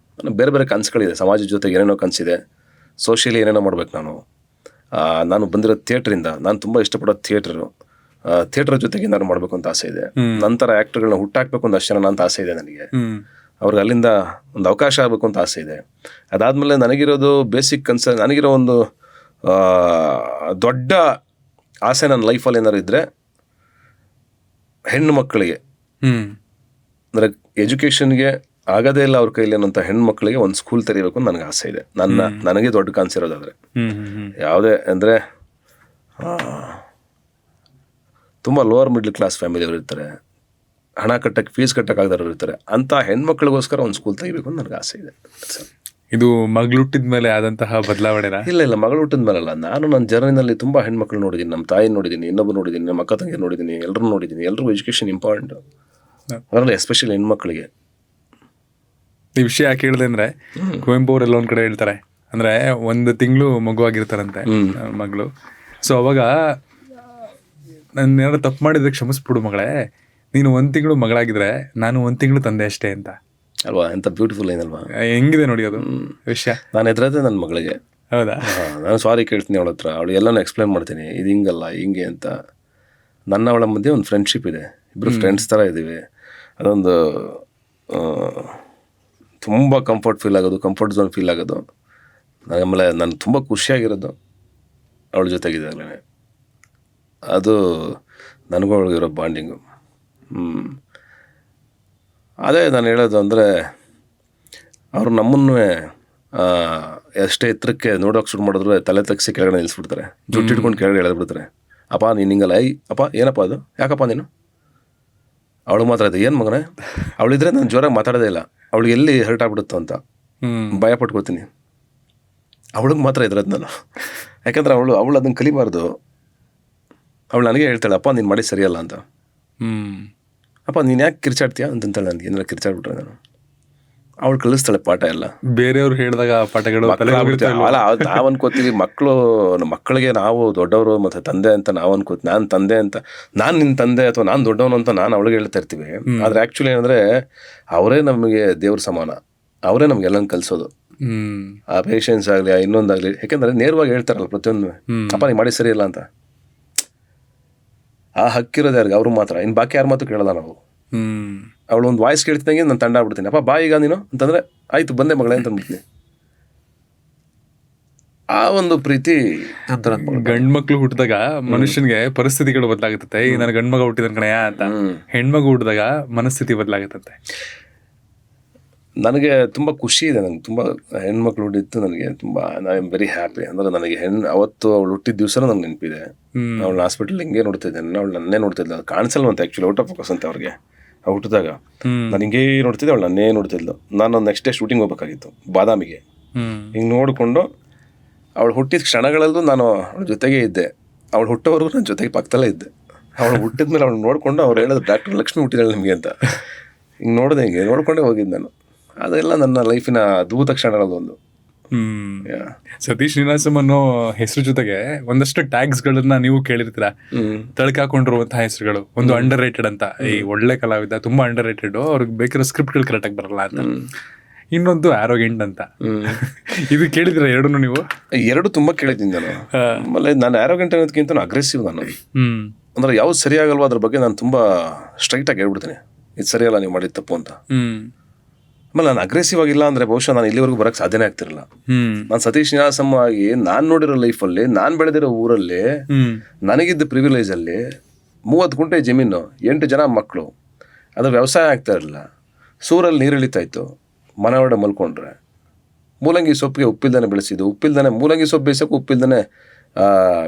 [SPEAKER 2] ಬೇರೆ ಬೇರೆ ಕನಸುಗಳಿದೆ. ಸಮಾಜದ ಜೊತೆಗೆ ಏನೇನೋ ಕನಸಿದೆ, ಸೋಷಿಯಲಿ ಏನೇನೋ ಮಾಡ್ಬೇಕು ನಾನು ಬಂದಿರೋ ಥಿಯೇಟ್ರಿಂದ. ನಾನು ತುಂಬ ಇಷ್ಟಪಡೋ ಥಿಯೇಟರ್ ಜೊತೆಗೆ ನಾನು ಮಾಡಬೇಕು ಅಂತ ಆಸೆ ಇದೆ. ನಂತರ ಆ್ಯಕ್ಟರ್ಗಳನ್ನ ಹುಟ್ಟಾಕಬೇಕು ಅಂತ ಅಷ್ಟು ಜನ ಅಂತ ಆಸೆ ಇದೆ ನನಗೆ. ಅವ್ರಿಗೆ ಅಲ್ಲಿಂದ ಒಂದು ಅವಕಾಶ ಆಗಬೇಕು ಅಂತ ಆಸೆ ಇದೆ. ಅದಾದಮೇಲೆ ನನಗಿರೋದು ಬೇಸಿಕ್ ಕನ್ಸರ್ನ್, ನನಗಿರೋ ಒಂದು ದೊಡ್ಡ ಆಸೆ ನನ್ನ ಲೈಫಲ್ಲಿ ಏನಾರು ಇದ್ದರೆ, ಹೆಣ್ಣು ಮಕ್ಕಳಿಗೆ ಅಂದರೆ ಎಜುಕೇಷನ್ಗೆ ಆಗೋದೇ ಇಲ್ಲ ಅವ್ರ ಕೈಲಿ ಅನ್ನೋಂಥ ಹೆಣ್ಮಕ್ಳಿಗೆ ಒಂದು ಸ್ಕೂಲ್ ತೆರೀಬೇಕು ಅಂತ ನನಗೆ ಆಸೆ ಇದೆ. ನನಗೆ ದೊಡ್ಡ ಕಾಣಿಸಿರೋದಾದರೆ ಯಾವುದೇ ಅಂದರೆ ತುಂಬ ಲೋವರ್ ಮಿಡ್ಲ್ ಕ್ಲಾಸ್ ಫ್ಯಾಮಿಲಿಯವರು ಇರ್ತಾರೆ, ಹಣ ಕಟ್ಟಕ್ಕೆ ಫೀಸ್ ಕಟ್ಟಕ್ಕಾಗದವ್ರು ಇರ್ತಾರೆ. ಅಂಥ ಹೆಣ್ಮಕ್ಳಿಗೋಸ್ಕರ ಒಂದು ಸ್ಕೂಲ್ ತೆಗಿಬೇಕು ಅಂತ ನನಗೆ ಆಸೆ ಇದೆ.
[SPEAKER 1] ಇದು ಮಗಳು ಹುಟ್ಟಿದ ಮೇಲೆ ಆದಂತಹ ಬದಲಾವಣೆ?
[SPEAKER 2] ಇಲ್ಲ, ಮಗಳು ಹುಟ್ಟಿದ ಮೇಲಲ್ಲ. ನಾನು ನನ್ನ ಜರ್ನಿನಲ್ಲಿ ತುಂಬ ಹೆಣ್ಮಕ್ಳು ನೋಡಿದ್ದೀನಿ. ನಮ್ಮ ತಾಯಿ ನೋಡಿದ್ದೀನಿ, ಇನ್ನೊಬ್ಬರು ನೋಡಿದ್ದೀನಿ, ನಮ್ಮ ಅಕ್ಕ ತಂಗಿ ನೋಡಿದ್ದೀನಿ, ಎಲ್ಲರೂ ನೋಡಿದ್ದೀನಿ. ಎಲ್ರಿಗೂ ಎಜುಕೇಷನ್ ಇಂಪಾರ್ಟೆಂಟ್, ಅದರಲ್ಲಿ ಎಸ್ಪೆಷಲಿ ಹೆಣ್ಮಕ್ಳಿಗೆ.
[SPEAKER 1] ಈ ವಿಷಯ ಯಾಕೆ ಹೇಳಿದೆ ಅಂದರೆ, ಕುವೆಂಪು ಅವರೆಲ್ಲ ಒಂದು ಕಡೆ ಹೇಳ್ತಾರೆ, ಅಂದರೆ 1 ತಿಂಗಳು ಮಗುವಾಗಿರ್ತಾರಂತೆ ಮಗಳು. ಸೊ ಅವಾಗ ನಾನು ಏನಾದ್ರು ತಪ್ಪು ಮಾಡಿದ್ರೆ ಕ್ಷಮಿಸ್ಬಿಡು ಮಗಳೇ, ನೀನು 1 ತಿಂಗಳು ಮಗಳಾಗಿದ್ರೆ ನಾನು 1 ತಿಂಗಳು ತಂದೆ ಅಷ್ಟೇ ಅಂತ
[SPEAKER 2] ಅಲ್ವಾ? ಎಂಥ ಬ್ಯೂಟಿಫುಲ್ ಏನಲ್ವಾ?
[SPEAKER 1] ಹೆಂಗಿದೆ ನೋಡಿ ಅದು ವಿಷಯ.
[SPEAKER 2] ನಾನು ಎದುರದೆ ನನ್ನ ಮಗಳಿಗೆ.
[SPEAKER 1] ಹೌದಾ?
[SPEAKER 2] ನಾನು ಸಾರಿ ಕೇಳ್ತೀನಿ ಅವಳ ಹತ್ರ, ಅವಳು ಎಲ್ಲನೂ ಎಕ್ಸ್ಪ್ಲೇನ್ ಮಾಡ್ತೀನಿ, ಇದು ಹಿಂಗಲ್ಲ ಹಿಂಗೆ ಅಂತ. ನನ್ನ ಅವಳ ಮಧ್ಯೆ ಒಂದು ಫ್ರೆಂಡ್ಶಿಪ್ ಇದೆ, ಇಬ್ಬರು ಫ್ರೆಂಡ್ಸ್ ಥರ ಇದ್ದೀವಿ. ಅದೊಂದು ತುಂಬ ಕಂಫರ್ಟ್ ಝೋನ್ ಫೀಲ್ ಆಗೋದು. ಆಮೇಲೆ ನಾನು ತುಂಬ ಖುಷಿಯಾಗಿರೋದು ಅವಳ ಜೊತೆಗಿದ್ದಾಗಲೇ. ಅದು ನನಗೂ ಅವಳಿಗಿರೋ ಬಾಂಡಿಂಗು. ಅದೇ ನಾನು ಹೇಳೋದು ಅಂದರೆ, ಅವರು ನಮ್ಮನ್ನು ಎಷ್ಟೇ ಎತ್ತರಕ್ಕೆ ನೋಡೋಕೆ ಶುರು ಮಾಡಿದ್ರು ತಲೆ ತಗ್ಸಿ ಕೆಳಗಡೆ ನಿಲ್ಲಿಸ್ಬಿಡ್ತಾರೆ, ಜುಟ್ಟಿಟ್ಕೊಂಡು ಕೆಳಗಡೆ ಎಳೆದ್ಬಿಡ್ತಾರೆ. ಅಪ್ಪ ನೀನು ಹಿಂಗಲ್ಲ, ಅಪ್ಪ ಏನಪ್ಪ ಅದು, ಯಾಕಪ್ಪ ನೀನು? ಅವಳು ಮಾತ್ರ ಇದೆ, ಏನು ಮಗನೇ ಅವಳಿದ್ರೆ ನಾನು ಜೋರಾಗಿ ಮಾತಾಡೋದೇ ಇಲ್ಲ. ಅವಳಿಗೆ ಎಲ್ಲಿ ಹರ್ಟ್ ಆಗ್ಬಿಡುತ್ತೋ ಅಂತ ಭಯ ಪಟ್ಕೋತೀನಿ. ಅವಳಿಗೆ ಮಾತ್ರ ಇದ್ರದ್ದು ನಾನು. ಯಾಕಂದರೆ ಅವಳು ಅದನ್ನು ಕಲಿಬಾರ್ದು. ಅವಳು ನನಗೆ ಹೇಳ್ತಾಳೆ, ಅಪ್ಪ ನೀನು ಮಾಡಿ ಸರಿಯಲ್ಲ ಅಂತ. ಅಪ್ಪ ನೀನು ಯಾಕೆ ಕಿರ್ಚಾಡ್ತೀಯ ಅಂತಂತಾಳೆ ನನಗೆ. ಏನಾರ ಕಿರ್ಚಾಡ್ಬಿಟ್ರೆ ನಾನು, ಅವಳು ಕಲಿಸ್ತಾಳೆ ಪಾಠ ಎಲ್ಲ.
[SPEAKER 1] ಬೇರೆಯವ್ರು ಹೇಳಿದಾಗ ಪಾಠಗಳು
[SPEAKER 2] ಅಲ್ಲ ನಾವು ಅನ್ಕೋತೀವಿ ಮಕ್ಕಳಿಗೆ ನಾವು ದೊಡ್ಡವರು ಮತ್ತು ತಂದೆ ಅಂತ ನಾವು ಅನ್ಕೋತೀವಿ. ನಾನು ತಂದೆ ಅಂತ, ನಾನು ನಿನ್ನ ತಂದೆ ಅಥವಾ ನಾನು ದೊಡ್ಡವನು ಅಂತ ನಾನು ಅವಳಿಗೆ ಹೇಳ್ತಾ ಇರ್ತೀವಿ. ಆದರೆ ಆ್ಯಕ್ಚುಲಿ ಏನಂದರೆ ಅವರೇ ನಮಗೆ ದೇವ್ರ ಸಮಾನ, ಅವರೇ ನಮಗೆಲ್ಲ ಕಲಿಸೋದು. ಆ ಪೇಷನ್ಸ್ ಆಗಲಿ, ಆ ಇನ್ನೊಂದಾಗಲಿ. ಯಾಕೆಂದರೆ ನೇರವಾಗಿ ಹೇಳ್ತಾರಲ್ಲ ಪ್ರತಿಯೊಂದು, ಅಪ್ಪ ನೀವು ಮಾಡಿ ಸರಿ ಇಲ್ಲ ಅಂತ. ಆ ಹಕ್ಕಿರೋದು ಯಾರಿಗೆ? ಅವರು ಮಾತ್ರ. ಇನ್ನು ಬಾಕಿ ಯಾರ ಮಾತು ಕೇಳಲ್ಲ ನಾವು. ಅವಳು ಒಂದು ವಾಯ್ಸ್ ಕೇಳ್ತಿದ್ದಂಗೆ ನಾನು ತಂಡ ಆಗ್ಬಿಡ್ತೀನಿ, ಅಪ್ಪ ಬಾ ಈಗ ನೀನು ಅಂತಂದರೆ ಆಯಿತು ಬಂದೆ ಮಗಳೇ ಅಂತ ಅಂದ್ಬಿಡ್ತೀನಿ. ಆ ಒಂದು ಪ್ರೀತಿ
[SPEAKER 1] ಗಂಡು ಮಕ್ಳು ಹುಟ್ಟಿದಾಗ ಮನುಷ್ಯನಿಗೆ ಪರಿಸ್ಥಿತಿಗಳು ಬದಲಾಗುತ್ತದೆ. ಈಗ ನಾನು ಗಂಡು ಮಗ ಹುಟ್ಟಿದ ಕಣೆಯ ಅಂತ, ಹೆಣ್ಮಗು ಹುಟ್ಟಿದಾಗ ಮನಸ್ಥಿತಿ ಬದಲಾಗುತ್ತದೆ.
[SPEAKER 2] ನನಗೆ ತುಂಬ ಖುಷಿ ಇದೆ. ನನಗೆ ತುಂಬ ಹೆಣ್ಮಕ್ಳು ಹುಟ್ಟಿದ್ದು ನನಗೆ ತುಂಬ, ಐ ಆಮ್ ವೆರಿ ಹ್ಯಾಪಿ. ಅಂದರೆ ನನಗೆ ಅವತ್ತು ಅವಳು ಹುಟ್ಟಿದ ದಿವಸ ನನಗೆ ನೆನಪಿದೆ. ಅವಳು ಹಾಸ್ಪಿಟಲ್ ಹಿಂಗೆ ನೋಡ್ತಿದ್ದೆ, ಅವಳು ನನ್ನೇ ನೋಡ್ತಿದ್ದೆ. ಅದು ಕಾಣಿಸಲ್ವಂತೆ ಆ್ಯಕ್ಚುಲಿ, ಔಟ್ ಆಫ್ ಫೋಕಸ್ ಅಂತ ಅವ್ರಿಗೆ. ಹುಟ್ಟಿದಾಗ ನಾನು ಹಿಂಗೇ ನೋಡ್ತಿದ್ದೆ, ಅವಳು ನನ್ನೇ ನೋಡ್ತಿದ್ಲು. ನಾನು ನೆಕ್ಸ್ಟ್ ಡೇ ಶೂಟಿಂಗ್ ಹೋಗ್ಬೇಕಾಗಿತ್ತು ಬಾದಾಮಿಗೆ. ಹಿಂಗೆ ನೋಡಿಕೊಂಡು ಅವಳು ಹುಟ್ಟಿದ ಕ್ಷಣಗಳಲ್ಲೂ ನಾನು ಅವಳ ಜೊತೆಗೇ ಇದ್ದೆ. ಅವಳು ಹುಟ್ಟೋವರೆಗೂ ನನ್ನ ಜೊತೆಗೆ ಪಕ್ಕದಲ್ಲೇ ಇದ್ದೆ. ಅವಳು ಹುಟ್ಟಿದ ಮೇಲೆ ಅವಳು ನೋಡಿಕೊಂಡು ಅವ್ರು ಹೇಳೋದು, ಡಾಕ್ಟರ್ ಲಕ್ಷ್ಮಿ ಹುಟ್ಟಿದಾಳೆ ನಿಮಗೆ ಅಂತ. ಹಿಂಗೆ ನೋಡಿದೆ, ಹಿಂಗೆ ನೋಡ್ಕೊಂಡೇ ಹೋಗಿದ್ದು ನಾನು. ಅದೆಲ್ಲ ನನ್ನ ಲೈಫಿನ ಅದ್ಭುತ ಕ್ಷಣಗಳಲ್ಲೊಂದು.
[SPEAKER 1] ಸತೀಶ್ ನೀನಾಸಂ ಅನ್ನೋ ಹೆಸರು ಜೊತೆಗೆ ಒಂದಷ್ಟು ಟ್ಯಾಗ್ಸ್ ಗಳನ್ನ ನೀವು ಕೇಳಿರ್ತೀರ, ತಳ್ಕಾಕೊಂಡಿರುವಂತಹ ಹೆಸರುಗಳು. ಒಂದು ಅಂಡರ್ ರೇಟೆಡ್ ಅಂತ, ಈ ಒಳ್ಳೆ ಕಲಾವಿದ, ತುಂಬಾ ಅಂಡರ್ ರೇಟೆಡ್, ಅವ್ರಿಗೆ ಬೇಕಿರೋ ಸ್ಕ್ರಿಪ್ಟ್ಗಳು ಕರೆಕ್ಟ್ ಆಗಿ ಬರಲ್ಲ ಅಂತ. ಇನ್ನೊಂದು ಆರೋಗೆಂಟ್ ಅಂತ. ಇದು ಕೇಳಿದಿರ ಎರಡೂ ನೀವು?
[SPEAKER 2] ಎರಡು ತುಂಬಾ ಕೇಳಿದ್ದೀನಿ ನಾನು. ಆಮೇಲೆ ನಾನು ಆರೋಗೆಂಟ್ ಅನ್ನೋದಕ್ಕಿಂತ ಅಗ್ರೆಸಿವ್ ನಾನು. ಅಂದ್ರೆ ಯಾವ್ದು ಸರಿಯಾಗಲ್ವೋ ಅದ್ರ ಬಗ್ಗೆ ನಾನು ತುಂಬಾ ಸ್ಟ್ರೈಟ್ ಆಗಿ ಹೇಳ್ಬಿಡ್ತೀನಿ, ಇದು ಸರಿಯಲ್ಲ ನೀವು ಮಾಡಿದ ತಪ್ಪು ಅಂತ. ಆಮೇಲೆ ನಾನು ಅಗ್ರೆಸಿವ್ ಆಗಿಲ್ಲ ಅಂದ್ರೆ ಬಹುಶಃ ನಾನು ಇಲ್ಲಿವರೆಗೂ ಬರಕ್ಕೆ ಸಾಧ್ಯನೇ ಆಗ್ತಿರಲಿಲ್ಲ. ನಾನು ಸತೀಶ್ ನೀನಾಸಂ ಆಗಿ ನಾನು ನೋಡಿರೋ ಲೈಫಲ್ಲಿ, ನಾನು ಬೆಳೆದಿರೋ ಊರಲ್ಲಿ, ನನಗಿದ್ದ ಪ್ರಿವಿಲೇಜ್ ಅಲ್ಲಿ 30 ಗುಂಟೆ ಜಮೀನು, 8 ಜನ ಮಕ್ಕಳು, ಅದ್ರ ವ್ಯವಸಾಯ ಆಗ್ತಾ ಇರಲಿಲ್ಲ. ಸೂರಲ್ಲಿ ನೀರು ಇಳಿತಾ ಇತ್ತು, ಮನೆ ಹೊರಡೆ ಮಲ್ಕೊಂಡ್ರೆ. ಮೂಲಂಗಿ ಸೊಪ್ಪಿಗೆ ಉಪ್ಪಿಲ್ದಾನೆ ಬೆಳೆಸಿದ್ದು, ಉಪ್ಪಿಲ್ದಾನೆ ಮೂಲಂಗಿ ಸೊಪ್ಪು ಬೇಯಿಸೋಕೆ ಉಪ್ಪಿಲ್ದಾನೆ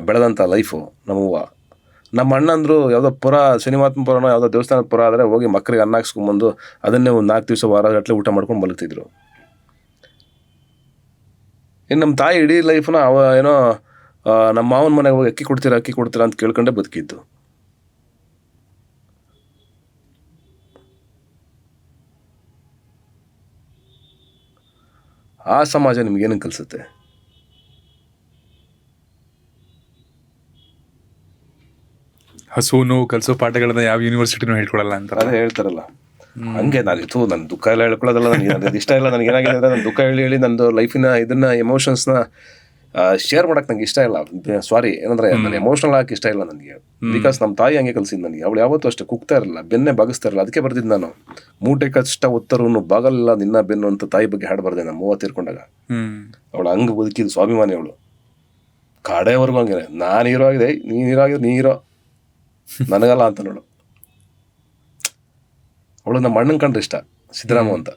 [SPEAKER 2] ಬೆಳೆದಂಥ ಲೈಫು ನಮ್ಮವ್ವ. ನಮ್ಮ ಅಣ್ಣಂದ್ರು ಯಾವುದೋ ಪುರ, ಶನಿಮಾತ್ಮ ಪುರನೋ ಯಾವುದೋ ದೇವಸ್ಥಾನದ ಪುರ ಆದರೆ ಹೋಗಿ ಮಕ್ಕಳಿಗೆ ಅನ್ನ ಹಾಕ್ಸ್ಕೊಂಬಂದು ಅದನ್ನೇ ಒಂದು 4 ದಿವಸ ವಾರಗಟ್ಟಲೆ ಊಟ ಮಾಡ್ಕೊಂಡು ಮಲಗ್ತಿದ್ರು. ಇನ್ನು ನಮ್ಮ ತಾಯಿ ಇಡೀ ಲೈಫ್ನ ಏನೋ ನಮ್ಮ ಮಾವನ ಮನೆಗೆ ಹೋಗಿ ಅಕ್ಕಿ ಕೊಡ್ತೀರಾ ಅಂತ ಕೇಳ್ಕೊಂಡೆ ಬದುಕಿದ್ದು. ಆ ಸಮಾಜ ನಿಮ್ಗೇನು ಕಲಿಸುತ್ತೆ?
[SPEAKER 1] ಹಸು ನೋವು ಕಲಿಸೋ ಪಾಠಗಳನ್ನ ಯಾವ ಯೂನಿವರ್ಸಿಟಿನೂ ಹೇಳ್ಕೊಡಲ್ಲ ಅಂತ
[SPEAKER 2] ಅದೇ ಹೇಳ್ತಾರಲ್ಲ. ಹಂಗೆ ನನ್ನ ದುಃಖ ಎಲ್ಲ ಹೇಳ್ಕೊಳ್ಳೋದಲ್ಲ, ನನಗೆ ಅದು ಇಷ್ಟ ಇಲ್ಲ. ನನಗೆ ಏನಾಗಿದೆ ಅಂದರೆ, ನನ್ನ ದುಃಖ ಹೇಳಿ ನಂದು ಲೈಫಿನ ಇದನ್ನ ಎಮೋಷನ್ಸ್ನ ಶೇರ್ ಮಾಡೋಕ್ಕೆ ನಂಗೆ ಇಷ್ಟ ಇಲ್ಲ. ಸಾರಿ, ಏನಂದರೆ ನಾನು ಎಮೋಷನಲ್ ಆಗಕ್ಕೆ ಇಷ್ಟ ಇಲ್ಲ ನನಗೆ. ಬಿಕಾಸ್ ನಮ್ಮ ತಾಯಿ ಹಂಗೆ ಕಲಿಸಿದ್ದು ನನಗೆ. ಅವಳು ಯಾವತ್ತೂ ಅಷ್ಟೇ ಕುಗ್ತಾ ಇರಲ್ಲ, ಬೆನ್ನೆ ಬಾಗಿಸ್ತಾ ಇರಲ್ಲ. ಅದಕ್ಕೆ ಬರ್ದಿದ್ದು ನಾನು, ಮೂಟೆ ಕಷ್ಟ ಒತ್ತರೂ ಬಾಗಲ್ಲ ನಿನ್ನ ಬೆನ್ನು ಅಂತ ತಾಯಿ ಬಗ್ಗೆ ಹಾಡು ಬರ್ದೆ ನಾನು 30 ತೀರ್ಕೊಂಡಾಗ. ಅವಳು ಹಂಗೆ ಬದುಕಿದ್ದು ಸ್ವಾಭಿಮಾನಿ ಅವಳು, ಕಾಡೆವರೆಗೂ ಹಂಗೆ. ನಾನು ಹೀರೋ ಆಗಿದೆ, ನೀನು ಹೀರೋ ಆಗಿದೆ, ನೀ ಹೀರೋ ನನಗಲ್ಲ ಅಂತ ನೋಡು. ಅವಳು ನಮ್ಮ ಅಣ್ಣನ ಕಂಡ್ರೆ ಇಷ್ಟ, ಸಿದ್ದರಾಮ ಅಂತ.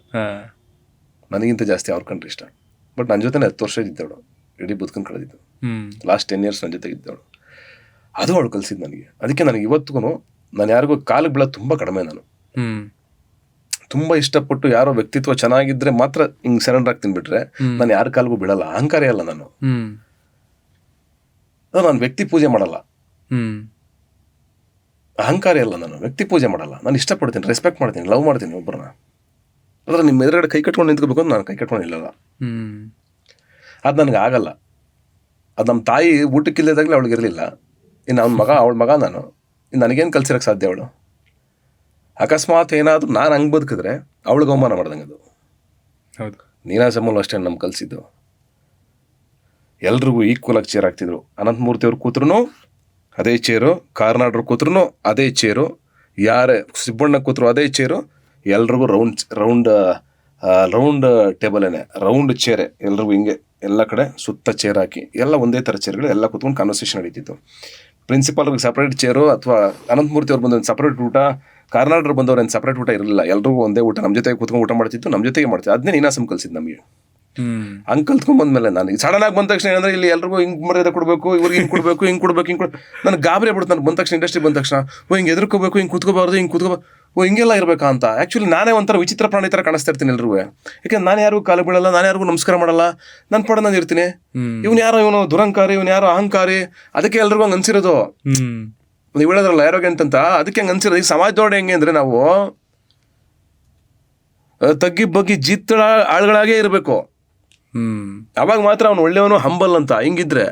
[SPEAKER 2] ನನಗಿಂತ ಜಾಸ್ತಿ ಅವ್ರ ಕಂಡ್ರೆ ಇಷ್ಟ. ಬಟ್ ನನ್ನ ಜೊತೆ 10 ವರ್ಷ ಇದ್ದವಳು, ಇಡೀ ಬದುಕನ್ನು ಕಳೆದಿದ್ದು. ಲಾಸ್ಟ್ 10 years ನನ್ನ ಜೊತೆಗೆ ಇದ್ದವಳು. ಅದು ಅವಳು ಕಲಿಸಿದ್ದು ನನಗೆ. ಅದಕ್ಕೆ ನನಗೆ ಇವತ್ತಿಗೂ ನಾನು ಯಾರಿಗೂ ಕಾಲಿಗೆ ಬೀಳೋದು ತುಂಬ ಕಡಿಮೆ. ನಾನು ತುಂಬ ಇಷ್ಟಪಟ್ಟು ಯಾರೋ ವ್ಯಕ್ತಿತ್ವ ಚೆನ್ನಾಗಿದ್ರೆ ಮಾತ್ರ ಹಿಂಗೆ ಸರೆಂಡರ್ ಆಗ್ತೀನಿ, ಬಿಟ್ರೆ ನಾನು ಯಾರ ಕಾಲಿಗೂ ಬೀಳಲ್ಲ. ಅಹಂಕಾರಿ ಅಲ್ಲ ನಾನು. ನಾನು ವ್ಯಕ್ತಿ ಪೂಜೆ ಮಾಡಲ್ಲ, ಅಹಂಕಾರಿ ಅಲ್ಲ ನಾನು. ವ್ಯಕ್ತಿ ಪೂಜೆ ಮಾಡಲ್ಲ. ನಾನು ಇಷ್ಟಪಡ್ತೀನಿ, ರೆಸ್ಪೆಕ್ಟ್ ಮಾಡ್ತೀನಿ, ಲವ್ ಮಾಡ್ತೀನಿ ಒಬ್ಬರನ್ನ. ಆದರೆ ನಿಮ್ಮ ಎದುರುಗಡೆ ಕೈ ಕಟ್ಕೊಂಡು ನಿಂತ್ಕೋಬೇಕು ಅಂತ ನಾನು ಕೈ ಕಟ್ಕೊಂಡು ನಿಲ್ಲಲ್ಲ. ಅದು ನನಗೆ ಆಗಲ್ಲ. ಅದು ನಮ್ಮ ತಾಯಿ ಊಟಕ್ಕಿಲ್ಲದಾಗಲೇ ಅವಳಿಗೆ ಇರಲಿಲ್ಲ. ಇನ್ನು ಅವಳ ಮಗ ನಾನು. ಇನ್ನು ನನಗೇನು ಕಲ್ಸಿರೋಕ್ಕೆ ಸಾಧ್ಯ? ಅವಳು ಅಕಸ್ಮಾತ್ ಏನಾದರೂ ನಾನು ಹಂಗೆ ಬದುಕಿದ್ರೆ ಅವಳಿಗೆ ಅವಮಾನ ಮಾಡ್ದಂಗೆ ಅದು.
[SPEAKER 1] ಹೌದು.
[SPEAKER 2] ನೀನಾಸಮಲ್ಲೂ ಅಷ್ಟೇ ನಮ್ಮ ಕಲಿಸಿದ್ದು. ಎಲ್ರಿಗೂ ಈಕ್ವಲಾಗಿ ಚೇರ್ ಆಗ್ತಿದ್ರು. ಅನಂತಮೂರ್ತಿಯವ್ರು ಕೂತ್ರು ಅದೇ ಚೇರು, ಕಾರ್ನಾಡ್ರು ಕೂತ್ರು ಅದೇ ಚೇರು, ಯಾರೇ ಸಿಬ್ಬಣ್ಣ ಕೂತ್ರು ಅದೇ ಚೇರು. ಎಲ್ರಿಗೂ ರೌಂಡ್ ಟೇಬಲೇನೆ, ರೌಂಡ್ ಚೇರೆ. ಎಲ್ರಿಗೂ ಹಿಂಗೆ ಎಲ್ಲ ಕಡೆ ಸುತ್ತ ಚೇರ್ ಹಾಕಿ ಎಲ್ಲ ಒಂದೇ ಥರ ಚೇರ್ಗಳು ಎಲ್ಲ ಕೂತ್ಕೊಂಡು ಕಾನ್ವರ್ಸೇಷನ್ ನಡೀತಿತ್ತು. ಪ್ರಿನ್ಸಿಪಾಲ್ರಿಗೆ ಸಪ್ರೇಟ್ ಚೇರು, ಅಥವಾ ಅನಂತಮೂರ್ತಿ ಅವ್ರು ಬಂದೊಂದು ಸಪ್ರೇಟ್ ಊಟ, ಕಾರ್ನಾಡ್ರು ಬಂದವ್ರು ಏನು ಸಪ್ರೇಟ್ ಊಟ ಇರಲಿಲ್ಲ. ಎಲ್ರಿಗೂ ಒಂದೇ ಊಟ, ನಮ್ಮ ಜೊತೆಗೆ ಕೂತ್ಕೊಂಡು ಊಟ ಮಾಡ್ತಿತ್ತು, ನಮ್ಮ ಜೊತೆಗೆ ಮಾಡ್ತಿತ್ತು. ಅದನ್ನೇ ನೀನಾಸಂ ಕಲಿಸಿದ್ದು ನಮಗೆ. ಹಂಗೆ ಕಲ್ತ್ಕೊಂಡ್ಬಂದ್ಮೇಲೆ ನನಗೆ ಸಡನ್ ಆಗಿ ಬಂದ ತಕ್ಷಣ ಏನಂದ್ರೆ, ಇಲ್ಲಿ ಎಲ್ರಿಗೂ ಹಿಂಗೆ ಮರ್ಯಾದೆ ಕೊಡಬೇಕು, ಇವ್ರಿಗೆ ಹಿಂಗೆ ಕೊಡಬೇಕು, ನನಗೆ ಗಾಬರಿ ಆಗ್ಬಿಡುತ್ತೆ. ನನಗೆ ಬಂದ ತಕ್ಷಣ, ಇಂಡಸ್ಟ್ರಿ ಬಂದ ತಕ್ಷಣ ಹಿಂಗೆ ಎದುರ್ಕೋಬೇಕು, ಹಿಂಗೆ ಕೂತ್ಕೋಬಾರ್ದು, ಹಿಂಗೆ ಕೂತ್ಕೋಬಾರ್ದು. ಓ ಹಿಂಗೆಲ್ಲ ಇರಬೇಕಾ ಅಂತ. ಆ್ಯಕ್ಚುಲಿ ನಾನೇ ಒಂಥರ ವಿಚಿತ್ರ ಪ್ರಾಣಿ ಥರ ಕಾಣಿಸ್ತಾ ಇರ್ತೀನಿ ಎಲ್ರಿಗೂ. ಯಾಕೆಂದ್ರೆ ನಾನು ಯಾರಿಗೂ ಕಾಲು ಬೀಳಲ್ಲ, ನಾನು ಯಾರಿಗೂ ನಮಸ್ಕಾರ ಮಾಡಲ್ಲ, ನನ್ನ ಪಡ ನಾನು ಇರ್ತೀನಿ. ಇವನು ದುರಂಕಾರಿ, ಇವನು ಯಾರೋ ಅಹಂಕಾರಿ, ಅದಕ್ಕೆ ಎಲ್ರಿಗೂ ಹಂಗೆ ಅನ್ಸಿರೋದು. ನೀವು ಹೇಳೋದ್ರಲ್ಲ ಆರೋಗ್ಯ ಅಂತ, ಅದಕ್ಕೆ ಹಂಗೆ ಅನ್ಸಿರೋದು. ಈ ಸಮಾಜದೊಳಗೆ ಹೆಂಗೆ ಅಂದರೆ ನಾವು ತಗ್ಗಿ ಬಗ್ಗಿ ಜಿತ್ತಳ ಆಳುಗಳಾಗೇ ಇರಬೇಕು. ಅವಾಗ ಮಾತ್ರ ಅವ್ನು ಒಳ್ಳೆಯವನು ಹಂಬಲ್ ಅಂತ. ಹಿಂಗಿದ್ರೆ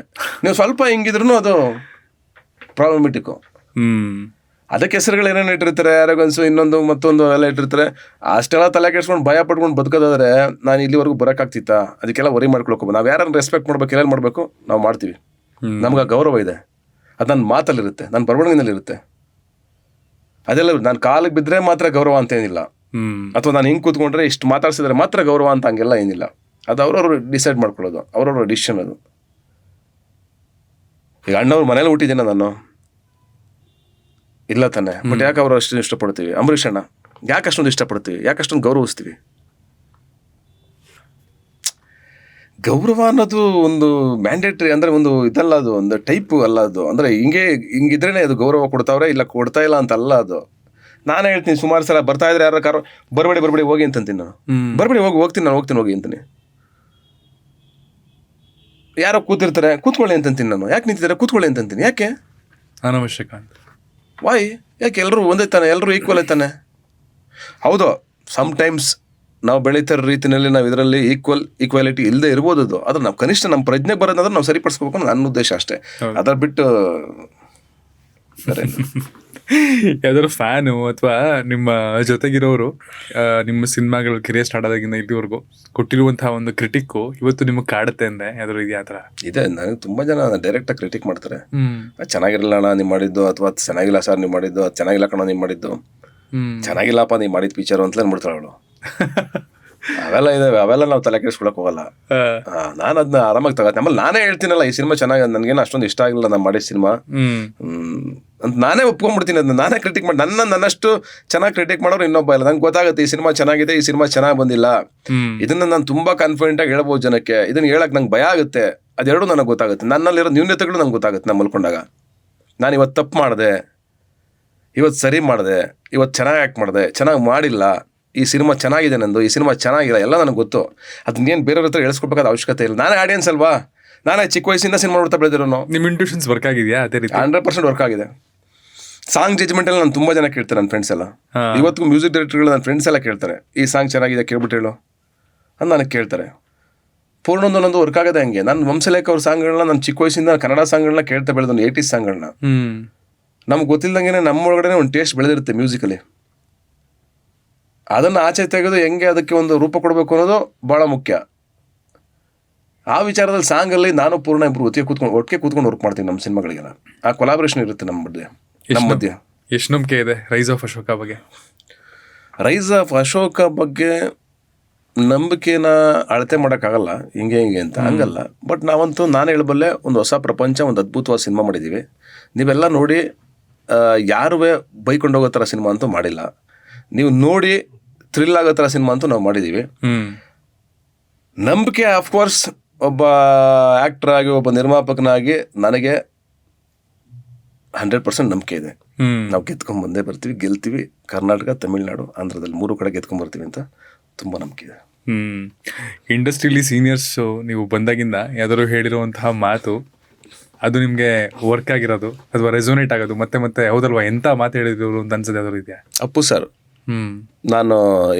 [SPEAKER 2] ನೀವು ಸ್ವಲ್ಪ ಹಿಂಗಿದ್ರು ಅದು ಪ್ರಾಬ್ಲಮೆಟಿಕ್ಕು. ಅದಕ್ಕೆ ಹೆಸರುಗಳು ಏನೇನು ಇಟ್ಟಿರ್ತಾರೆ, ಆರೋಗ್ಯನ್ಸು, ಇನ್ನೊಂದು ಮತ್ತೊಂದು ಎಲ್ಲ ಇಟ್ಟಿರ್ತಾರೆ. ಅಷ್ಟೆಲ್ಲ ತಲೆ ಕೆಡ್ಸ್ಕೊಂಡು ಭಯ ಪಡ್ಕೊಂಡು ಬದುಕೋದಾದ್ರೆ ನಾನು ಇಲ್ಲಿವರೆಗೂ ಬರೋಕ್ಕಾಗ್ತಿತ್ತಾ? ಅದಕ್ಕೆಲ್ಲ ವರಿ ಮಾಡ್ಕೊಳ್ಬೇಕು. ನಾವು ಯಾರನ್ನು ರೆಸ್ಪೆಕ್ಟ್ ಮಾಡ್ಬೇಕು, ಎಲ್ಲೆಲ್ಲಿ ಮಾಡಬೇಕು ನಾವು ಮಾಡ್ತೀವಿ. ನಮ್ಗೆ ಗೌರವ ಇದೆ, ಅದು ನನ್ನ ಮಾತಲ್ಲಿರುತ್ತೆ, ನನ್ನ ಬರವಣಿಗೆನಲ್ಲಿರುತ್ತೆ. ಅದೆಲ್ಲ ನಾನು ಕಾಲಿಗೆ ಬಿದ್ದರೆ ಮಾತ್ರ ಗೌರವ ಅಂತ ಏನಿಲ್ಲ, ಅಥವಾ ನಾನು ಹಿಂಗೆ ಕೂತ್ಕೊಂಡ್ರೆ ಇಷ್ಟು ಮಾತಾಡ್ಸಿದ್ರೆ ಮಾತ್ರ ಗೌರವ ಅಂತ ಹಂಗೆಲ್ಲ ಏನಿಲ್ಲ. ಅದು ಅವ್ರವ್ರು ಡಿಸೈಡ್ ಮಾಡ್ಕೊಳ್ಳೋದು, ಅವ್ರವ್ರ ಡಿಸಿಷನ್ ಅದು. ಈಗ ಅಣ್ಣವ್ರ ಮನೇಲಿ ಹುಟ್ಟಿದ್ದೇನೆ ನಾನು, ಇಲ್ಲ ತಾನೆ. ಬಟ್ ಯಾಕೆ ಅವರು ಅಷ್ಟು ಇಷ್ಟಪಡ್ತೀವಿ? ಅಂಬರೀಷ್ ಅಣ್ಣ ಯಾಕೆ ಅಷ್ಟೊಂದು ಇಷ್ಟಪಡ್ತೀವಿ, ಯಾಕೆ ಅಷ್ಟೊಂದು ಗೌರವಿಸ್ತೀವಿ? ಗೌರವ ಅನ್ನೋದು ಒಂದು ಮ್ಯಾಂಡೇಟ್ರಿ, ಅಂದರೆ ಒಂದು ಇದಲ್ಲ, ಅದು ಒಂದು ಟೈಪು ಅಲ್ಲ. ಅದು ಅಂದರೆ ಹಿಂಗಿದ್ರೇ ಅದು ಗೌರವ ಕೊಡ್ತಾವ್ರೆ, ಇಲ್ಲ ಕೊಡ್ತಾ ಇಲ್ಲ ಅಂತಲ್ಲ ಅದು. ನಾನೇ ಹೇಳ್ತೀನಿ ಸುಮಾರು ಸಲ, ಬರ್ತಾ ಇದ್ರೆ ಯಾರು ಕಾರು ಬರಬೇಡಿ ಹೋಗಿ ಅಂತೀನಿ ನಾನು. ಬರಬೇಡಿ ಹೋಗ್ತೀನಿ ಹೋಗಿ ಅಂತೀನಿ. ಯಾರೋ ಕೂತಿರ್ತಾರೆ, ಕೂತ್ಕೊಳ್ಳಿ ಅಂತಂತೀನಿ ನಾನು. ಯಾಕೆ ನಿಂತಿದ್ದಾರೆ? ಕೂತ್ಕೊಳ್ಳಿ ಅಂತಂತೀನಿ. ಯಾಕೆ?
[SPEAKER 1] ಅನವಶ್ಯಕ ಅಂತ.
[SPEAKER 2] ವಾಯ್? ಯಾಕೆ? ಎಲ್ಲರೂ ಒಂದೇ ತಾನೆ, ಎಲ್ಲರೂ ಈಕ್ವಲ್ ತಾನೆ. ಹೌದು, ಸಮ್ಟೈಮ್ಸ್ ನಾವು ಬೆಳೀತಿರೋ ರೀತಿಯಲ್ಲಿ ನಾವು ಇದರಲ್ಲಿ ಈಕ್ವಾಲಿಟಿ ಇಲ್ಲದೆ ಇರ್ಬೋದು. ಅದು ಅದ್ರ ನಾವು ಕನಿಷ್ಠ ನಮ್ಮ ಪ್ರಜ್ಞೆಗೆ ಬರೋದಾದ್ರೆ ನಾವು ಸರಿಪಡಿಸ್ಕೋಬೇಕು ಅನ್ನೋ ನನ್ನ ಉದ್ದೇಶ ಅಷ್ಟೇ. ಅದರ ಬಿಟ್ಟು
[SPEAKER 1] ಯಾವ್ದಾದ್ರು ಫ್ಯಾನು ಅಥವಾ ನಿಮ್ಮ ಜೊತೆಗಿರೋರು ನಿಮ್ಮ ಸಿನಿಮಾಗಳು ಕಿರಿಯ ಸ್ಟಾರ್ಟ್ ಆದಾಗಿಂದ ಇಲ್ಲಿವರೆಗೂ ಕೊಟ್ಟಿರುವಂತಹ ಒಂದು ಕ್ರಿಟಿಕ್ಕು ಇವತ್ತು ನಿಮಗೆ ಕಾಡುತ್ತೆ ಅಂದರೆ ಯಾವ್ದಾದ್ರು ಇದೆಯಾ? ಆ ಥರ
[SPEAKER 2] ಇದೆ. ನನಗೆ ತುಂಬ ಜನ ಡೈರೆಕ್ಟಾಗಿ ಕ್ರಿಟಿಕ್ ಮಾಡ್ತಾರೆ. ಚೆನ್ನಾಗಿರಲ್ಲ ಅಣ್ಣ ನೀವು ಮಾಡಿದ್ದು, ಅಥವಾ ಚೆನ್ನಾಗಿಲ್ಲ ಸರ್ ನೀವು ಮಾಡಿದ್ದು, ಅದು ಚೆನ್ನಾಗಿಲ್ಲ ಕಣ ನೀವು ಮಾಡಿದ್ದು, ಚೆನ್ನಾಗಿಲ್ಲಪ್ಪ ನೀವು ಮಾಡಿದ ಪಿಕ್ಚರು ಅಂತಲೇ ಅಂದ್ಬಿಡ್ತಾಳೆ ಅವಳು. ಅವೆಲ್ಲ ಇದಾವೆ, ಅವೆಲ್ಲ ನಾವು ತಲೆ ಕೆಡಿಸ್ಕೊಳಕ್ ಹೋಗಲ್ಲ. ನಾನು ಅದನ್ನ ಆರಾಮಾಗಿ ತಗೋತೀನಿ. ಆಮೇಲೆ ನಾನೇ ಹೇಳ್ತೀನಲ್ಲ, ಈ ಸಿನಿಮಾ ಚೆನ್ನಾಗಿ, ನನಗೇನು ಅಷ್ಟೊಂದು ಇಷ್ಟ ಆಗಿಲ್ಲ ನಾನು ಮಾಡಿದ ಸಿನಿಮಾ ಅಂತ ನಾನೇ ಒಪ್ಕೊಂಡ್ಬಿಡ್ತೀನಿ. ಅದನ್ನ ನಾನೇ ಕ್ರಿಟಿಕ್ ಮಾಡಿ, ನನ್ನಷ್ಟು ಚೆನ್ನಾಗಿ ಕ್ರಿಟಿಕ್ ಮಾಡೋರು ಇನ್ನೊಬ್ಬ ಇಲ್ಲ. ನಂಗೆ ಗೊತ್ತಾಗುತ್ತೆ ಈ ಸಿನಿಮಾ ಚೆನ್ನಾಗಿದೆ, ಈ ಸಿನಿಮಾ ಚೆನ್ನಾಗಿ ಬಂದಿಲ್ಲ. ಇದನ್ನ ನಾನು ತುಂಬಾ ಕಾನ್ಫಿಡೆಂಟಾಗಿ ಹೇಳ್ಬೋದು ಜನಕ್ಕೆ. ಇದನ್ನ ಹೇಳಕ್ ನಂಗೆ ಭಯ ಆಗುತ್ತೆ, ಅದೆರಡು ನನಗೆ ಗೊತ್ತಾಗುತ್ತೆ. ನನ್ನಲ್ಲಿರೋ ನ್ಯೂನ್ಯತೆಗಳು ನಂಗೆ ಗೊತ್ತಾಗುತ್ತೆ. ನಾನು ಮಲ್ಕೊಂಡಾಗ ನಾನು ಇವತ್ತು ತಪ್ಪು ಮಾಡಿದೆ, ಇವತ್ತು ಸರಿ ಮಾಡಿದೆ, ಇವತ್ತು ಚೆನ್ನಾಗಿ ಆ್ಯಕ್ಟ್ ಮಾಡಿದೆ, ಚೆನ್ನಾಗಿ ಮಾಡಿಲ್ಲ, ಈ ಸಿನಿಮಾ ಚೆನ್ನಾಗಿದೆ ನಂದು, ಈ ಸಿನಿಮಾ ಚೆನ್ನಾಗಿಲ್ಲ, ಎಲ್ಲ ನನಗೆ ಗೊತ್ತು. ಅದನ್ನೇನು ಬೇರೆಯವ್ರ ಹತ್ರ ಹೇಳ್ಸ್ಕೊಬೇಕಾದ ಅವಶ್ಯಕತೆ ಇಲ್ಲ. ನಾನೇ ಆಡಿಯನ್ಸ್ ಅಲ್ವಾ, ನಾನೇ ಚಿಕ್ಕ ವಯಸ್ಸಿಂದ ಸಿನಿಮಾ ನೋಡ್ತಾ ಬೆಳೆದಿರೋನು.
[SPEAKER 1] ನಿಮ್ಮ ಇಂಟ್ಯೂಷನ್ಸ್ ವರ್ಕ್ ಆಗಿದೆಯಾ? ಅದೇ ರೀತಿ
[SPEAKER 2] 100% ವರ್ಕ್ ಆಗಿದೆ. ಸಾಂಗ್ ಜಜ್ಮೆಂಟಲ್ಲಿ ನಾನು ತುಂಬ ಜನ ಕೇಳ್ತಾರೆ, ನನ್ನ ಫ್ರೆಂಡ್ಸ್ ಎಲ್ಲ. ಇವತ್ತಿಗೂ ಮ್ಯೂಸಿಕ್ ಡೈರೆಕ್ಟರ್ಗಳು ನನ್ನ ಫ್ರೆಂಡ್ಸ್ ಎಲ್ಲ ಕೇಳ್ತಾರೆ, ಈ ಸಾಂಗ್ ಚೆನ್ನಾಗಿದೆ ಕೇಳ್ಬಿಟ್ಟು ಹೇಳು ಅಂತ ನನಗೆ ಕೇಳ್ತಾರೆ. ಪೂರ್ಣೊಂದೊಂದು ವರ್ಕ್ ಆಗೋದೇ ಹಂಗೆ. ನಾನು ವಂಶಲೇಖ ಅವ್ರ ಸಾಂಗ್ಗಳನ್ನ ನಾನು ಚಿಕ್ಕ ವಯಸ್ಸಿಂದ ಕನ್ನಡ ಸಾಂಗ್ಗಳನ್ನ ಕೇಳ್ತಾ ಬೆಳೆದನು, 80s ಸಾಂಗ್ಗಳನ್ನ. ನಮ್ಗೆ ಗೊತ್ತಿಲ್ಲದಂಗೆ ನಮ್ಮೊಳಗಡೆ ಒಂದು ಟೇಸ್ಟ್ ಬೆಳೆದಿರುತ್ತೆ ಮ್ಯೂಸಿಕಲ್ಲಿ. ಅದನ್ನು ಆಚೆ ತೆಗೆದು ಹೆಂಗೆ ಅದಕ್ಕೆ ಒಂದು ರೂಪ ಕೊಡಬೇಕು ಅನ್ನೋದು ಭಾಳ ಮುಖ್ಯ. ಆ ವಿಚಾರದಲ್ಲಿ ಸಾಂಗಲ್ಲಿ ನಾನು ಪೂರ್ಣ ಇಬ್ಬರು ಒಟ್ಟಿಗೆ ಕೂತ್ಕೊಂಡು ವರ್ಕ್ ಮಾಡ್ತೀನಿ ನಮ್ಮ ಸಿನಿಮಾಗಳಿಗೆಲ್ಲ. ಆ ಕೊಲಾಬ್ರೇಷನ್ ಇರುತ್ತೆ ನಮ್ಮ ಮಧ್ಯೆ.
[SPEAKER 1] ಎಷ್ಟು ನಂಬಿಕೆ ಇದೆ ರೈಸ್ ಆಫ್ ಅಶೋಕ ಬಗ್ಗೆ?
[SPEAKER 2] ರೈಸ್ ಆಫ್ ಅಶೋಕ ಬಗ್ಗೆ ನಂಬಿಕೆನ ಅಳತೆ ಮಾಡೋಕ್ಕಾಗಲ್ಲ, ಹಿಂಗೆ ಅಂತ ಹಂಗಲ್ಲ. ಬಟ್ ನಾವಂತೂ ನಾನು ಹೇಳಬಲ್ಲೆ, ಒಂದು ಹೊಸ ಪ್ರಪಂಚ, ಒಂದು ಅದ್ಭುತವಾದ ಸಿನಿಮಾ ಮಾಡಿದ್ದೀವಿ. ನೀವೆಲ್ಲ ನೋಡಿ, ಯಾರೂ ಬೈಕೊಂಡು ಹೋಗೋ ಥರ ಸಿನಿಮಾ ಅಂತೂ ಮಾಡಿಲ್ಲ. ನೀವು ನೋಡಿ ಥ್ರಿಲ್ ಆಗೋ ಥರ ಸಿನಿಮಾ ಅಂತೂ ನಾವು ಮಾಡಿದ್ದೀವಿ. ನಂಬಿಕೆ ಆಫ್ಕೋರ್ಸ್ ಒಬ್ಬ ಆ್ಯಕ್ಟರ್ ಆಗಿ, ಒಬ್ಬ ನಿರ್ಮಾಪಕನಾಗಿ ನನಗೆ 100% ನಂಬಿಕೆ ಇದೆ. ನಾವು ಗೆದ್ಕೊಂಡ್ಬಂದೇ ಬರ್ತೀವಿ, ಗೆಲ್ತೀವಿ. ಕರ್ನಾಟಕ, ತಮಿಳ್ನಾಡು, ಆಂಧ್ರದಲ್ಲಿ 3 ಕಡೆ ಗೆದ್ಕೊಂಡ್ಬರ್ತೀವಿ ಅಂತ ತುಂಬ ನಂಬಿಕೆ ಇದೆ.
[SPEAKER 1] ಇಂಡಸ್ಟ್ರಿಲಿ ಸೀನಿಯರ್ಸು ನೀವು ಬಂದಾಗಿಂದ ಯಾವ್ದಾದ್ರು ಹೇಳಿರುವಂತಹ ಮಾತು, ಅದು ನಿಮಗೆ ವರ್ಕ್ ಆಗಿರೋದು ಅಥವಾ ರೆಸೋನೇಟ್ ಆಗೋದು ಮತ್ತೆ ಹೌದಲ್ವಾ, ಎಂಥ ಮಾತು ಹೇಳಿದ್ರು ಅಂತ ಅನ್ಸೋದು ಯಾವ್ದಾದ್ರು ಇದೆಯಾ?
[SPEAKER 2] ಅಪ್ಪು ಸರ್, ನಾನು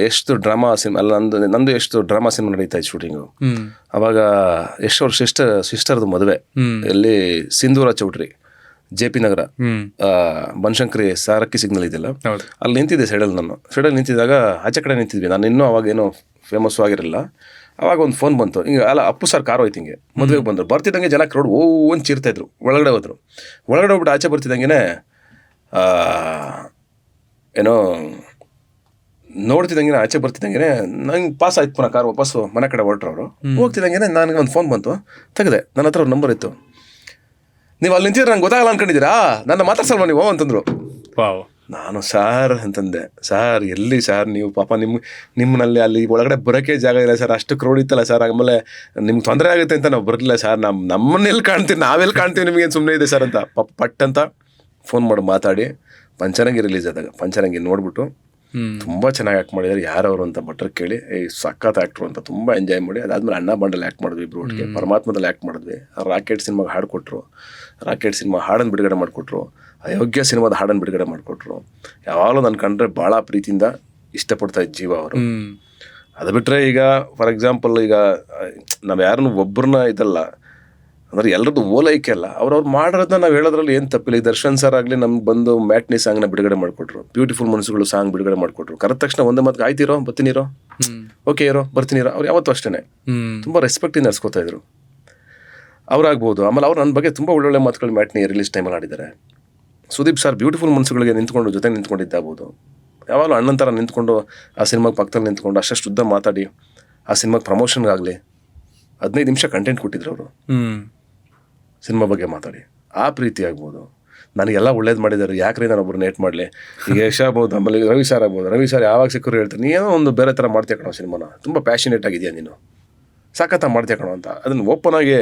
[SPEAKER 2] ಎಷ್ಟು ಡ್ರಾಮಾ ಸಿನಿಮಾ ಅಲ್ಲ, ನಂದು ಎಷ್ಟು ಡ್ರಾಮಾ ಸಿನಿಮಾ ನಡೀತಾ ಇತ್ತು ಶೂಟಿಂಗು. ಅವಾಗ ಎಷ್ಟು ಅವ್ರ ಸಿಸ್ಟರ್ದು ಮದುವೆ, ಎಲ್ಲಿ ಸಿಂಧೂರ ಚೌಟ್ರಿ, JP ನಗರ, ಬನಶಂಕರಿ ಸಾರಕ್ಕಿ ಸಿಗ್ನಲ್ ಇದೆಯಲ್ಲ, ಅಲ್ಲಿ ನಿಂತಿದ್ದೆ ಸೈಡಲ್ಲಿ. ನಾನು ಸೈಡಲ್ಲಿ ನಿಂತಿದ್ದಾಗ ಆಚೆ ಕಡೆ ನಿಂತಿದ್ವಿ. ನಾನು ಇನ್ನೂ ಅವಾಗೇನೋ ಫೇಮಸ್ ಆಗಿರಲಿಲ್ಲ. ಅವಾಗ ಒಂದು ಫೋನ್ ಬಂತು, ಹಿಂಗೆ ಅಲ್ಲ ಅಪ್ಪು ಸರ್ ಕಾರು ಹೋಯ್ತು, ಹಿಂಗೆ ಮದುವೆಗೆ ಬಂದರು. ಬರ್ತಿದ್ದಂಗೆ ಜನ ಕ್ರೌಡ್ ಒಂದು ಚೀರ್ತಾಯಿದ್ರು. ಒಳಗಡೆ ಹೋದ್ರು. ಒಳಗಡೆ ಹೋಗ್ಬಿಟ್ಟು ಆಚೆ ಬರ್ತಿದ್ದಂಗೆ ಏನೋ ನೋಡ್ತಿದ್ದಂಗೆ, ಆಚೆ ಬರ್ತಿದ್ದಂಗೆ ನಂಗೆ ಪಾಸ್ ಆಯ್ತು. ಪುನಃ ಕಾರು ವಾಪಸ್ಸು ಮನೆ ಕಡೆ ಹೊರಟ್ರವರು. ಹೋಗ್ತಿದ್ದಂಗೆ ನನಗೆ ಒಂದು ಫೋನ್ ಬಂತು, ತೆಗೆದೆ. ನನ್ನ ಹತ್ರ ಅವ್ರ ನಂಬರ್ ಇತ್ತು. ನೀವು ಅಲ್ಲಿ ನಿಂತಿದ್ರೆ ನಂಗೆ ಗೊತ್ತಾಗಲ್ಲ ಅನ್ಕೊಂಡಿದ್ದೀರಾ, ನನ್ನ ಮಾತಾಡ್ಸಲ್ವ ನೀವು ಅಂತಂದರು. ನಾನು ಸಾರ್ ಅಂತಂದೆ. ಸಾರ್ ಎಲ್ಲಿ ಸಾರ್ ನೀವು, ಪಾಪ ನಿಮ್ಮನಲ್ಲಿ ಅಲ್ಲಿ ಒಳಗಡೆ ಬರೋಕ್ಕೆ ಜಾಗ ಇಲ್ಲ ಸರ್, ಅಷ್ಟು ಕ್ರೌಡ್ ಇತ್ತಲ್ಲ ಸರ್, ಆಮೇಲೆ ನಿಮ್ಗೆ ತೊಂದರೆ ಆಗುತ್ತೆ ಅಂತ ನಾವು ಬರಲಿಲ್ಲ ಸರ್, ನಮ್ಮನ್ನೆಲ್ಲಿ ಕಾಣ್ತೀವಿ, ನಾವೆಲ್ಲಿ ಕಾಣ್ತೀವಿ, ನಿಮಗೇನು ಸುಮ್ಮನೆ ಇದೆ ಸರ್ ಅಂತ ಪಟ್ ಅಂತ ಫೋನ್ ಮಾಡಿ ಮಾತಾಡಿ ಪಂಚರಂಗಿ ರಿಲೀಸ್ ಆದಾಗ ಪಂಚರಂಗಿ ನೋಡಿಬಿಟ್ಟು ತುಂಬ ಚೆನ್ನಾಗಿ ಆ್ಯಕ್ಟ್ ಮಾಡಿದ್ದಾರೆ. ಯಾರವರು ಅಂತ ಭಟ್ರು ಕೇಳಿ ಸಖತ್ ಆ್ಯಕ್ಟ್ರು ಅಂತ ತುಂಬ ಎಂಜಾಯ್ ಮಾಡಿ. ಅದಾದ್ಮೇಲೆ ಅಣ್ಣ ಬಂಡಲ್ಲಿ ಆ್ಯಕ್ಟ್ ಮಾಡಿದ್ವಿ ಇಬ್ರು ಒಟ್ಟಿಗೆ. ಪರಮಾತ್ಮದಲ್ಲಿ ಆ್ಯಕ್ಟ್ ಮಾಡಿದ್ವಿ. ರಾಕೆಟ್ ಸಿನಿಮಾಗೆ ಹಾಡು ಕೊಟ್ಟರು. ರಾಕೆಟ್ ಸಿನಿಮಾ ಹಾಡನ್ನು ಬಿಡುಗಡೆ ಮಾಡಿಕೊಟ್ರು. ಅಯೋಗ್ಯ ಸಿನಿಮಾದ ಹಾಡನ್ನು ಬಿಡುಗಡೆ ಮಾಡಿಕೊಟ್ರು. ಯಾವಾಗಲೂ ನನ್ನ ಕಂಡ್ರೆ ಭಾಳ ಪ್ರೀತಿಯಿಂದ ಇಷ್ಟಪಡ್ತಾ ಇದ್ದ ಜೀವ ಅವರು. ಅದು ಬಿಟ್ಟರೆ ಈಗ ಫಾರ್ ಎಕ್ಸಾಂಪಲ್ ಈಗ ನಾವು ಯಾರನ್ನು ಒಬ್ಬರನ್ನ ಇದಲ್ಲ ಅಂದರೆ ಎಲ್ಲರದ್ದು ಓಲೈಕೆ ಅಲ್ಲ, ಅವ್ರವ್ರು ಮಾಡೋದನ್ನ ನಾವು ಹೇಳೋದ್ರಲ್ಲಿ ಏನು ತಪ್ಪಿಲ್ಲ. ಈ ದರ್ಶನ್ ಸರ್ ಆಗಲಿ ನಮ್ಗೆ ಬಂದು ಮ್ಯಾಟ್ನಿ ಸಾಂಗ್ನ ಬಿಡುಗಡೆ ಮಾಡಿಕೊಟ್ರು. ಬ್ಯೂಟಿಫುಲ್ ಮನಸ್ಸುಗಳು ಸಾಂಗ್ ಬಿಡುಗಡೆ ಮಾಡಿಕೊಟ್ರು. ಕರೆದ ತಕ್ಷಣ ಒಂದೇ ಮಾತು ಆಯ್ತಿರೋ ಬರ್ತೀನಿರೋ, ಓಕೆ ಇರೋ ಬರ್ತೀನಿರೋ. ಅವ್ರು ಯಾವತ್ತೂ ಅಷ್ಟೇ ತುಂಬ ರೆಸ್ಪೆಕ್ಟಿಂದ ನಡ್ಸ್ಕೊತಾ ಇದ್ರು. ಅವ್ರಾಗ್ಬೋದು. ಆಮೇಲೆ ಅವ್ರು ನನ್ನ ಬಗ್ಗೆ ತುಂಬ ಒಳ್ಳೊಳ್ಳೆ ಮಾತುಗಳು ಮ್ಯಾಟ್ನಿ ರಿಲೀಸ್ ಟೈಮಲ್ಲಿ ಆಡಿದ್ದಾರೆ. ಸುದೀಪ್ ಸರ್ ಬ್ಯೂಟಿಫುಲ್ ಮನಸ್ಸುಗಳಿಗೆ ನಿಂತ್ಕೊಂಡು ಜೊತೆ ನಿಂತ್ಕೊಂಡಿದ್ದಾಗ್ಬೋದು. ಯಾವಾಗಲೂ ಅಣ್ಣನ ಥರ ನಿಂತ್ಕೊಂಡು ಆ ಸಿನಿಮಾಗೆ ಪಕ್ಕದಲ್ಲಿ ನಿಂತ್ಕೊಂಡು ಅಷ್ಟು ಉದ್ದ ಮಾತಾಡಿ ಆ ಸಿನಿಮಾಗೆ ಪ್ರಮೋಷನ್ಗಾಗಲಿ 15 ನಿಮಿಷ ಕಂಟೆಂಟ್ ಕೊಟ್ಟಿದ್ರು ಅವರು ಸಿನಿಮಾ ಬಗ್ಗೆ ಮಾತಾಡಿ. ಆ ಪ್ರೀತಿ ಆಗ್ಬೋದು. ನನಗೆಲ್ಲ ಒಳ್ಳೇದು ಮಾಡಿದ್ದಾರೆ. ಯಾಕ್ರಿ ನಾನು ಒಬ್ಬರು ನೇಟ್ ಮಾಡಲಿ. ಈಗ ಯಶ್ ಆಗ್ಬೋದು, ಆಮೇಲೆ ರವಿ ಸರ್ ಆಗ್ಬೋದು. ರವಿ ಸರ್ ಯಾವಾಗ ಸಿಕ್ಕರು ಹೇಳ್ತಾರೆ ನೀನೋ ಒಂದು ಬೇರೆ ಥರ ಮಾಡ್ತೀಯ ಕಣೋ ಸಿನಿಮಾನ, ತುಂಬ ಪ್ಯಾಷನೇಟ್ ಆಗಿದೆಯಾ ನೀನು, ಸಾಕತ್ತ ಮಾಡ್ತೀಯ ಕಣೋ ಅಂತ. ಅದನ್ನು ಓಪನ್ ಆಗಿ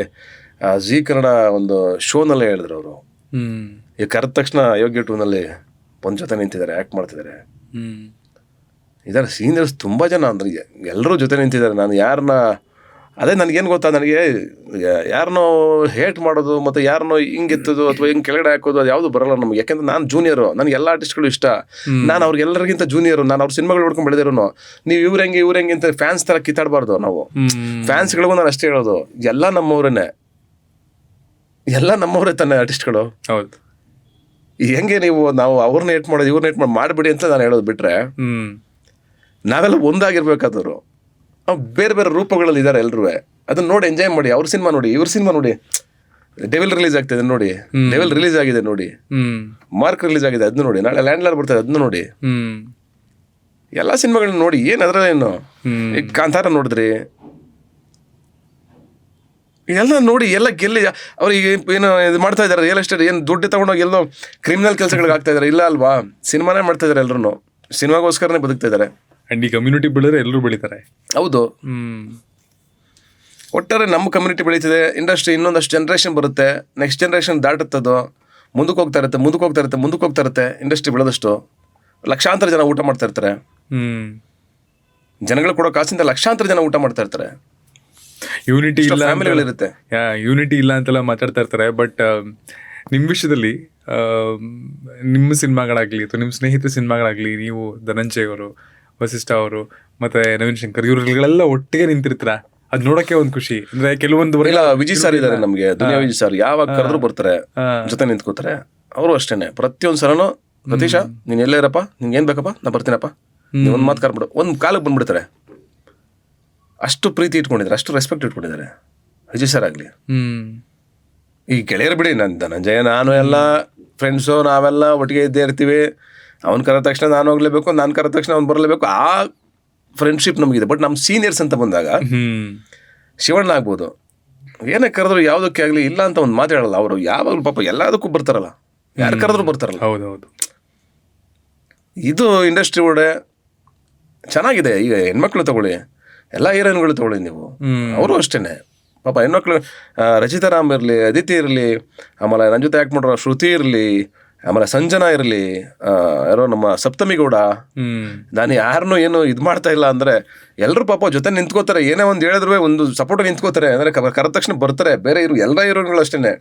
[SPEAKER 2] ಜೀ ಕನ್ನಡ ಒಂದು ಶೋನಲ್ಲೇ ಹೇಳಿದ್ರು ಅವರು. ಈಗ ಕರೆದ ತಕ್ಷಣ ಯೋಗ್ಯ ಟೂನಲ್ಲಿ ಒಂದು ಜೊತೆ ನಿಂತಿದ್ದಾರೆ, ಆ್ಯಕ್ಟ್ ಮಾಡ್ತಿದ್ದಾರೆ. ಇದ್ದಾರೆ ಸೀನಿಯರ್ಸ್ ತುಂಬ ಜನ. ಅಂದ್ರೆ ಎಲ್ಲರೂ ಜೊತೆ ನಿಂತಿದ್ದಾರೆ. ನಾನು ಯಾರನ್ನ ಅದೇ ನನಗೇನು ಗೊತ್ತಾ, ನನಗೆ ಯಾರನ್ನೋ ಹೇಟ್ ಮಾಡೋದು ಮತ್ತು ಯಾರನ್ನೋ ಹಿಂಗೆ ಎತ್ತೋದು ಅಥವಾ ಹಿಂಗೆ ಕೆಳಗಡೆ ಹಾಕೋದು ಅದು ಯಾವುದು ಬರಲ್ಲ ನಮಗೆ. ಯಾಕೆಂದ್ರೆ ನಾನು ಜೂನಿಯರು, ನನಗೆ ಎಲ್ಲ ಆರ್ಟಿಸ್ಟ್ಗಳು ಇಷ್ಟ. ನಾನು ಅವ್ರಿಗೆಲ್ಲರಿಗಿಂತ ಜೂನಿಯರು. ನಾನು ಅವ್ರ ಸಿನಿಮಾಗಳು ನೋಡ್ಕೊಂಡು ಬೆಳೆದಿರೋ. ನೀವು ಇವ್ರಂಗೆ ಅಂತ ಫ್ಯಾನ್ಸ್ ಥರ ಕಿತ್ತಾಡಬಾರ್ದು. ನಾವು ಫ್ಯಾನ್ಸ್ಗಳಿಗೂ ನಾನು ಅಷ್ಟೇ ಹೇಳೋದು, ಎಲ್ಲ ನಮ್ಮವ್ರನ್ನೇ, ಎಲ್ಲ ನಮ್ಮವರೇ ತಾನೆ ಆರ್ಟಿಸ್ಟ್ಗಳು.
[SPEAKER 1] ಹೌದು.
[SPEAKER 2] ಹೆಂಗೆ ನಾವು ಅವ್ರನ್ನ ಏಟ್ ಮಾಡೋದು ಇವ್ರನ್ನ ಏಟ್ ಮಾಡಿ ಮಾಡಿಬಿಡಿ ಅಂತ ನಾನು ಹೇಳೋದು ಬಿಟ್ರೆ, ನಾವೆಲ್ಲ ಒಂದಾಗಿರ್ಬೇಕಾದವರು. ಬೇರೆ ಬೇರೆ ರೂಪಗಳಲ್ಲಿ ಇದ್ದಾರೆ ಎಲ್ಲರೂ. ಅದನ್ನ ನೋಡಿ ಎಂಜಾಯ್ ಮಾಡಿ. ಅವ್ರ ಸಿನಿಮಾ ನೋಡಿ, ಇವ್ರ ಸಿನಿಮಾ ನೋಡಿ. ಡೆವಿಲ್ ರಿಲೀಸ್ ಆಗ್ತಿದೆ ನೋಡಿ, ಡೆವಿಲ್ ರಿಲೀಸ್ ಆಗಿದೆ ನೋಡಿ, ಮಾರ್ಕ್ ರಿಲೀಸ್ ಆಗಿದೆ ಅದನ್ನ ನೋಡಿ, ನಾಳೆ ಲ್ಯಾಂಡ್ಲಾರ್ಡ್ ಬರ್ತಾರೆ ಅದನ್ನ ನೋಡಿ. ಎಲ್ಲ ಸಿನಿಮಾಗಳನ್ನ ನೋಡಿ. ಏನು ಅದರಲ್ಲೇನು, ಈಗ ಕಾಂತಾರ ನೋಡಿದ್ರಿ, ಎಲ್ಲ ನೋಡಿ, ಎಲ್ಲ ಗೆಲ್ಲಿ ಅವ್ರಿಗೆ ಏನು ಇದು ಮಾಡ್ತಾ ಇದ್ದಾರೆ. ರಿಯಲ್ ಎಸ್ಟೇಟ್ ಏನು ದುಡ್ಡು ತಗೊಂಡೋಗಿ ಎಲ್ಲೋ ಕ್ರಿಮಿನಲ್ ಕೆಲಸಗಳಿಗೆ ಆಗ್ತಾ ಇದ್ದಾರೆ. ಇಲ್ಲ ಅಲ್ವಾ, ಸಿನಿಮಾನೇ ಮಾಡ್ತಾ ಇದ್ದಾರೆ. ಎಲ್ಲರೂ ಸಿನಿಮಾಗೋಸ್ಕರನೇ ಬದುಕ್ತಾ ಇದ್ದಾರೆ.
[SPEAKER 1] ಅಂಡ್ ಈ ಕಮ್ಯುನಿಟಿ ಬೆಳೆದ್ರೆ ಎಲ್ಲರೂ ಬೆಳೀತಾರೆ.
[SPEAKER 2] ಹೌದು. ಒಟ್ಟಾರೆ ನಮ್ಮ ಕಮ್ಯುನಿಟಿ ಬೆಳೀತಿದೆ. ಇಂಡಸ್ಟ್ರಿ ಇನ್ನೊಂದಷ್ಟು ಜನ್ರೇಷನ್ ಬರುತ್ತೆ. ನೆಕ್ಸ್ಟ್ ಜನ್ರೇಷನ್ ದಾಟುತ್ತದೋ, ಮುಂದಕ್ಕೆ ಹೋಗ್ತಾ ಇರುತ್ತೆ. ಇಂಡಸ್ಟ್ರಿ ಬೆಳೆದಷ್ಟು ಲಕ್ಷಾಂತರ ಜನ ಊಟ ಮಾಡ್ತಾ ಇರ್ತಾರೆ. ಜನಗಳು ಕೊಡೋ ಕಾಸಿಂದ ಲಕ್ಷಾಂತರ ಜನ ಊಟ ಮಾಡ್ತಾ ಇರ್ತಾರೆ.
[SPEAKER 1] ಯೂನಿಟಿ ಇಲ್ಲ,
[SPEAKER 2] ಫ್ಯಾಮಿಲಿಗಳಿರುತ್ತೆ.
[SPEAKER 1] ಯೂನಿಟಿ ಇಲ್ಲ ಅಂತೆಲ್ಲ ಮಾತಾಡ್ತಾ ಇರ್ತಾರೆ. ಬಟ್ ನಿಮ್ಮ ವಿಷಯದಲ್ಲಿ ನಿಮ್ಮ ಸಿನಿಮಾಗಳಾಗಲಿ ಅಥವಾ ನಿಮ್ಮ ಸ್ನೇಹಿತರ ಸಿನಿಮಾಗಳಾಗಲಿ, ನೀವು ಧನಂಜಯ್ ಅವರು, ವಸಿಷ್ಠ ಅವರು ಮತ್ತೆ ನವೀನ್ ಶಂಕರ್ ಇವ್ರುಗಳೆಲ್ಲ ಒಟ್ಟಿಗೆ ನಿಂತಿರ್ತೀರ. ಅದ್ ನೋಡಕ್ಕೆ ಒಂದು ಖುಷಿ. ಅಂದ್ರೆ ಕೆಲವೊಂದು
[SPEAKER 2] ವಿಜಯ್ ಸರ್ ಇದ್ದಾರೆ ನಮ್ಗೆ, ದುನಿಯಾ ವಿಜಯ್ ಸರ್. ಯಾವಾಗ ಕರೆದ್ರು ಬರ್ತಾರೆ, ಜೊತೆ ನಿಂತ್ಕೋತಾರೆ. ಅವರು ಅಷ್ಟೇನೆ. ಪ್ರತಿಯೊಂದು ಸಲನು ಸತೀಶ ನೀನ್ ಎಲ್ಲೇ ಇರಪ್ಪ, ನಿಂಗೆ ಏನ್ ಬೇಕಪ್ಪ, ನಾ ಬರ್ತೀನಪ್ಪ, ನೀವು ಒಂದು ಮಾತು ಕರ್ಬಿಡು, ಒಂದು ಕಾಲಕ್ಕೆ ಬಂದ್ಬಿಡ್ತಾರೆ. ಅಷ್ಟು ಪ್ರೀತಿ ಇಟ್ಕೊಂಡಿದ್ದಾರೆ, ಅಷ್ಟು ರೆಸ್ಪೆಕ್ಟ್ ಇಟ್ಕೊಂಡಿದ್ದಾರೆ ವಿಜಯ್ ಸರ್ ಆಗಲಿ. ಈ ಗೆಳೆಯರು ಬಿಡಿ, ಧನಂಜಯ ನಾನು ಎಲ್ಲ ಫ್ರೆಂಡ್ಸು, ನಾವೆಲ್ಲ ಒಟ್ಟಿಗೆ ಇದ್ದೇ ಇರ್ತೀವಿ. ಅವ್ನು ಕರೆದ ತಕ್ಷಣ ನಾನು ಹೋಗ್ಲೇಬೇಕು, ನಾನು ಕರೆದ ತಕ್ಷಣ ಅವ್ನು ಬರಲೇಬೇಕು. ಆ ಫ್ರೆಂಡ್ಶಿಪ್ ನಮಗಿದೆ. ಬಟ್ ನಮ್ಮ ಸೀನಿಯರ್ಸ್ ಅಂತ ಬಂದಾಗ ಶಿವಣ್ಣ ಆಗ್ಬೋದು, ಏನೇ ಕರೆದ್ರು ಯಾವುದಕ್ಕೆ ಆಗಲಿ ಇಲ್ಲ ಅಂತ ಒಂದು ಮಾತು ಹೇಳಲ್ಲ. ಅವರು ಯಾವಾಗಲೂ ಪಾಪ ಎಲ್ಲದಕ್ಕೂ ಬರ್ತಾರಲ್ಲ, ಯಾರು ಕರೆದ್ರು ಬರ್ತಾರಲ್ಲ.
[SPEAKER 1] ಹೌದೌದು.
[SPEAKER 2] ಇದು ಇಂಡಸ್ಟ್ರಿ ಒಡೆ ಚೆನ್ನಾಗಿದೆ. ಈಗ ಹೆಣ್ಮಕ್ಳು ತಗೊಳ್ಳಿ, ಎಲ್ಲ ಹೀರೋಯಿನ್ಗಳು ತಗೊಳ್ಳಿ ನೀವು, ಅವರು ಅಷ್ಟೇನೆ ಪಾಪ ಹೆಣ್ಮಕ್ಳು. ರಚಿತಾ ರಾಮ್ ಇರಲಿ, ಅದಿತಿ ಇರಲಿ, ಆಮೇಲೆ ನನ್ನ ಜೊತೆ ಆ್ಯಕ್ಟ್ ಮಾಡೋರು ಶ್ರುತಿ ಇರಲಿ, ಆಮೇಲೆ ಸಂಜನಾ ಇರಲಿ, ಯಾರೋ ನಮ್ಮ ಸಪ್ತಮಿ ಗೌಡ, ನಾನು ಯಾರನ್ನೂ ಏನು ಇದು ಮಾಡ್ತಾ ಇಲ್ಲ ಅಂದರೆ ಎಲ್ಲರೂ ಪಾಪ ಜೊತೆ ನಿಂತ್ಕೋತಾರೆ. ಏನೇ ಒಂದು ಹೇಳಿದ್ರು ಒಂದು ಸಪೋರ್ಟ್ ನಿಂತ್ಕೋತಾರೆ. ಅಂದರೆ ಕರೆದ ತಕ್ಷಣ ಬರ್ತಾರೆ. ಬೇರೆ ಎಲ್ಲ ಹೀರೋಯಿನ್ಗಳು ಅಷ್ಟೇನೆ.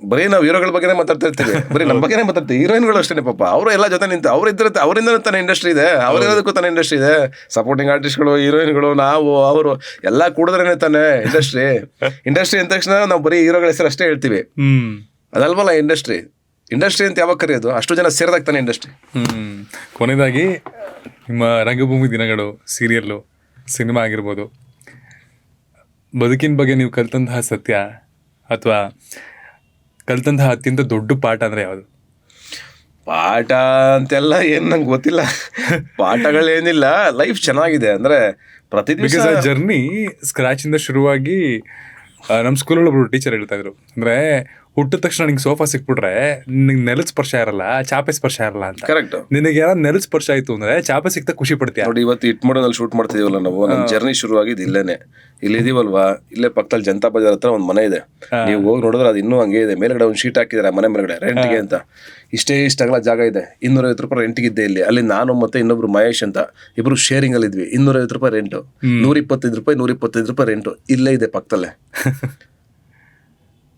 [SPEAKER 2] ಬರೀ ನಾವು ಹೀರೋಗಳ ಬಗ್ಗೆನೇ ಮಾತಾಡ್ತಾ ಇರ್ತೀವಿ, ಬರೀ ನಮ್ಮ ಬಗ್ಗೆನೇ ಮಾತಾಡ್ತೀವಿ. ಹೀರೋಯಿನ್ಗಳು ಅಷ್ಟೇ ಪಾಪ, ಅವರು ಎಲ್ಲ ಜೊತೆ ನಿಂತು ಅವರಿಂದ ತಾನೇ ಇಂಡಸ್ಟ್ರಿ ಇದೆ, ಅವರಿರೋದಕ್ಕೂ ತಾನೇ ಇಂಡಸ್ಟ್ರಿ ಇದೆ. ಸಪೋರ್ಟಿಂಗ್ ಆರ್ಟಿಸ್ಟ್ಗಳು, ಹೀರೋಯಿನ್ಗಳು, ನಾವು ಅವರು ಎಲ್ಲ ಕೂಡಿದ್ರೇನೆ ತಾನೇ ಇಂಡಸ್ಟ್ರಿ. ಇಂಡಸ್ಟ್ರಿ ಅಂದ ತಕ್ಷಣ ನಾವು ಬರೀ ಹೀರೋಗಳ ಹೆಸರು ಅಷ್ಟೇ ಹೇಳ್ತೀವಿ. ಅದಲ್ವಲ್ಲ ಇಂಡಸ್ಟ್ರಿ. ಇಂಡಸ್ಟ್ರಿ ಅಂತ ಯಾವಾಗ ಕರೆಯೋದು? ಅಷ್ಟು ಜನ ಸೇರಿದಾಗ ತಾನೇ ಇಂಡಸ್ಟ್ರಿ.
[SPEAKER 1] ಕೊನೆಯದಾಗಿ ನಿಮ್ಮ ರಂಗಭೂಮಿ ದಿನಗಳು, ಸೀರಿಯಲ್ಲು, ಸಿನಿಮಾ ಆಗಿರ್ಬೋದು, ಬದುಕಿನ ಬಗ್ಗೆ ನೀವು ಕಲಿತಂತಹ ಸತ್ಯ ಅಥವಾ ಕಲಿತಂತಹ ಅತ್ಯಂತ ದೊಡ್ಡ ಪಾಠ ಅಂದರೆ ಯಾವುದು?
[SPEAKER 2] ಪಾಠ ಅಂತೆಲ್ಲ ಏನು ನಂಗೆ ಗೊತ್ತಿಲ್ಲ. ಪಾಠಗಳೇನಿಲ್ಲ. ಲೈಫ್ ಚೆನ್ನಾಗಿದೆ. ಅಂದರೆ ಪ್ರತಿದಿನ
[SPEAKER 1] ಜರ್ನಿ ಸ್ಕ್ರಾಚಿಂದ ಶುರುವಾಗಿ ನಮ್ಮ ಸ್ಕೂಲಲ್ಲಿ ಒಬ್ಬರು ಟೀಚರ್ ಹೇಳ್ತಾ ಇದ್ರು. ಅಂದರೆ ಹುಟ್ಟಿದ ತಕ್ಷಣ ನಿಂಗೆ ಸೋಫಾ ಸಿಕ್ಬಿಟ್ರೆ ನಿಂಗೆ ನೆಲದ ಸ್ಪರ್ಶ ಇರಲ್ಲ, ಚಾಪೆ ಸ್ಪರ್ಶ ಇರಲ್ಲ ಅಂತ.
[SPEAKER 2] ಕರೆಕ್ಟ್.
[SPEAKER 1] ನಿನಗೆ ಯಾರು ನೆಲದ ಸ್ಪರ್ಶ ಆಯ್ತು ಅಂದ್ರೆ ಚಾಪೆ ಸಿಕ್ತಾ ಖುಷಿ ಪಡ್ತೀಯ.
[SPEAKER 2] ನೋಡಿ, ಇವತ್ತು ಇಟ್ಮೋಡನಲ್ಲಿ ಶೂಟ್ ಮಾಡ್ತಿದೀವಲ್ಲ ನಾವು, ನಮ್ಮ ಜರ್ನಿ ಶುರುವಾಗಿದ್ದು ಇಲ್ಲೇನೆ. ಇಲ್ಲಿ ಇದೀವಲ್ವಾ, ಇಲ್ಲೇ ಪಕ್ಕದಲ್ಲಿ ಜನತಾ ಬಜಾರ್ ಹತ್ರ ಒಂದು ಮನೆ ಇದೆ. ನೀವು ಹೋಗಿ ನೋಡಿದ್ರೆ ಅದು ಇನ್ನೂ ಹಂಗೆ ಇದೆ. ಮೇಲ್ಗಡೆ ಒಂದು ಶೀಟ್ ಹಾಕಿದ್ದಾರೆ ಮನೆ ಮೇಲ್ಗಡೆ ರೆಂಟ್ಗೆ ಅಂತ. ಇಷ್ಟಗಲ ಜಾಗ ಇದೆ. 250 ರೂಪಾಯಿ ರೆಂಟ್ಗಿದ್ದೆ ಇಲ್ಲಿ. ಅಲ್ಲಿ ನಾನು ಮತ್ತೆ ಇನ್ನೊಬ್ರು ಮಹೇಶ್ ಅಂತ ಇಬ್ರು ಶೇರಿಂಗ್ ಅಲ್ಲಿ ಇದ್ವಿ. 250 ರೂಪಾಯಿ ರೆಂಟು, 125 ರೂಪಾಯಿ ರೆಂಟು. ಇಲ್ಲೇ ಇದೆ ಪಕ್ಕದಲ್ಲೇ.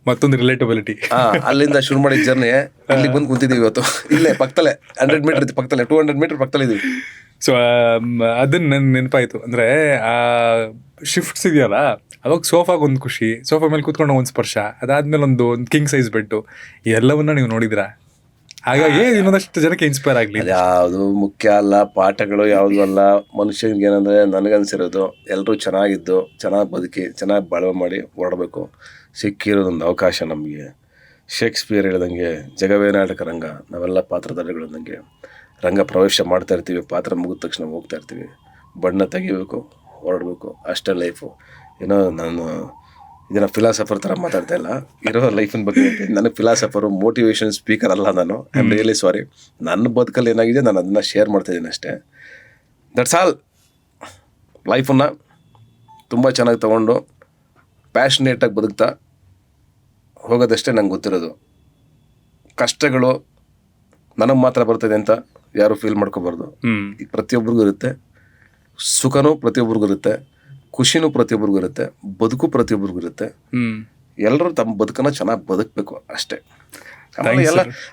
[SPEAKER 1] ಮತ್ತೊಂದು ರಿಲೇಟಬಿಲಿಟಿ.
[SPEAKER 2] ಅಲ್ಲಿಂದ ಶುರು ಮಾಡಿದ ಜರ್ನಿ ಇಲ್ಲಿಗೆ ಬಂದು ಕುಂತಿದೀವಿ ಇವತ್ತು. ಇಲ್ಲೇ ಪಕ್ಕದಲ್ಲೇ 100 ಮೀಟರ್ ಪಕ್ಕದಲ್ಲೇ 200 ಮೀಟರ್ ಪಕ್ಕದಲ್ಲೇ ಇದೀವಿ.
[SPEAKER 1] ಸೊ ಅದನ್ನ ನನ್ ನೆನಪಾಯ್ತು. ಅಂದ್ರೆ ಆ ಶಿಫ್ಟ್ಸ್ ಇದೆಯಲ್ಲ, ಅವಾಗ ಸೋಫಾಗ ಒಂದು ಖುಷಿ, ಸೋಫಾ ಮೇಲೆ ಕೂತ್ಕೊಂಡು ಒಂದು ಸ್ಪರ್ಶ, ಅದಾದ್ಮೇಲೆ ಒಂದು ಕಿಂಗ್ ಸೈಜ್ ಬೆಡ್ಡು, ಎಲ್ಲವನ್ನ ನೀವು ನೋಡಿದ್ರಾ? ಹಾಗಾಗಿ ಇನ್ನೊಂದಷ್ಟು ಜನಕ್ಕೆ ಇನ್ಸ್ಪೈರ್ ಆಗಲಿ.
[SPEAKER 2] ಯಾವುದು ಮುಖ್ಯ ಅಲ್ಲ, ಪಾಠಗಳು ಯಾವುದು ಅಲ್ಲ. ಮನುಷ್ಯನಿಗೆ ಏನಂದ್ರೆ ನನಗನ್ಸಿರೋದು ಎಲ್ಲರೂ ಚೆನ್ನಾಗಿದ್ದು, ಚೆನ್ನಾಗಿ ಬದುಕಿ, ಚೆನ್ನಾಗಿ ಬಾಳ್ವೆ ಮಾಡಿ ಹೊರಡಬೇಕು. ಸಿಕ್ಕಿರೋದೊಂದು ಅವಕಾಶ ನಮಗೆ. ಶೇಕ್ಸ್ಪಿಯರ್ ಹೇಳ್ದಂಗೆ ಜಗವೇ ನಾಟಕ ರಂಗ, ನಾವೆಲ್ಲ ಪಾತ್ರಧಾರಿಗಳು ಅಂದಂಗೆ ರಂಗ ಪ್ರವೇಶ ಮಾಡ್ತಾ ಇರ್ತೀವಿ, ಪಾತ್ರ ಮುಗಿದ ತಕ್ಷಣ ಹೋಗ್ತಾ ಇರ್ತೀವಿ. ಬಣ್ಣ ತೆಗಿಬೇಕು, ಹೊರಡಬೇಕು, ಅಷ್ಟೇ ಲೈಫು. ಏನೋ ನಾನು ಇದನ್ನು ಫಿಲಾಸಫರ್ ಥರ ಮಾತಾಡ್ತಾ ಇಲ್ಲ, ಇರೋ ಲೈಫಿನ ಬಗ್ಗೆ ಹೇಳ್ತೀನಿ. ನನಗೆ ಫಿಲಾಸಫರು, ಮೋಟಿವೇಶನ್ ಸ್ಪೀಕರ್ ಅಲ್ಲ ನಾನು. I am really sorry. ನನ್ನ ಬದುಕಲ್ಲಿ ಏನಾಗಿದೆ ನಾನು ಅದನ್ನು ಶೇರ್ ಮಾಡ್ತಾಯಿದ್ದೀನಿ ಅಷ್ಟೇ. That's all. ಲೈಫನ್ನು ತುಂಬ ಚೆನ್ನಾಗಿ ತೊಗೊಂಡು ಪ್ಯಾಷನೇಟಾಗಿ ಬದುಕ್ತಾ ಹೋಗೋದಷ್ಟೇ ನಂಗೆ ಗೊತ್ತಿರೋದು. ಕಷ್ಟಗಳು ನನಗೆ ಮಾತ್ರ ಬರ್ತದೆ ಅಂತ ಯಾರು ಫೀಲ್ ಮಾಡ್ಕೋಬಾರ್ದು. ಪ್ರತಿಯೊಬ್ಬರಿಗೂ ಇರುತ್ತೆ. ಸುಖನೂ ಪ್ರತಿಯೊಬ್ಬರಿಗೂ ಇರುತ್ತೆ, ಖುಷಿನೂ ಪ್ರತಿಯೊಬ್ಬರಿಗೂ ಇರುತ್ತೆ, ಬದುಕು ಪ್ರತಿಯೊಬ್ಬರಿಗೂ ಇರುತ್ತೆ. ಎಲ್ಲರೂ ತಮ್ಮ ಬದುಕನ್ನು ಚೆನ್ನಾಗಿ ಬದುಕಬೇಕು ಅಷ್ಟೇ.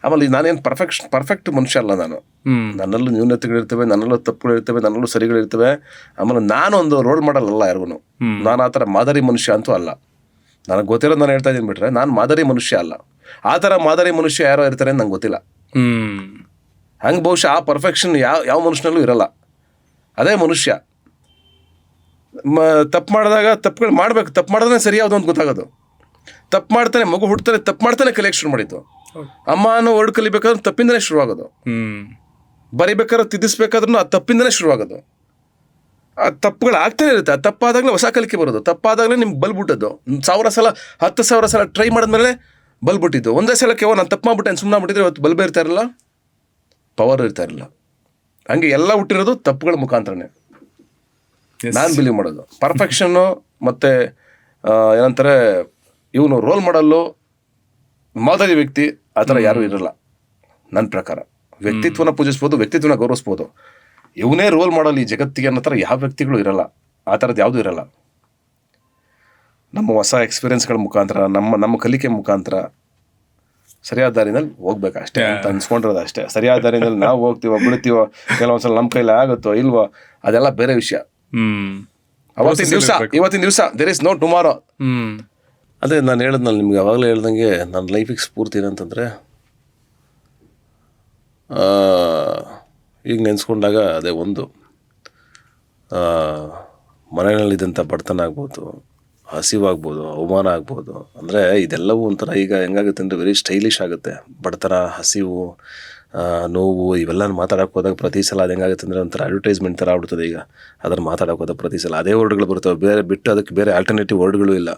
[SPEAKER 2] ಆಮೇಲೆ ನಾನೇನು ಪರ್ಫೆಕ್ಟ್ ಮನುಷ್ಯ ಅಲ್ಲ ನಾನು. ನನ್ನಲ್ಲೂ ನ್ಯೂನತೆಗಳಿರ್ತವೆ, ನನ್ನಲ್ಲೂ ತಪ್ಪುಗಳಿರ್ತವೆ, ನನ್ನಲ್ಲೂ ಸರಿಗಳಿರ್ತವೆ. ಆಮೇಲೆ ನಾನೊಂದು ರೋಲ್ ಮಾಡಲ್ ಅಲ್ಲ ಯಾರಿಗೂ. ನಾನು ಆ ಥರ ಮಾದರಿ ಮನುಷ್ಯ ಅಂತೂ ಅಲ್ಲ. ನನಗೆ ಗೊತ್ತಿರೋದು ನಾನು ಹೇಳ್ತಾ ಇದ್ದೀನಿ ಬಿಟ್ರೆ, ನಾನು ಮಾದರಿ ಮನುಷ್ಯ ಅಲ್ಲ. ಆ ಥರ ಮಾದರಿ ಮನುಷ್ಯ ಯಾರೋ ಇರ್ತಾರೆ ಅಂತ ನಂಗೆ ಗೊತ್ತಿಲ್ಲ. ಹಂಗೆ ಬಹುಶಃ ಆ ಪರ್ಫೆಕ್ಷನ್ ಯಾವ ಮನುಷ್ಯನಲ್ಲೂ ಇರಲ್ಲ. ಅದೇ ಮನುಷ್ಯ ತಪ್ಪು ಮಾಡಿದಾಗ ತಪ್ಪುಗಳು ಮಾಡಬೇಕು. ತಪ್ಪು ಮಾಡಿದ್ರೆ ಸರಿ ಯಾವುದು ಅಂತ ಗೊತ್ತಾಗೋದು. ತಪ್ಪು ಮಾಡ್ತಾನೆ, ಮಗು ಹುಡ್ತಾನೆ, ತಪ್ಪು ಮಾಡ್ತಾನೆ ಕಲಿಯಕ್ಕೆ ಶುರು ಮಾಡಿದ್ದು. ಅಮ್ಮ ಅನ್ನೋ ವರ್ಡ್ ಕಲಿಬೇಕಾದ್ರೂ ತಪ್ಪಿಂದನೇ ಶುರುವಾಗೋದು. ಬರಿಬೇಕಾದ್ರೆ ತಿದ್ದಿಸ್ಬೇಕಾದ್ರೂ ಆ ತಪ್ಪಿಂದನೇ ಶುರುವಾಗೋದು. ಆ ತಪ್ಪುಗಳು ಆಗ್ತಾನೆ ಇರುತ್ತೆ. ಆ ತಪ್ಪಾದಾಗಲೇ ಹೊಸ ಕಲಿಕೆ ಬರೋದು. ತಪ್ಪಾದಾಗಲೇ ನಿಮ್ಗೆ ಬಲ್ಬಿಟ್ಟದ್ದು. 10,000 ಸಲ ಟ್ರೈ ಮಾಡಿದ್ಮೇಲೆ ಬಲ್ಬಿಟ್ಟಿದ್ದು. ಒಂದೇ ಸಲಕ್ಕೆ ನಾನು ತಪ್ಪು ಮಾಡ್ಬಿಟ್ಟೆ ಸುಮ್ಮನೆ ಬಿಟ್ಟಿದ್ರೆ ಇವತ್ತು ಬಲ್ಬೇ ಇರ್ತಾ ಇರಲಿಲ್ಲ, ಪವರ್ ಇರ್ತಾ ಇರಲಿಲ್ಲ. ಹಂಗೆ ಎಲ್ಲ ಹುಟ್ಟಿರೋದು ತಪ್ಪುಗಳ ಮುಖಾಂತರನೇ ನಾನು ಬಿಲೀವ್ ಮಾಡೋದು. ಪರ್ಫೆಕ್ಷನ್ನು ಮತ್ತು ಏನಂತಾರೆ ಇವನು ರೋಲ್ ಮಾಡಲ್ಲು, ಮಾದರಿ ವ್ಯಕ್ತಿ, ಆ ಥರ ಯಾರೂ ಇರಲ್ಲ ನನ್ನ ಪ್ರಕಾರ. ವ್ಯಕ್ತಿತ್ವನ ಪೂಜಿಸ್ಬೋದು, ವ್ಯಕ್ತಿತ್ವನ ಗೌರವಿಸ್ಬೋದು. ಇವನೇ ರೋಲ್ ಮಾಡಲ್ ಈ ಜಗತ್ತಿಗೆ ಅನ್ನೋ ಥರ ಯಾವ ವ್ಯಕ್ತಿಗಳು ಇರಲ್ಲ. ಆ ಥರದ್ದು ಯಾವುದೂ ಇರಲ್ಲ. ನಮ್ಮ ಹೊಸ ಎಕ್ಸ್ಪೀರಿಯೆನ್ಸ್ಗಳ ಮುಖಾಂತರ, ನಮ್ಮ ಕಲಿಕೆ ಮುಖಾಂತರ ಸರಿಯಾದ ದಾರಿನಲ್ಲಿ ಹೋಗ್ಬೇಕು ಅಷ್ಟೇ ಅಂತ ಅನ್ಸ್ಕೊಂಡಿರೋದು ಅಷ್ಟೇ. ಸರಿಯಾದ ದಾರಿನಲ್ಲಿ ನಾವು ಹೋಗ್ತೀವೋ ಬಿಡ್ತೀವೋ, ಕೆಲವೊಂದ್ಸಲ ನಮ್ಮ ಕೈಲಿ ಆಗುತ್ತೋ ಇಲ್ವೋ, ಅದೆಲ್ಲ ಬೇರೆ ವಿಷಯ. ಇವತ್ತಿನ ದಿವಸ ದೇರ್ ಇಸ್ ನೋ ಟುಮಾರೋ. ಅದೇ ನಾನು ಹೇಳಿದ್ನಲ್ಲ ನಿಮ್ಗೆ, ಅವಾಗಲೇ ಹೇಳ್ದಂಗೆ ನನ್ನ ಲೈಫಿಗೆ ಸ್ಫೂರ್ತಿ ಏನಂತಂದರೆ, ಈಗ ನೆನೆಸ್ಕೊಂಡಾಗ ಅದೇ ಒಂದು ಮನೆಯಲ್ಲಿದ್ದಂಥ ಬಡತನ ಆಗ್ಬೋದು, ಹಸಿವಾಗ್ಬೋದು, ಅವಮಾನ ಆಗ್ಬೋದು. ಅಂದರೆ ಇದೆಲ್ಲವೂ ಒಂಥರ ಈಗ ಹೆಂಗಾಗುತ್ತೆ ಅಂದರೆ ವೆರಿ ಸ್ಟೈಲಿಶ್ ಆಗುತ್ತೆ. ಬಡತನ, ಹಸಿವು, ನೋವು ಇವೆಲ್ಲ ಮಾತಾಡೋಕೆ ಹೋದಾಗ ಪ್ರತಿ ಸಲ ಅದು ಹೆಂಗಾಗುತ್ತೆ ಅಂದರೆ ಒಂಥರ ಅಡ್ವರ್ಟೈಸ್ಮೆಂಟ್ ಥರ ಆಗ್ಬಿಡ್ತದೆ. ಈಗ ಅದನ್ನು ಮಾತಾಡೋಕೆ ಹೋದಾಗ ಪ್ರತಿ ಸಲ ಅದೇ ವರ್ಡ್ಗಳು ಬರ್ತವೆ, ಬೇರೆ ಬಿಟ್ಟು ಅದಕ್ಕೆ ಬೇರೆ ಆಲ್ಟರ್ನೇಟಿವ್ ವರ್ಡ್ಗಳು ಇಲ್ಲ.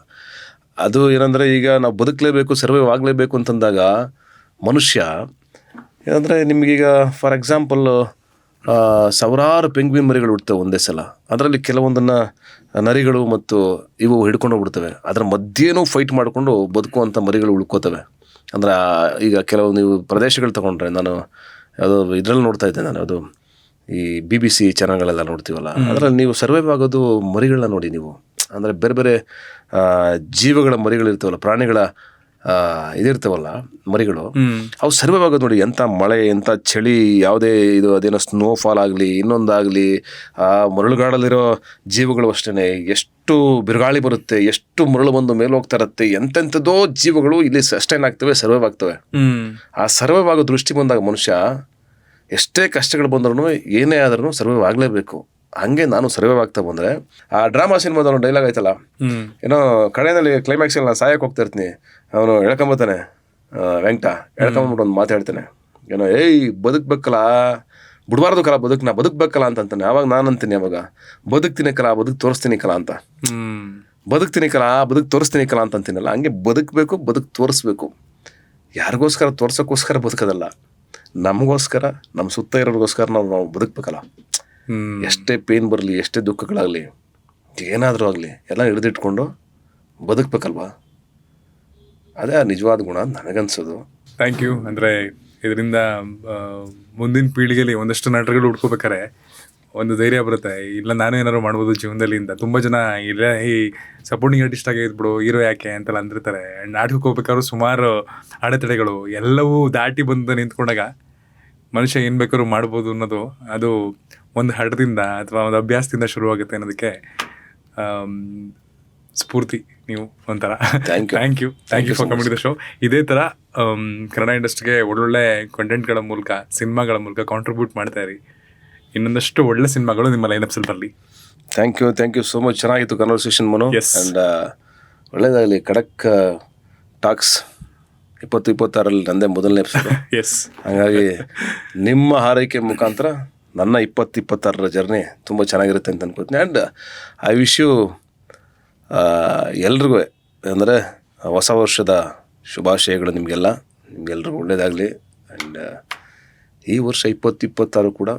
[SPEAKER 2] ಅದು ಏನಂದರೆ ಈಗ ನಾವು ಬದುಕಲೇಬೇಕು, ಸರ್ವೈವ್ ಆಗಲೇಬೇಕು ಅಂತಂದಾಗ ಮನುಷ್ಯ ಏನಂದರೆ ನಿಮಗೀಗ ಫಾರ್ ಎಕ್ಸಾಂಪಲ್ ಸಾವಿರಾರು ಪೆಂಗ್ವಿನ್ ಮರಿಗಳು ಹುಡ್ತವೆ ಒಂದೇ ಸಲ. ಅದರಲ್ಲಿ ಕೆಲವೊಂದನ್ನು ನರಿಗಳು ಮತ್ತು ಇವು ಹಿಡ್ಕೊಂಡು ಹೋಗ್ಬಿಡ್ತವೆ. ಅದರ ಮಧ್ಯೆನೂ ಫೈಟ್ ಮಾಡಿಕೊಂಡು ಬದುಕುವಂಥ ಮರಿಗಳು ಉಳ್ಕೋತವೆ. ಅಂದರೆ ಈಗ ಕೆಲವು ನೀವು ಪ್ರದೇಶಗಳು ತೊಗೊಂಡ್ರೆ, ನಾನು ಅದು ಇದರಲ್ಲಿ ನೋಡ್ತಾ ಇದ್ದೆ, ನಾನು ಅದು ಈ BBC ಚಾನಲ್ಗಳೆಲ್ಲ ನೋಡ್ತೀವಲ್ಲ, ಅದರಲ್ಲಿ ನೀವು ಸರ್ವೈವ್ ಆಗೋದು ಮರಿಗಳನ್ನ ನೋಡಿ ನೀವು. ಅಂದರೆ ಬೇರೆ ಬೇರೆ ಜೀವಗಳ ಮರಿಗಳಿರ್ತಾವಲ್ಲ, ಪ್ರಾಣಿಗಳ ಇದಿರ್ತಾವಲ್ಲ ಮರಿಗಳು, ಅವು ಸರ್ವೈವ್ ಆಗೋದು ನೋಡಿ. ಎಂಥ ಮಳೆ, ಎಂಥ ಚಳಿ, ಯಾವುದೇ ಇದು ಅದೇನೋ ಸ್ನೋಫಾಲ್ ಆಗಲಿ ಇನ್ನೊಂದಾಗಲಿ, ಆ ಮರಳುಗಾಡಲಿರೋ ಜೀವಗಳು ಅಷ್ಟೇ. ಎಷ್ಟು ಬಿರುಗಾಳಿ ಬರುತ್ತೆ, ಎಷ್ಟು ಮರಳು ಬಂದು ಮೇಲೆ ಹೋಗ್ತಾ ಇರುತ್ತೆ, ಎಂತೆಂಥದ್ದೋ ಜೀವಗಳು ಇಲ್ಲಿ ಸಸ್ಟೈನ್ ಆಗ್ತವೆ, ಸರ್ವೈವ್ ಆಗ್ತವೆ. ಆ ಸರ್ವೈವ್ ಆಗೋ ದೃಷ್ಟಿ ಬಂದಾಗ ಮನುಷ್ಯ ಎಷ್ಟೇ ಕಷ್ಟಗಳು ಬಂದ್ರೂ ಏನೇ ಆದ್ರೂ ಸರ್ವೈವ್ ಆಗಲೇಬೇಕು. ಹಂಗೆ ನಾನು ಸರ್ವೈವ್ ಆಗ್ತಾ ಬಂದರೆ, ಆ ಡ್ರಾಮಾ ಸಿನಿಮಾದ ಡೈಲಾಗ್ ಆಯ್ತಲ್ಲ, ಏನೋ ಕಡೆಯಲ್ಲಿ ಕ್ಲೈಮ್ಯಾಕ್ಸಲ್ಲಿ ನಾನು ಸಾಯಕ್ಕೆ ಹೋಗ್ತಾ ಇರ್ತೀನಿ, ಅವನು ಹೇಳ್ಕೊಂಬತ್ತಾನೆ ವೆಂಕಟ, ಹೇಳ್ಕೊಂಬಿಟ್ಟು ಒಂದು ಮಾತಾಡ್ತಾನೆ, ಏನೋ ಏಯ್ ಬದುಕಬೇಕಲ್ಲ, ಬಿಡಬಾರ್ದು ಕಲ ಬದುಕನ್ನ, ಬದುಕಬೇಕಲ್ಲ ಅಂತಾನೆ. ಆವಾಗ ನಾನು ಅಂತೀನಿ, ಅವಾಗ ಬದುಕ್ತೀನಿ ಕಲ, ಬದುಕು ತೋರಿಸ್ತೀನಿ ಕಲ ಅಂತ, ಬದುಕ್ತೀನಿ ಕಲ, ಬದುಕು ತೋರಿಸ್ತೀನಿ ಕಲ ಅಂತ ಅಂತೀನಲ್ಲ, ಹಂಗೆ ಬದುಕಬೇಕು, ಬದುಕು ತೋರಿಸ್ಬೇಕು. ಯಾರಿಗೋಸ್ಕರ ತೋರ್ಸೋಕ್ಕೋಸ್ಕರ ಬದುಕೋದಲ್ಲ, ನಮಗೋಸ್ಕರ ನಮ್ಮ ಸುತ್ತ ಇರೋರಿಗೋಸ್ಕರ ನಾವು ಬದುಕಬೇಕಲ್ಲ. ಎಷ್ಟೇ ಪೇನ್ ಬರಲಿ, ಎಷ್ಟೇ ದುಃಖಗಳಾಗಲಿ, ಏನಾದರೂ ಆಗಲಿ ಎಲ್ಲ ಹಿಡಿದಿಟ್ಕೊಂಡು ಬದುಕಬೇಕಲ್ವಾ. ಅದೇ ಆ ನಿಜವಾದ ಗುಣ ಅಂತ ನನಗನ್ಸೋದು.
[SPEAKER 1] Thank you. ಅಂದರೆ ಇದರಿಂದ ಮುಂದಿನ ಪೀಳಿಗೆಯಲ್ಲಿ ಒಂದಷ್ಟು ನಟರುಗಳು ಹುಡ್ಕೋಬೇಕಾರೆ ಒಂದು ಧೈರ್ಯ ಬರುತ್ತೆ, ಇಲ್ಲ ನಾನು ಏನಾದ್ರು ಮಾಡ್ಬೋದು ಜೀವನದಲ್ಲಿ ಅಂತ. ತುಂಬ ಜನ ಇಲ್ಲ ಈ ಸಪೋರ್ಟಿಂಗ್ ಆರ್ಟಿಸ್ಟ್ ಆಗಿ ಇದ್ಬಿಡು, ಹೀರೋ ಯಾಕೆ ಅಂತೆಲ್ಲ ಅಂದಿರ್ತಾರೆ. ನಾಟಕಕ್ಕೆ ಹೋಗ್ಬೇಕಾದ್ರೂ ಸುಮಾರು ಅಡೆತಡೆಗಳು ಎಲ್ಲವೂ ದಾಟಿ ಬಂದು ನಿಂತ್ಕೊಂಡಾಗ ಮನುಷ್ಯ ಏನು ಬೇಕಾದ್ರೂ ಮಾಡ್ಬೋದು ಅನ್ನೋದು ಅದು ಒಂದು ಹಠದಿಂದ ಅಥವಾ ಒಂದು ಅಭ್ಯಾಸದಿಂದ ಶುರುವಾಗುತ್ತೆ ಅನ್ನೋದಕ್ಕೆ ಸ್ಫೂರ್ತಿ ನೀವು ಒಂಥರ. Thank you for coming to the show. ಇದೇ ಥರ ಕನ್ನಡ ಇಂಡಸ್ಟ್ರಿಗೆ ಒಳ್ಳೊಳ್ಳೆ ಕಂಟೆಂಟ್ಗಳ ಮೂಲಕ, ಸಿನಿಮಾಗಳ ಮೂಲಕ ಕಾಂಟ್ರಿಬ್ಯೂಟ್ ಮಾಡ್ತಾ ಇರಿ. ಇನ್ನೊಂದಷ್ಟು ಒಳ್ಳೆ ಸಿನಿಮಾಗಳು ನಿಮ್ಮ ಲೈನಪ್ಸಲ್ಲಿ ಬರಲಿ.
[SPEAKER 2] Thank you so much. ಚೆನ್ನಾಗಿತ್ತು ಕನ್ವರ್ಸೇಷನ್ ಮನು. ಆ್ಯಂಡ್ ಒಳ್ಳೇದಾಗಲಿ. ಖಡಕ್ ಟಾಕ್ಸ್ 2026 ನಂದೇ ಮೊದಲನೇ ಎಪಿಸೋಡ್.
[SPEAKER 1] ಎಸ್,
[SPEAKER 2] ಹಾಗಾಗಿ ನಿಮ್ಮ ಹಾರೈಕೆ ಮುಖಾಂತರ ನನ್ನ 2026 ಜರ್ನಿ ತುಂಬ ಚೆನ್ನಾಗಿರುತ್ತೆ ಅಂತ ಅನ್ಕೋತೀನಿ. ಆ್ಯಂಡ್ ಐ ವಿಶ್ ಯು ಎಲ್ರಿಗೂ ಅಂದರೆ ಹೊಸ ವರ್ಷದ ಶುಭಾಶಯಗಳು ನಿಮಗೆಲ್ರಿಗೂ ಒಳ್ಳೆಯದಾಗಲಿ. ಆ್ಯಂಡ್ ಈ ವರ್ಷ 2026 ಕೂಡ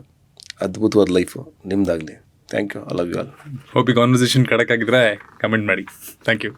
[SPEAKER 2] ಅದ್ಭುತವಾದ ಲೈಫು ನಿಮ್ಮದಾಗಲಿ. Thank you. I love you all.
[SPEAKER 1] Hope ಈ ಕಾನ್ವರ್ಸೇಷನ್ ಕಡಕ್ ಆಗಿದ್ರೆ ಕಮೆಂಟ್ ಮಾಡಿ. Thank you.